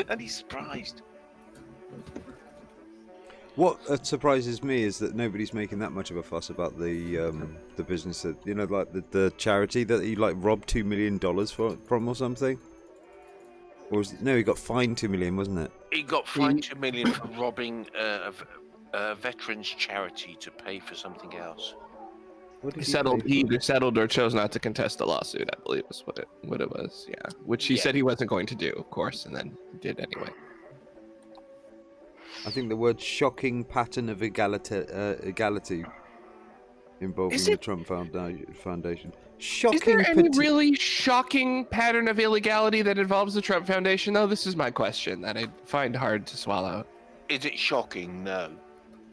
and he's surprised. What surprises me is that nobody's making that much of a fuss about the business that like the charity that he robbed $2 million from or something. Or was it, no, he got fined $2 million, wasn't it? He got fined $2 million for robbing a veterans charity to pay for something else. What did He he settled. pay He for? either settled or chose not to contest the lawsuit. I believe is what it was. Yeah, which he Yeah. said he wasn't going to do, of course, and then did anyway. I think the word "shocking pattern of equality" involving Is the it- Trump Foundation. Is Shocking. there any pat- really shocking pattern of illegality that involves the Trump Foundation, though? This is my question that I find hard to swallow. Is it shocking? No.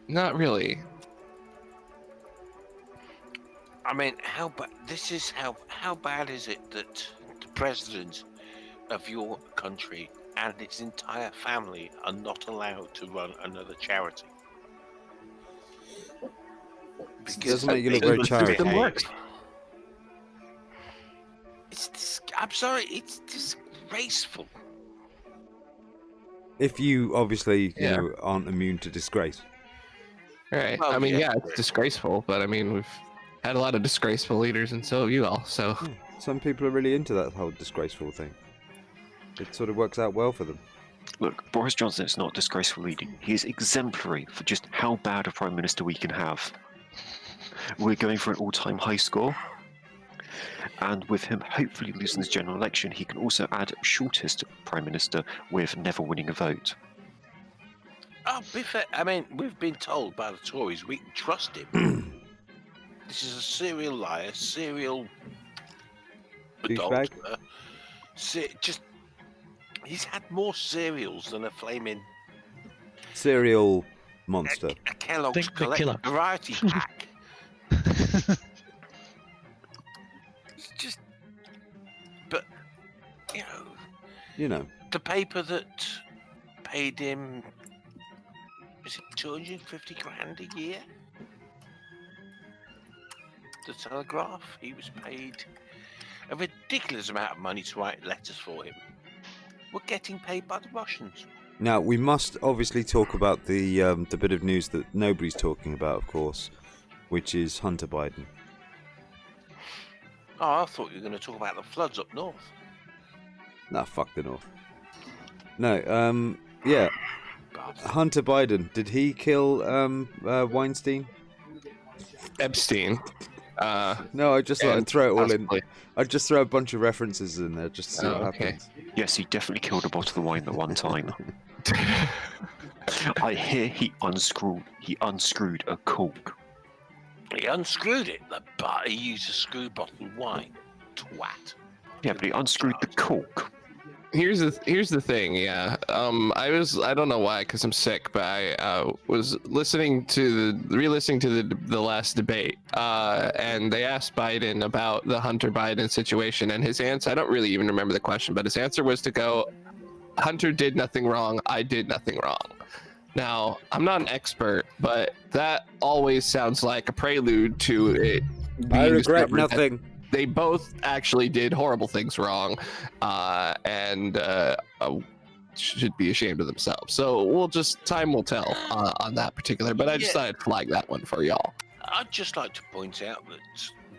Not really. I mean, how bad? This is how bad is it that the president of your country and its entire family are not allowed to run another charity? Doesn't make you look very charitable. I'm sorry, it's disgraceful. If you obviously Yeah. aren't immune to disgrace. Right. Well, I mean, yeah. yeah, it's disgraceful, but I mean, we've had a lot of disgraceful leaders, and so have you all. So Some people are really into that whole disgraceful thing. It sort of works out well for them. Look, Boris Johnson is not disgraceful leading. He is exemplary for just how bad a prime minister we can have. We're going for an all-time high score. And with him hopefully losing this general election, he can also add shortest prime minister with never winning a vote. Oh, be fair, I mean, we've been told by the Tories we can trust him. This is a serial liar, serial Douchebag? adulterer. Just he's had more cereals than a flaming Serial monster. a Kellogg's The killer. variety pack. It's just, but You know. the paper that paid him, is it 250 grand a year? The Telegraph, he was paid a ridiculous amount of money to write letters for him. We're getting paid by the Russians. Now, we must obviously talk about the bit of news that nobody's talking about, of course, which is Hunter Biden. Oh, I thought you were going to talk about the floods up north. Nah, fuck the North. No, yeah. Hunter Biden, did he kill Weinstein? Epstein. No, I just like throw it all in. possibly. I'd just throw a bunch of references in there just to see what Oh, okay. happens. Yes, he definitely killed a bottle of wine at one time. I hear he unscrewed a cork. He unscrewed it, but he used a screw bottle of wine. Twat. Yeah, but he unscrewed the cork. Here's the thing, yeah. I don't know why, because I'm sick, but I was re-listening to the last debate, and they asked Biden about the Hunter Biden situation, and his answer, I don't really even remember the question, but his answer was to go, Hunter did nothing wrong, I did nothing wrong. Now, I'm not an expert, but that always sounds like a prelude to it. I being regret discovered that nothing. they both actually did horrible things wrong, and should be ashamed of themselves. So time will tell on that particular. But I just thought I'd flag that one for y'all. I'd just like to point out that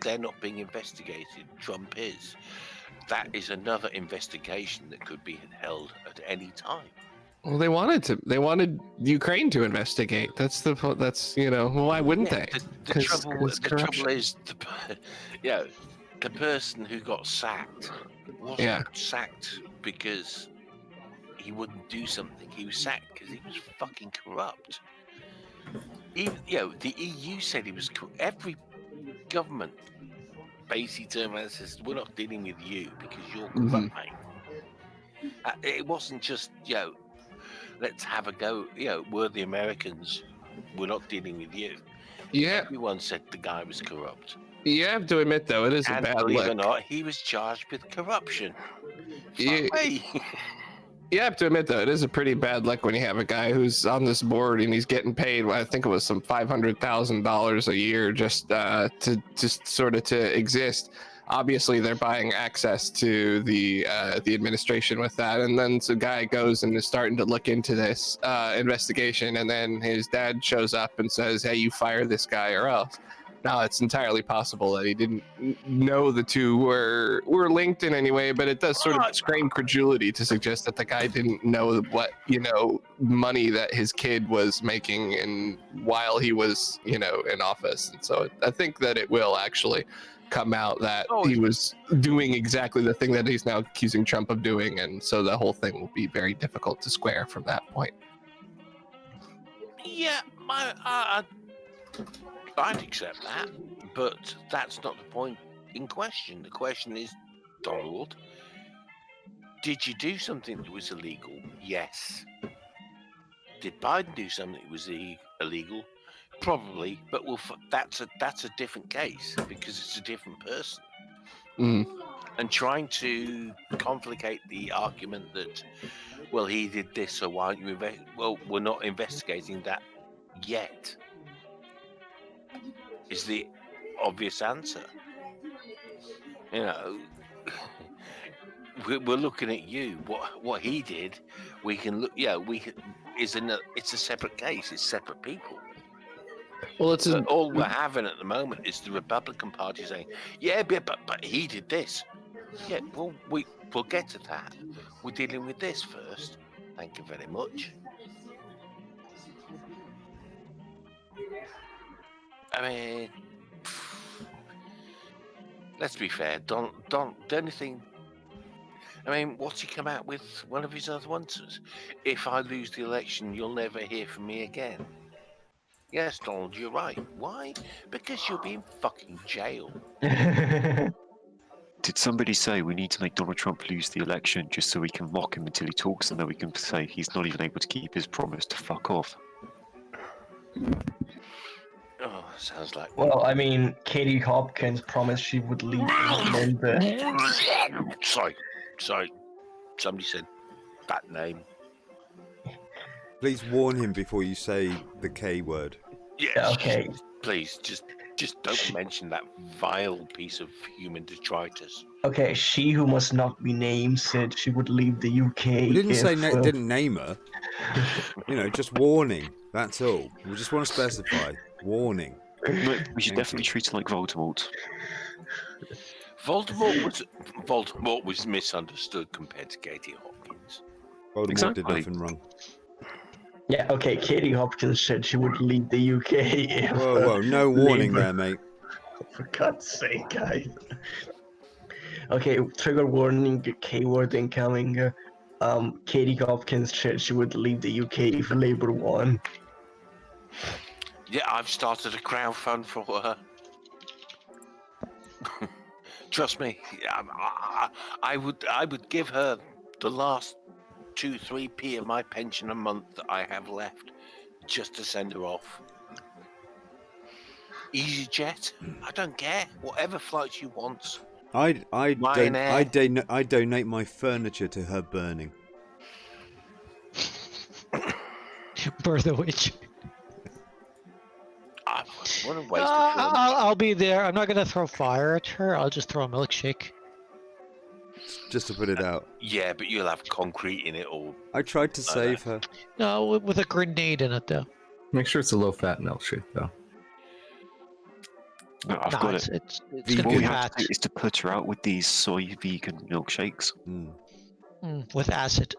they're not being investigated. Trump is. That is another investigation that could be held at any time. Well, they wanted Ukraine to investigate. That's why wouldn't they? The trouble is, the person who got sacked wasn't sacked because he wouldn't do something. He was sacked because he was fucking corrupt. Even the EU said he was. Every government basically turned around and says, "We're not dealing with you because you're corrupt, mate." It wasn't just let's have a go. We're the Americans. We're not dealing with you. Yeah. Everyone said the guy was corrupt. You have to admit, though, it is a bad believe look. it or not, he was charged with corruption. You have to admit, though, it is a pretty bad look when you have a guy who's on this board and he's getting paid, I think it was some $500,000 a year just to exist. Obviously, they're buying access to the administration with that, and then the guy goes and is starting to look into this investigation, and then his dad shows up and says, "Hey, you fire this guy or else." Now, it's entirely possible that he didn't know the two were linked in any way, but it does sort of scream credulity to suggest that the guy didn't know what money that his kid was making and while he was in office, and so I think that it will actually come out that he was doing exactly the thing that he's now accusing Trump of doing, and so the whole thing will be very difficult to square from that point. Yeah, I'd accept that, but that's not the point in question. The question is, Donald, did you do something that was illegal? Yes. Did Biden do something that was illegal? Probably, but that's a different case because it's a different person. And trying to complicate the argument that, well, he did this, so why aren't you well, we're not investigating that yet, is the obvious answer. We're looking at you. What he did, we can look. It's a separate case. It's separate people. Well, all we're having at the moment is the Republican Party saying, "Yeah, but he did this." Yeah, well, we'll get to that. We're dealing with this first. Thank you very much. I mean, let's be fair. Don't anything. I mean, what's he come out with? One of his other ones. If I lose the election, you'll never hear from me again. Yes, Donald, you're right. Why? Because you'll be in fucking jail. Did somebody say we need to make Donald Trump lose the election just so we can mock him until he talks, and then we can say he's not even able to keep his promise to fuck off? Oh, sounds like. Well, I mean, Katie Hopkins promised she would leave England. Sorry. Somebody said that name. Please warn him before you say the K word. Yes. Okay. Please, just don't mention that vile piece of human detritus. Okay, she who must not be named said she would leave the UK. We didn't say if, didn't name her. You know, just warning. That's all. We just want to specify warning. No, we should Thank definitely you. treat it like Voldemort. Voldemort was misunderstood compared to Katie Hopkins. Voldemort Exactly. did nothing wrong. Yeah, okay, Katie Hopkins said she would leave the UK if... Whoa, no warning Labour- there, mate. For God's sake, guys. Okay, trigger warning, K-word incoming. Katie Hopkins said she would leave the UK if Labour won. Yeah, I've started a crowdfund for her. Trust me, I would give her the last 2-3p of my pension a month that I have left just to send her off. EasyJet, I don't care. Whatever flight she wants. I Ryanair. donate my furniture to her burning. Birth of witch. What a waste of furniture. I'll be there. I'm not gonna throw fire at her. I'll just throw a milkshake. Just to put it out. Yeah, but you'll have concrete in it all. I tried to save her. No, with a grenade in it though. Make sure it's a low-fat milkshake, though. No, I've got it. It's What gonna we be have fat to do is to put her out with these soy vegan milkshakes. with acid.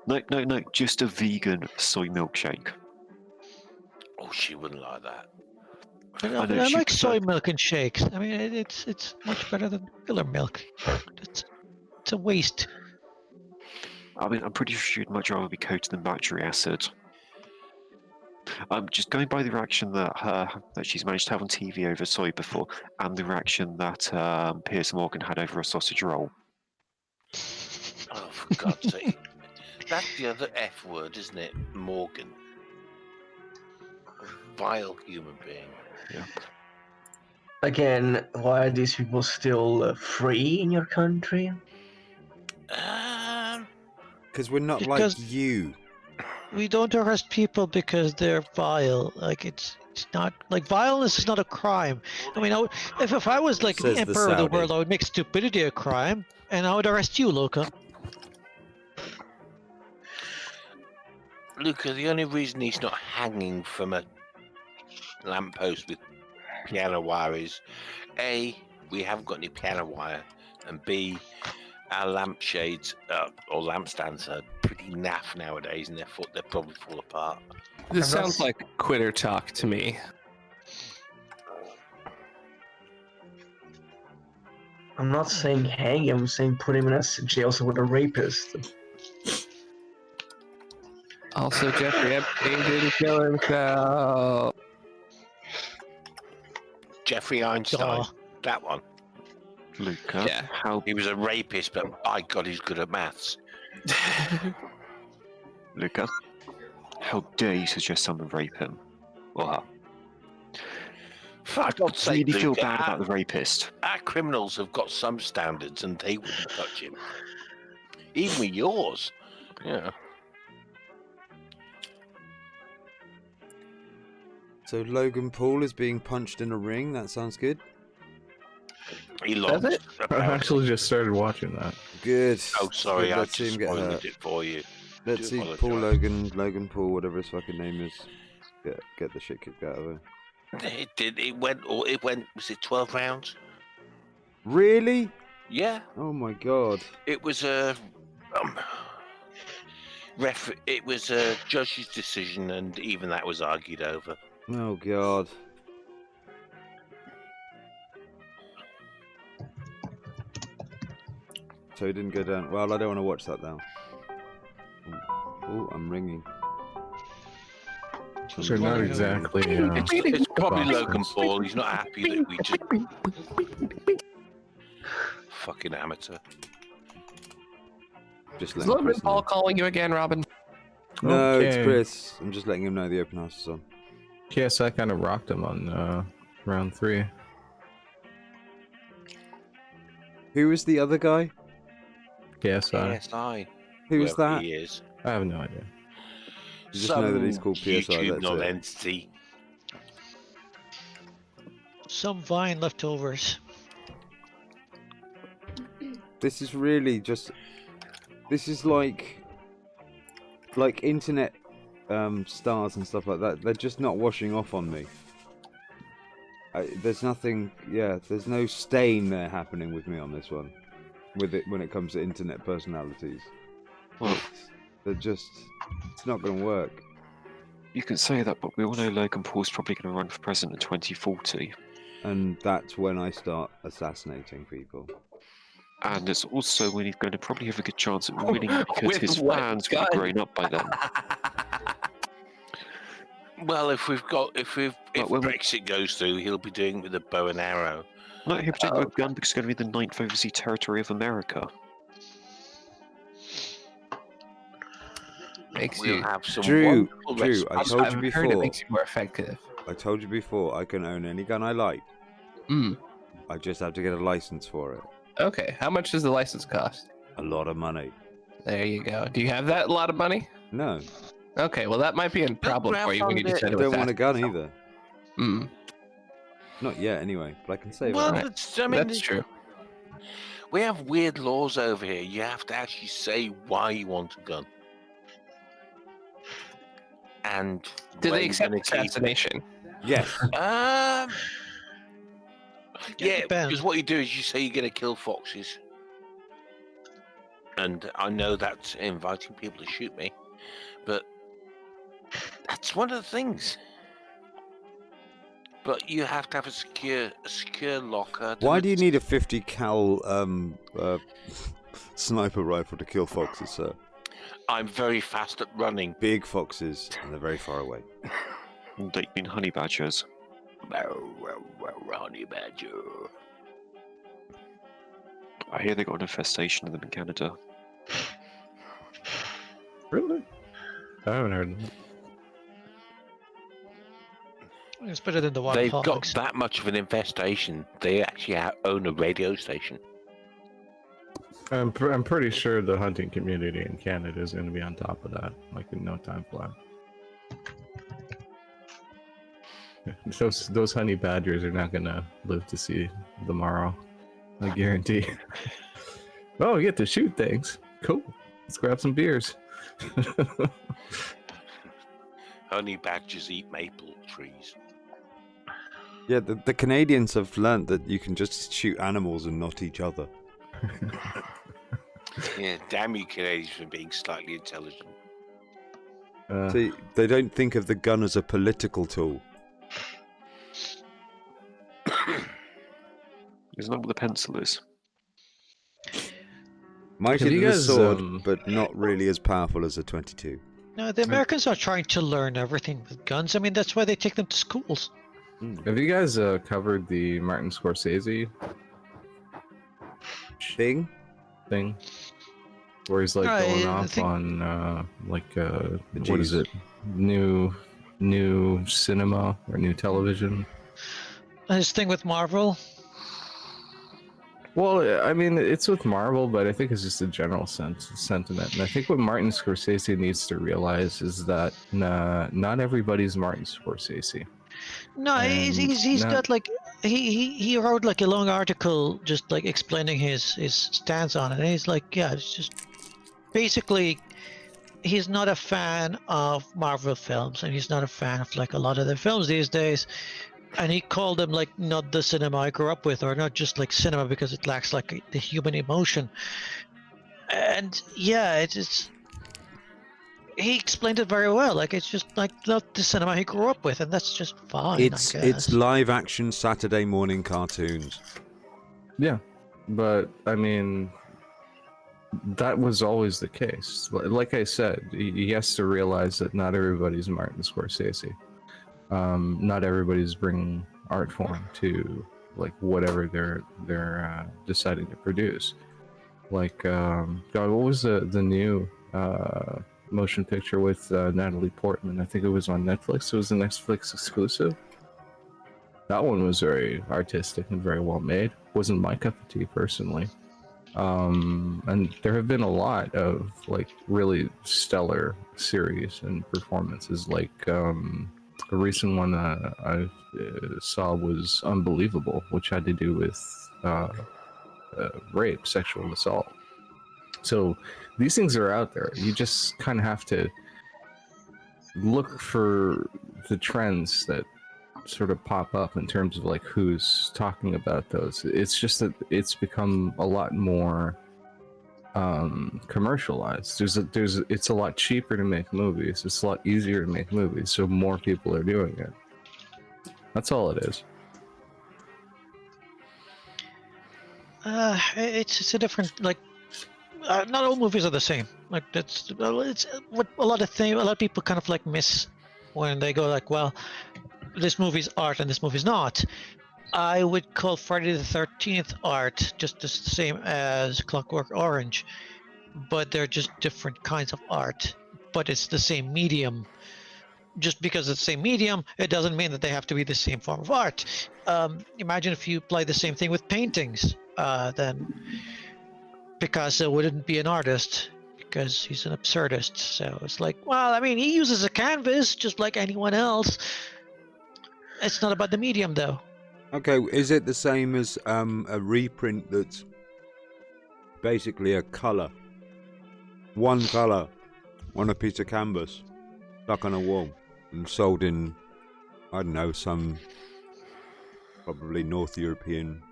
No, just a vegan soy milkshake. Oh, she wouldn't like that. I know, she like preferred- soy milk and shakes. I mean, it's much better than regular milk. It's a waste. I mean, I'm pretty sure she'd much rather be coated in battery acid. Just going by the reaction that she's managed to have on TV over soy before, and the reaction that Piers Morgan had over a sausage roll. Oh, for God's sake. That's the other F word, isn't it? Morgan. A vile human being. Yeah. Again, why are these people still free in your country? Because we're not Because- like you. We don't arrest people because they're vile. Like it's not like vileness is not a crime. I mean, if I was like Says the the emperor of the Saudi. world, I would make stupidity a crime, and I would arrest you, Luca. Luca, the only reason he's not hanging from a lamppost with piano wire is A, we haven't got any piano wire, and B, our lampshades or lampstands are pretty naff nowadays, and they'll probably fall apart. This I'm not sounds like quitter talk to me. I'm not saying hang him, I'm saying put him in a jail cell with a rapist. Also, Jeffrey Epstein didn't kill himself. Jeffrey Einstein, Aw. that one. Luca, Yeah. how He was a rapist, but by God, he's good at maths. Luca, how dare you suggest someone rape him? Or her? For God's sake, Really feel Luca, bad about the rapist. our criminals have got some standards, and they wouldn't touch him. Even with yours. Yeah. So Logan Paul is being punched in a ring. That sounds good. He lost. it? I apparently. actually just started watching that. Good. Oh, sorry, I Let's see just him get spoiled hurt. it for you. Let's do see Paul apologise. Logan Paul, whatever his fucking name is, get the shit kicked out of him. It did. It went. Was it 12 rounds? Really? Yeah. Oh my god. It was a. It was a judge's decision, and even that was argued over. Oh god. So he didn't go down. Well, I don't want to watch that now. Oh, I'm ringing. from They're not exactly. It's probably Logan Boston's. Paul. He's not happy that we just fucking amateur. Just Is letting Logan Chris Paul know. calling you again, Robin? No, it's Okay. Chris. I'm just letting him know the open house is on. KSI kind of rocked him on round 3. Who is the other guy? KSI. PSI. Who is Whoever that? He is. I have no idea. You just know that he's Some called PSI, YouTube that's it. non-entity. Some Vine leftovers. This is really just. This is like internet stars and stuff like that. They're just not washing off on me. There's nothing. Yeah, there's no stain there happening with me on this one. With it when it comes to internet personalities. Well, They're just. It's not going to work. you can say that, but we all know Logan Paul's probably going to run for president in 2040. And that's when I start assassinating people. And it's also when he's going to probably have a good chance at winning because With his what fans will gun? have grown up by then. Well, if when we- Brexit goes through, he'll be doing it with a bow and arrow. No, he'll be taking a gun because it's going to be the 9th overseas territory of America. Makes We'll you. have some Drew, wonderful I recipes. told I've you heard it before. makes you more effective. I told you before. I can own any gun I like. Mm. I just have to get a license for it. Okay, how much does the license cost? A lot of money. There you go. Do you have that lot of money? No, Okay, well that might be a problem for you when you decide I to don't want a assassinate gun someone. either. Mm, Not yet, anyway. But I can save Well, it. it's, I mean, that's true. we have weird laws over here. You have to actually say why you want a gun. And Do when they you're accept gonna keep it. Uh, assassination? Yes. Yeah, depends. because what you do is you say you're going to kill foxes. And I know that's inviting people to shoot me, but that's one of the things. But you have to have a secure locker. Why do you need a 50 cal sniper rifle to kill foxes, sir? I'm very fast at running. Big foxes, and they're very far away. They've been honey badgers. Honey badger. I hear they got an infestation of them in Canada. Really? I haven't heard that. It's better than the wild They've hogs. got that much of an infestation. They actually own a radio station. I'm pretty sure the hunting community in Canada is going to be on top of that, like in no time flat. Those honey badgers are not going to live to see the morrow. I guarantee. Oh, we get to shoot things. Cool. Let's grab some beers. Honey badgers eat maple trees. Yeah, the Canadians have learnt that you can just shoot animals and not each other. Yeah, damn you Canadians for being slightly intelligent. See, they don't think of the gun as a political tool. Isn't that what the pencil is? Mighty Have you than a guys, sword, but not really as powerful as a 22. No, the Americans are trying to learn everything with guns. I mean, that's why they take them to schools. Have you guys covered the Martin Scorsese Thing? thing? Where he's like I going off think- on what Jews. is it? New cinema or new television? His thing with Marvel. Well, I mean, it's with Marvel, but I think it's just a general sentiment. And I think what Martin Scorsese needs to realize is that not everybody's Martin Scorsese. No, he's not- got like he wrote like a long article just like explaining his stance on it. And he's like, yeah, it's just basically he's not a fan of Marvel films, and he's not a fan of like a lot of the films these days. And he called them like not the cinema I grew up with, or not just like cinema because it lacks like the human emotion. And yeah, it's he explained it very well. Like it's just like not the cinema he grew up with, and that's just fine. It's I guess. live action Saturday morning cartoons. Yeah, but I mean, that was always the case. Like I said, he has to realize that not everybody's Martin Scorsese. Not everybody's bringing art form to like whatever they're deciding to produce. Like, God, what was the new motion picture with Natalie Portman? I think it was on Netflix. It was a Netflix exclusive. That one was very artistic and very well made. Wasn't my cup of tea personally. And there have been a lot of like really stellar series and performances. Like a recent one I saw was Unbelievable, which had to do with rape, sexual assault. So these things are out there. You just kind of have to look for the trends that sort of pop up in terms of like who's talking about those. It's just that it's become a lot more commercialized. It's a lot cheaper to make movies. It's a lot easier to make movies, so more people are doing it. That's all it is. It's a different, like, not all movies are the same. Like it's what a lot of people kind of like miss when they go like, well, this movie's art and this movie's not. I would call Friday the 13th art just the same as Clockwork Orange, but they're just different kinds of art. But it's the same medium. Just because it's the same medium, it doesn't mean that they have to be the same form of art. Imagine if you apply the same thing with paintings, then Picasso wouldn't be an artist because he's an absurdist. So it's like, well, I mean, he uses a canvas just like anyone else. It's not about the medium, though. Okay, is it the same as a reprint that's basically a colour? One colour on a piece of canvas, stuck on a wall, and sold in, I don't know, some probably North European.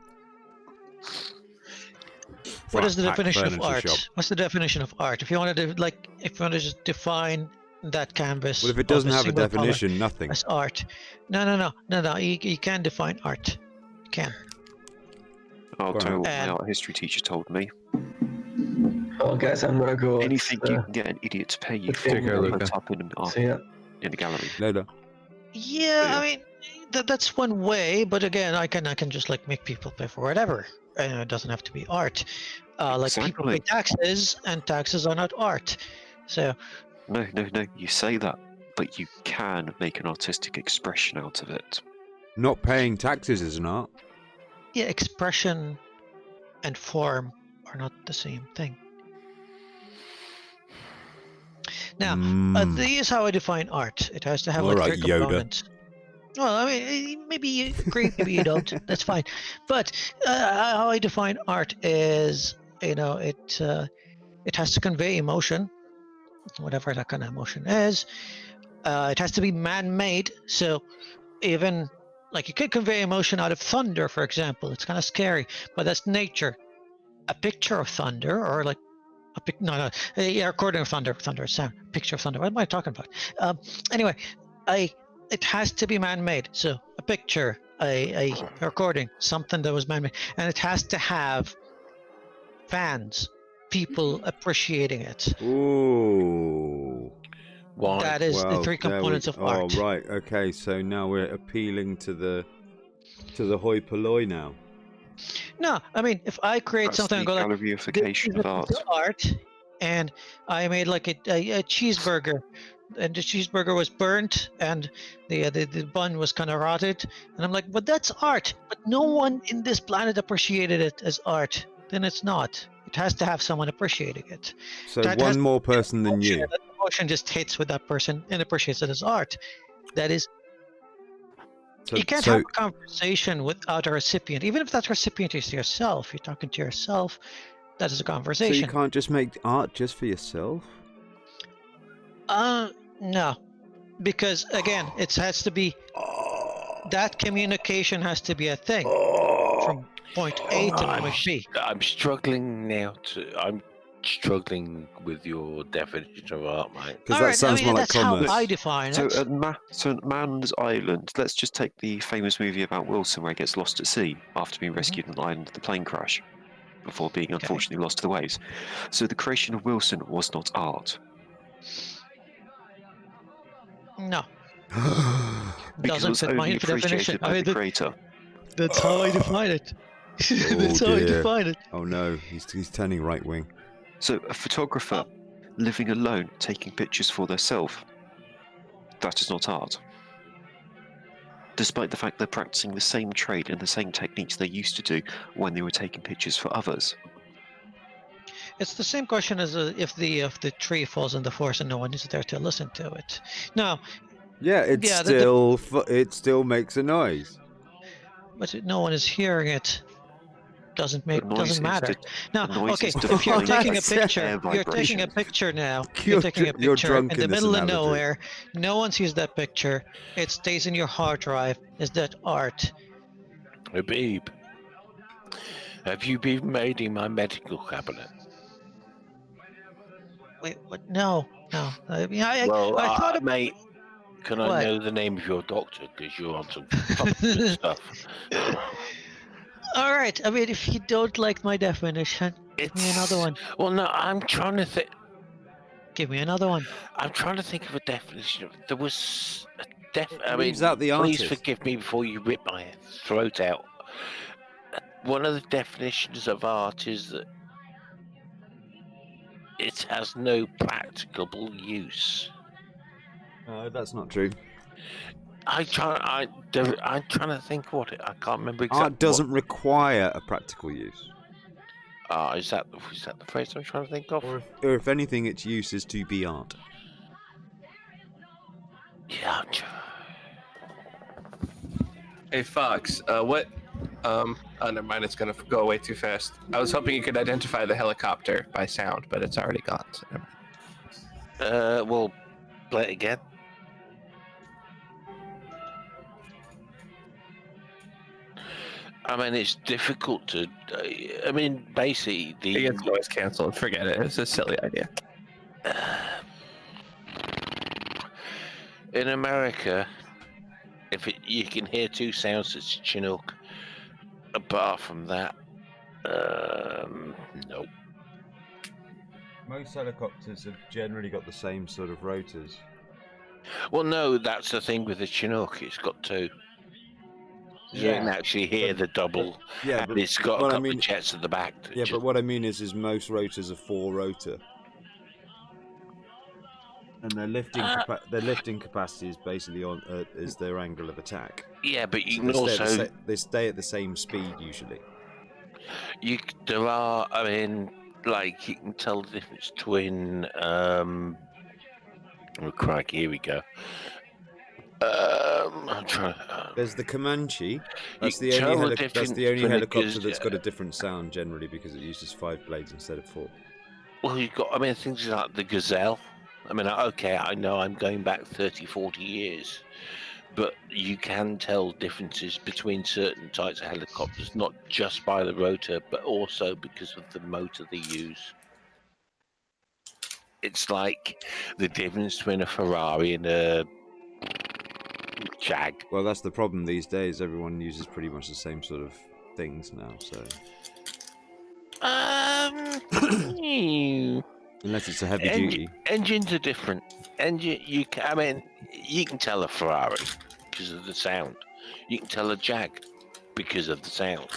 What is the flat-pack definition of furniture art? shop. What's the definition of art? If you wanted to, like, if you want to just define that canvas. Well, if it doesn't of have a single color definition, nothing. as art. No. You can define art. You can. I'll tell you what my And- art history teacher told me. Oh, guys, I'm gonna go. Anything you can get an idiot to pay you for, Take care, Luca. put up in So yeah, a gallery. Later. Yeah, I mean, that's one way, but again, I can just like make people pay for whatever. And it doesn't have to be art. Like people pay Exactly. taxes, and taxes are not art. So No. You say that, but you can make an artistic expression out of it. Not paying taxes is an art. yeah, expression and form are not the same thing. Now, here's how I define art. It has to have like Alright, three Yoda. components. Well, I mean, maybe you agree, maybe you don't. That's fine. But how I define art is, it has to convey emotion, whatever that kind of emotion is. It has to be man-made. So even like you could convey emotion out of thunder, for example. It's kind of scary, but that's nature. A picture of thunder, or like a recording of thunder. Thunder is sound. Picture of thunder. What am I talking about? Anyway, it has to be man-made. So a picture, a recording, something that was man-made, and it has to have fans, people appreciating it. Ooh. Why? That is the three components of art. Oh, right. Okay, so now we're appealing to the hoi polloi now. No, I mean, if I create That's something the and go like, gallerification of art. art, and I made like a cheeseburger, and the cheeseburger was burnt, and the bun was kind of rotted, and I'm like, but that's art. But no one in this planet appreciated it as art. Then it's not. It has to have someone appreciating it. So That one has more person than you. That emotion just hits with that person and appreciates it as art. That is. So, You can't have a conversation without a recipient, even if that recipient is yourself. You're talking to yourself. That is a so conversation. you can't just make art just for yourself? No, because again, it has to be that communication has to be a thing from point A to point B. I'm struggling now I'm struggling with your definition of art, mate. Because All that right, sounds more like that's how commerce. I define So it. at Man's Island, let's just take the famous movie about Wilson where he gets lost at sea after being rescued on the island of the plane crash. before being unfortunately lost to the waves. So the creation of Wilson was not art. No, Because doesn't it was fit my only definition. appreciated by the creator. That's how I define it. That's how I dear. define it. Oh no, he's turning right wing. So a photographer living alone, taking pictures for themselves, that is not art. Despite the fact they're practicing the same trade and the same techniques they used to do when they were taking pictures for others. It's the same question as if the tree falls in the forest and no one is there to listen to it. Now, Yeah, it Yeah, it still makes a noise. but no one is hearing it. Doesn't noise matter. is Now, the noise okay, is if you're defined taking a by picture, air you're taking a vibrations. picture now. You're You're taking a you're picture drunk in the in this middle of analogy. nowhere. No one sees that picture. It stays in your hard drive. Is that art? Habib, have you been raiding my medical cabinet? Wait, what? No. I mean, I thought. Mate, can I What? know the name of your doctor? Because you're on some fucking good stuff. All right. I mean, if you don't like my definition, give me another one. Well, no, I'm trying to think. Give me another one. I'm trying to think of a definition. There was a I leaves mean, out the please artist. forgive me before you rip my throat out. One of the definitions of art is that it has no practicable use. No, that's not true. I'm trying to think what it. I can't remember exactly. Art doesn't require a practical use. Is that the phrase I'm trying to think of? Or if anything, its use is to be art. Yeah. Hey Fox, what? Oh, never mind. It's gonna go away too fast. I was hoping you could identify the helicopter by sound, but it's already gone. So never mind. Well, play it again. I mean, it's difficult to. I mean, basically, It the gets noise canceled. Forget it. It's a silly idea. in America, you can hear two sounds, it's Chinook. Apart from that, nope. Most helicopters have generally got the same sort of rotors. Well, no, that's the thing with the Chinook. It's got two. You can actually hear the double. Yeah, and but it's got a what I couple mean- of jets at the back. Yeah, but what I mean is most rotors are 4-rotor, and their lifting capacity is basically on is their angle of attack. Yeah, but you So can also they stay at the same speed usually. there are. I mean, like you can tell the difference between. Oh crikey! Here we go. I'm trying. There's the Comanche. That's You the can only tell the that's difference the only between a helicopter gaz- that's got a different sound generally because it uses 5 blades instead of 4. Well, you've got. I mean, things like the Gazelle. I mean, okay, I know I'm going back 30, 40 years, but you can tell differences between certain types of helicopters, not just by the rotor, but also because of the motor they use. It's like the difference between a Ferrari and a Jag. Well, that's the problem these days. Everyone uses pretty much the same sort of things now. So unless it's a heavy duty. Engines are different. I mean, you can tell a Ferrari because of the sound. You can tell a Jag because of the sound.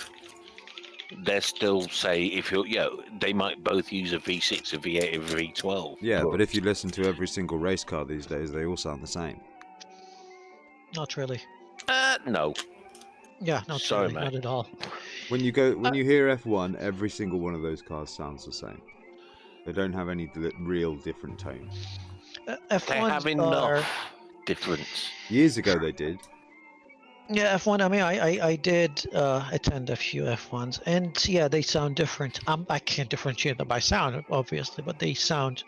They're still if they might both use a V6, a V8, a V12. Yeah, but if you listen to every single race car these days, they all sound the same. Not really. No. Yeah, not Sorry, really. mate. Not at all. When you hear F1, every single one of those cars sounds the same. They don't have any real different tone. F1s They have enough difference. Years ago they did. Yeah, F1. I mean, I did attend a few F1s, and yeah, they sound different. I can't differentiate them by sound, obviously, but they sound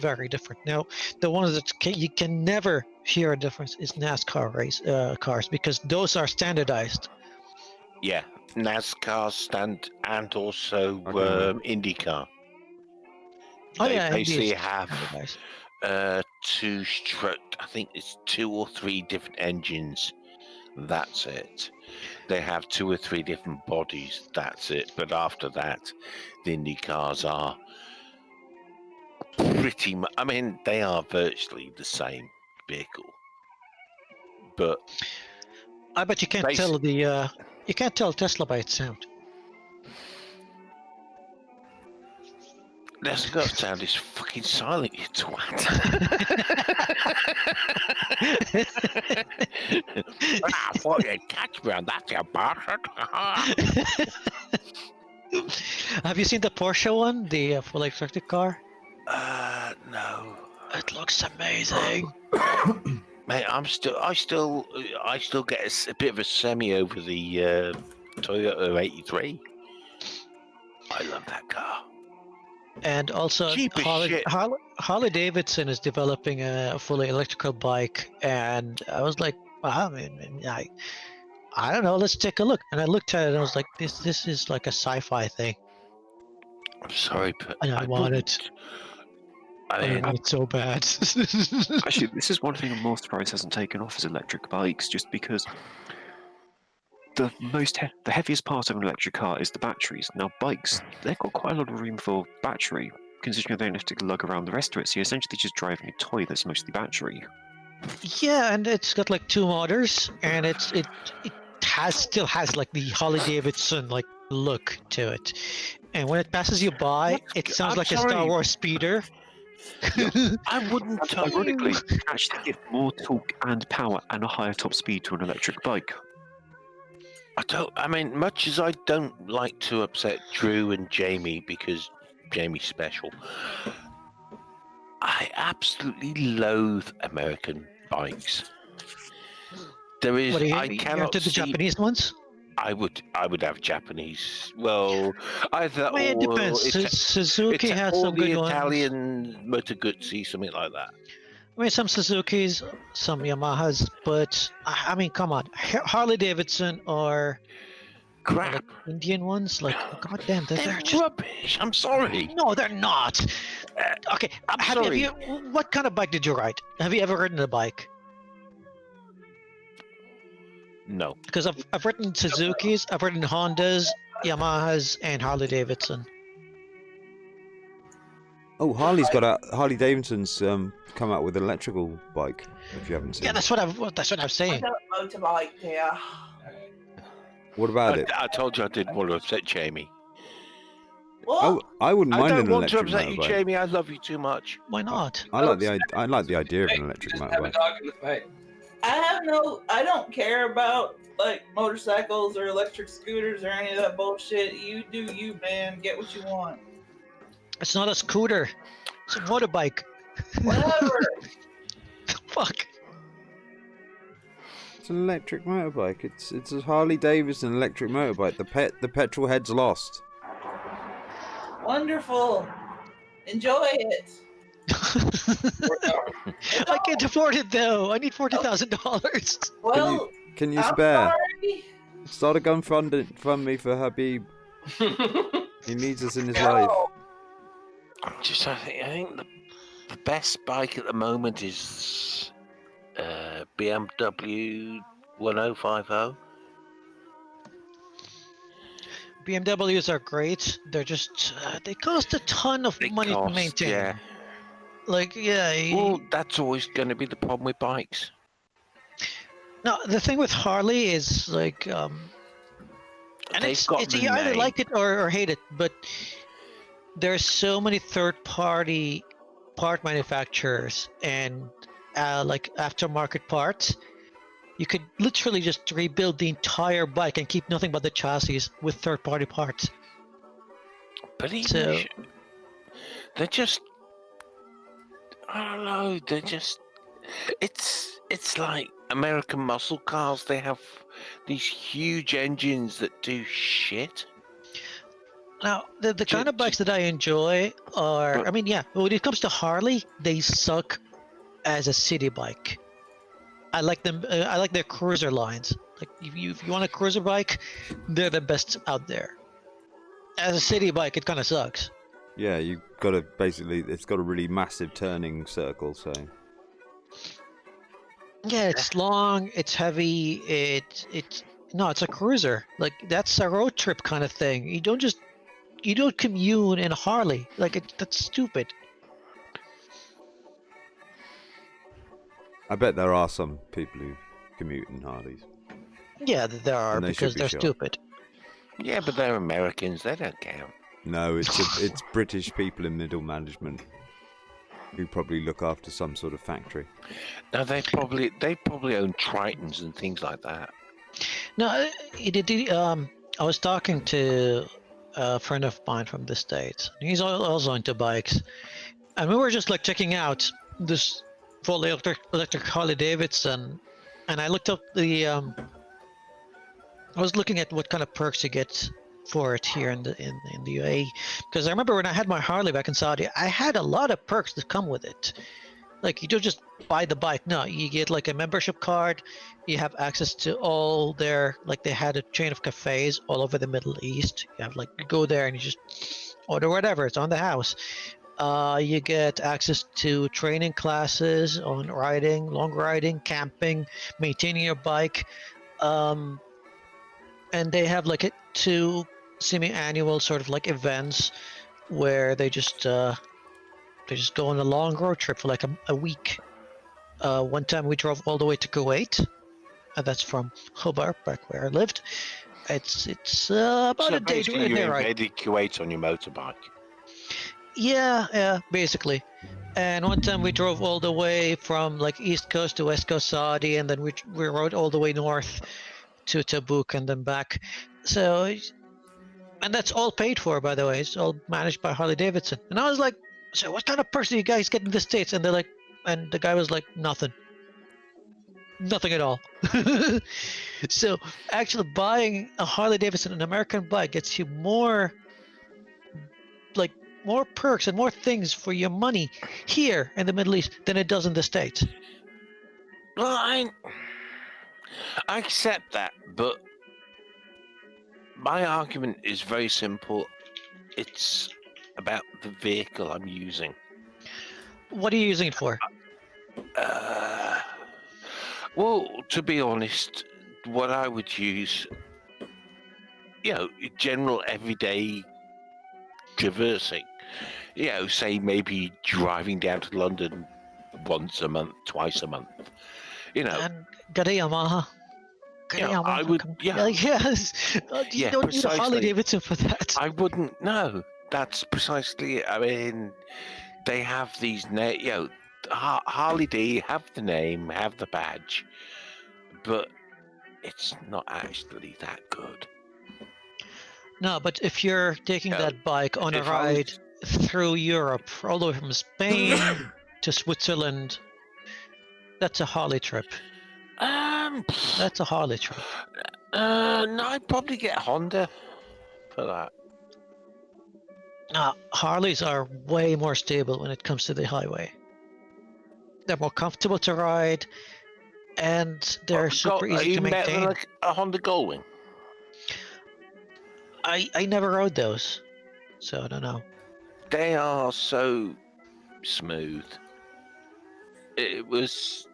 very different. Now, the ones that you can never hear a difference is NASCAR race cars because those are standardized. Yeah, NASCAR and also IndyCar. Oh They yeah, basically Indy is have standardized. I think it's 2 or 3 different engines That's it. They have 2 or 3 different bodies. That's it. But after that, the Indy cars are pretty much. I mean, they are virtually the same vehicle. But I bet you can't tell you can't tell Tesla by its sound. doesn't got sound is fucking silent, you twat. I thought you'd catch me on that, you bastard. Have you seen the Porsche one, the full electric car? No. It looks amazing. Mate, I still get a bit of a semi over the Toyota 83. I love that car. And also, Cheap as shit. Harley Davidson is developing a fully electrical bike, and I was like, wow, I don't know, let's take a look. And I looked at it, and I was like, this is like a sci-fi thing. I'm sorry, but And I want it. I want it so bad. Actually, this is one thing I'm more surprised hasn't taken off is electric bikes, just because the heaviest part of an electric car is the batteries. Now, bikes, they've got quite a lot of room for battery, considering they don't have to lug around the rest of it. So you're essentially just driving a toy that's mostly battery. Yeah, and it's got like 2 motors, and it still has like the Harley Davidson like look to it. And when it passes you by, it sounds like a Star Wars speeder. I wouldn't. Ironically, actually give more torque and power and a higher top speed to an electric bike. I mean, much as I don't like to upset Drew and Jamie because Jamie's special, I absolutely loathe American bikes. There is. I cannot do the Japanese ones. I would have Japanese. Well, either Well, it depends. Suzuki has some good ones. Italian Moto Guzzi, something like that. I mean, some Suzukis, some Yamahas, but I mean, come on, Harley Davidson or crap like Indian ones, like goddamn, they're just rubbish. I'm sorry. No, they're not. Okay, have you? What kind of bike did you ride? Have you ever ridden a bike? No. Because I've ridden Suzuki's, I've ridden Hondas, Yamahas, and Harley Davidson. Oh, Harley Davidson's come out with an electrical bike. If you haven't seen. Yeah, that's what I'm saying. Motorbike, yeah. What about it? I told you I didn't want to upset Jamie. What? I wouldn't mind an I don't want to electric upset you, motorbike. Jamie. I love you too much. Why not? I like the idea of an electric motorbike. I don't care about like motorcycles or electric scooters or any of that bullshit. You do you, man. Get what you want. It's not a scooter. It's a motorbike. Whatever. Fuck. It's an electric motorbike. It's a Harley Davidson electric motorbike. The petrol head's lost. Wonderful. Enjoy it. I can't afford it though. I need $40,000. Well, Can you I'm spare? sorry. Start a GoFundMe for Habib. He needs us in his life. I think the best bike at the moment is BMW 1050. BMWs are great. They're just they cost a ton of money to maintain. Yeah. Like Well, that's always going to be the problem with bikes. No, the thing with Harley is like, and it's you either like it or hate it, but there's so many third-party part manufacturers and like aftermarket parts. You could literally just rebuild the entire bike and keep nothing but the chassis with third-party parts. But even they're just, I don't know, they're just, it's like American muscle cars. They have these huge engines that do shit. Now, the kind of bikes that I enjoy are, I mean, yeah, when it comes to Harley, they suck as a city bike. I like them. I like their cruiser lines. Like, if you want a cruiser bike, they're the best out there. As a city bike, it kind of sucks. Yeah, you got to basically. It's got a really massive turning circle, so. Yeah, it's long, it's heavy, no, it's a cruiser. Like that's a road trip kind of thing. You don't commune in a Harley. Like that's stupid. I bet there are some people who commute in Harleys. Yeah, there are And they should because be they're shot. stupid. Yeah, but they're Americans. They don't count. No, it's British people in middle management who probably look after some sort of factory. No, they probably own Tritons and things like that. No, I was talking to a friend of mine from the States. He's also into bikes. And we were just like checking out this fully electric Harley Davidson. And I looked up I was looking at what kind of perks you get for it here in the UAE, because I remember when I had my Harley back in Saudi, I had a lot of perks that come with it. Like you don't just buy the bike. No, you get like a membership card. You have access to all their, like they had a chain of cafes all over the Middle East. You have like you go there and you just order whatever. It's on the house. You get access to training classes on riding, long riding, camping, maintaining your bike. And they have like 2 semi-annual sort of like events where they just go on a long road trip for like a week. One time we drove all the way to Kuwait, and that's from Hagbard, back where I lived. It's about So a day to basically, you there, right? invaded Kuwait on your motorbike. Yeah, basically. And one time we drove all the way from like East Coast to West Coast Saudi, and then we rode all the way north to Tabuk and then back. So, and that's all paid for, by the way. It's all managed by Harley Davidson. And I was like, so what kind of perks do you guys get in the States? And they're like, and the guy was like, nothing at all. So actually buying a Harley Davidson, an American bike, gets you more perks and more things for your money here in the Middle East than it does in the States. Well, I accept that, but my argument is very simple. It's about the vehicle I'm using. What are you using it for? Well, to be honest, what I would use, general everyday traversing. Say maybe driving down to London once a month, twice a month. And got a Yamaha. I would, Yes. You don't need a Harley Davidson for that. I wouldn't. No, that's precisely it. I mean, they have these Harley D have the name, have the badge, but it's not actually that good. No, but if you're taking that bike on a ride through Europe, all the way from Spain to Switzerland, that's a Harley trip. That's a Harley trip. No, I'd probably get a Honda for that. Harleys are way more stable when it comes to the highway. They're more comfortable to ride, and they're super easy to maintain. Like a Honda Goldwing? I never rode those, so I don't know. They are so smooth. It was.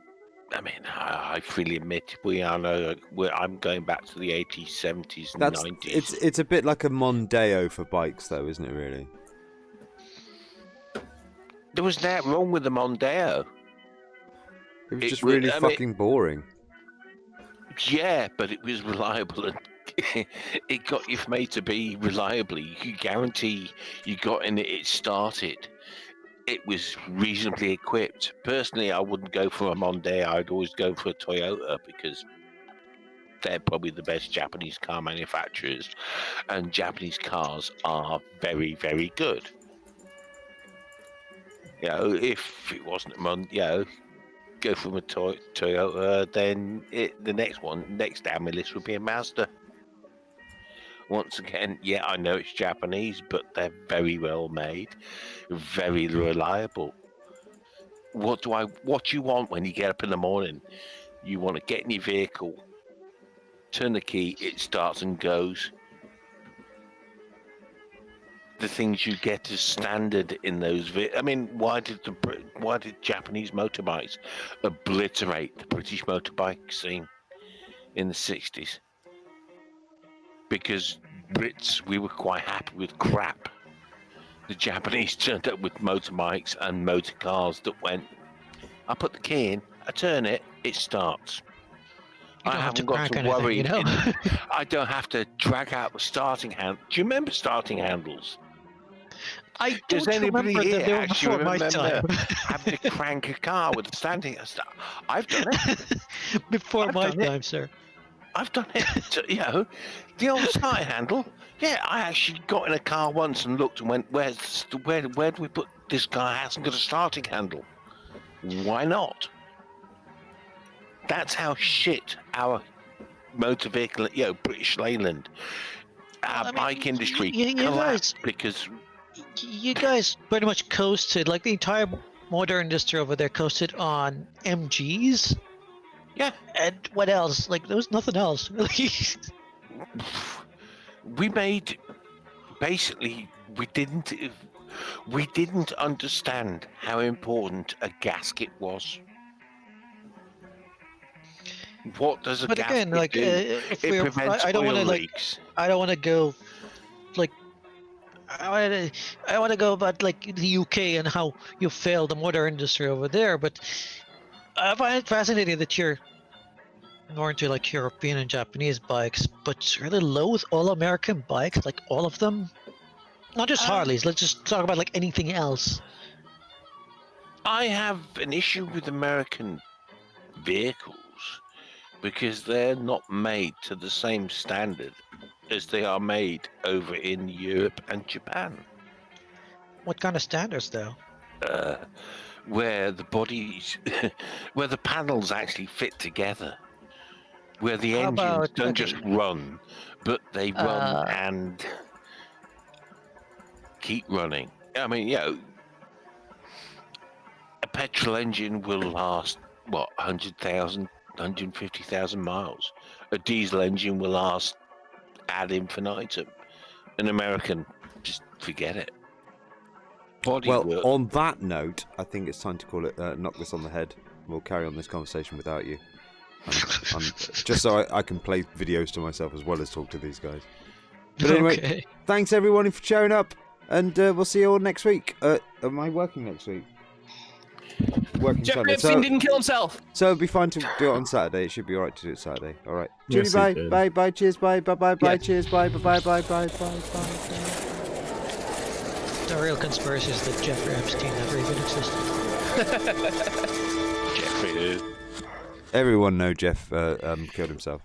I mean, I freely admit I'm going back to the 80s, 70s, and 90s. It's a bit like a Mondeo for bikes, though, isn't it? Really. There was that wrong with the Mondeo. It was just really fucking boring. Yeah, but it was reliable and it got you from A to B reliably. You could guarantee you got in it started. It was reasonably equipped. Personally, I wouldn't go for a Mondeo. I'd always go for a Toyota because they're probably the best Japanese car manufacturers, and Japanese cars are very, very good. If it wasn't a Mondeo, go from a Toyota, then the next down my list would be a Mazda. Once again, yeah, I know it's Japanese, but they're very well made, very reliable. What you want when you get up in the morning? You want to get in your vehicle, turn the key, it starts and goes. the things you get as standard in those. I mean, why did Japanese motorbikes obliterate the British motorbike scene in the 60s? Because Brits, we were quite happy with crap. The Japanese turned up with motorbikes and motor cars that went, I put the key in, I turn it, it starts. You I don't have to haven't got crank to anything, worry. you know? I don't have to drag out the starting handle. Do you remember starting handles? I Does don't anybody remember that here they were actually before my remember time. having to crank a car with a standing? I've done it. Before I've my done it. time, sir. I've done it. So, you know, the old starting handle. Yeah, I actually got in a car once and looked and went, where do we put this guy? Hasn't got a starting handle. Why not? That's how shit our motor vehicle, British Leyland, our bike industry you collapsed because you guys pretty much coasted, like the entire motor industry over there coasted on MGs. Yeah. And what else? Like there was nothing else really. we made basically we didn't understand how important a gasket was. What does a But gasket again, like do? if It we're, prevents I don't want oil to like, leaks. I don't want to go, like, I want to go about like the UK and how you failed the motor industry over there. But I find it fascinating that you're more into like European and Japanese bikes, but really loathe all American bikes, like all of them. Not just Harleys. Let's just talk about like anything else. I have an issue with American vehicles because they're not made to the same standard as they are made over in Europe and Japan. What kind of standards, though? Where the bodies, where the panels actually fit together, where the How engines about- don't okay. just run, but they run and keep running. I mean, a petrol engine will last, 100,000, 150,000 miles. A diesel engine will last ad infinitum. An American, just forget it. Well, Bodywork. on that note, I think it's time to call it knock this on the head. We'll carry on this conversation without you. Just so I can play videos to myself as well as talk to these guys. But anyway, thanks everyone for showing up, and we'll see you all next week. Am I working next week? Working Jeffrey Sunday. Epstein didn't kill himself. So it'd be fine to do it on Saturday. It should be alright to do it Saturday. Alright. Yes, Julie, it did. bye, cheers, bye, Yeah. cheers, bye. The real conspiracy is that Jeffrey Epstein never even existed. Jeffrey who? Everyone know Jeff killed himself.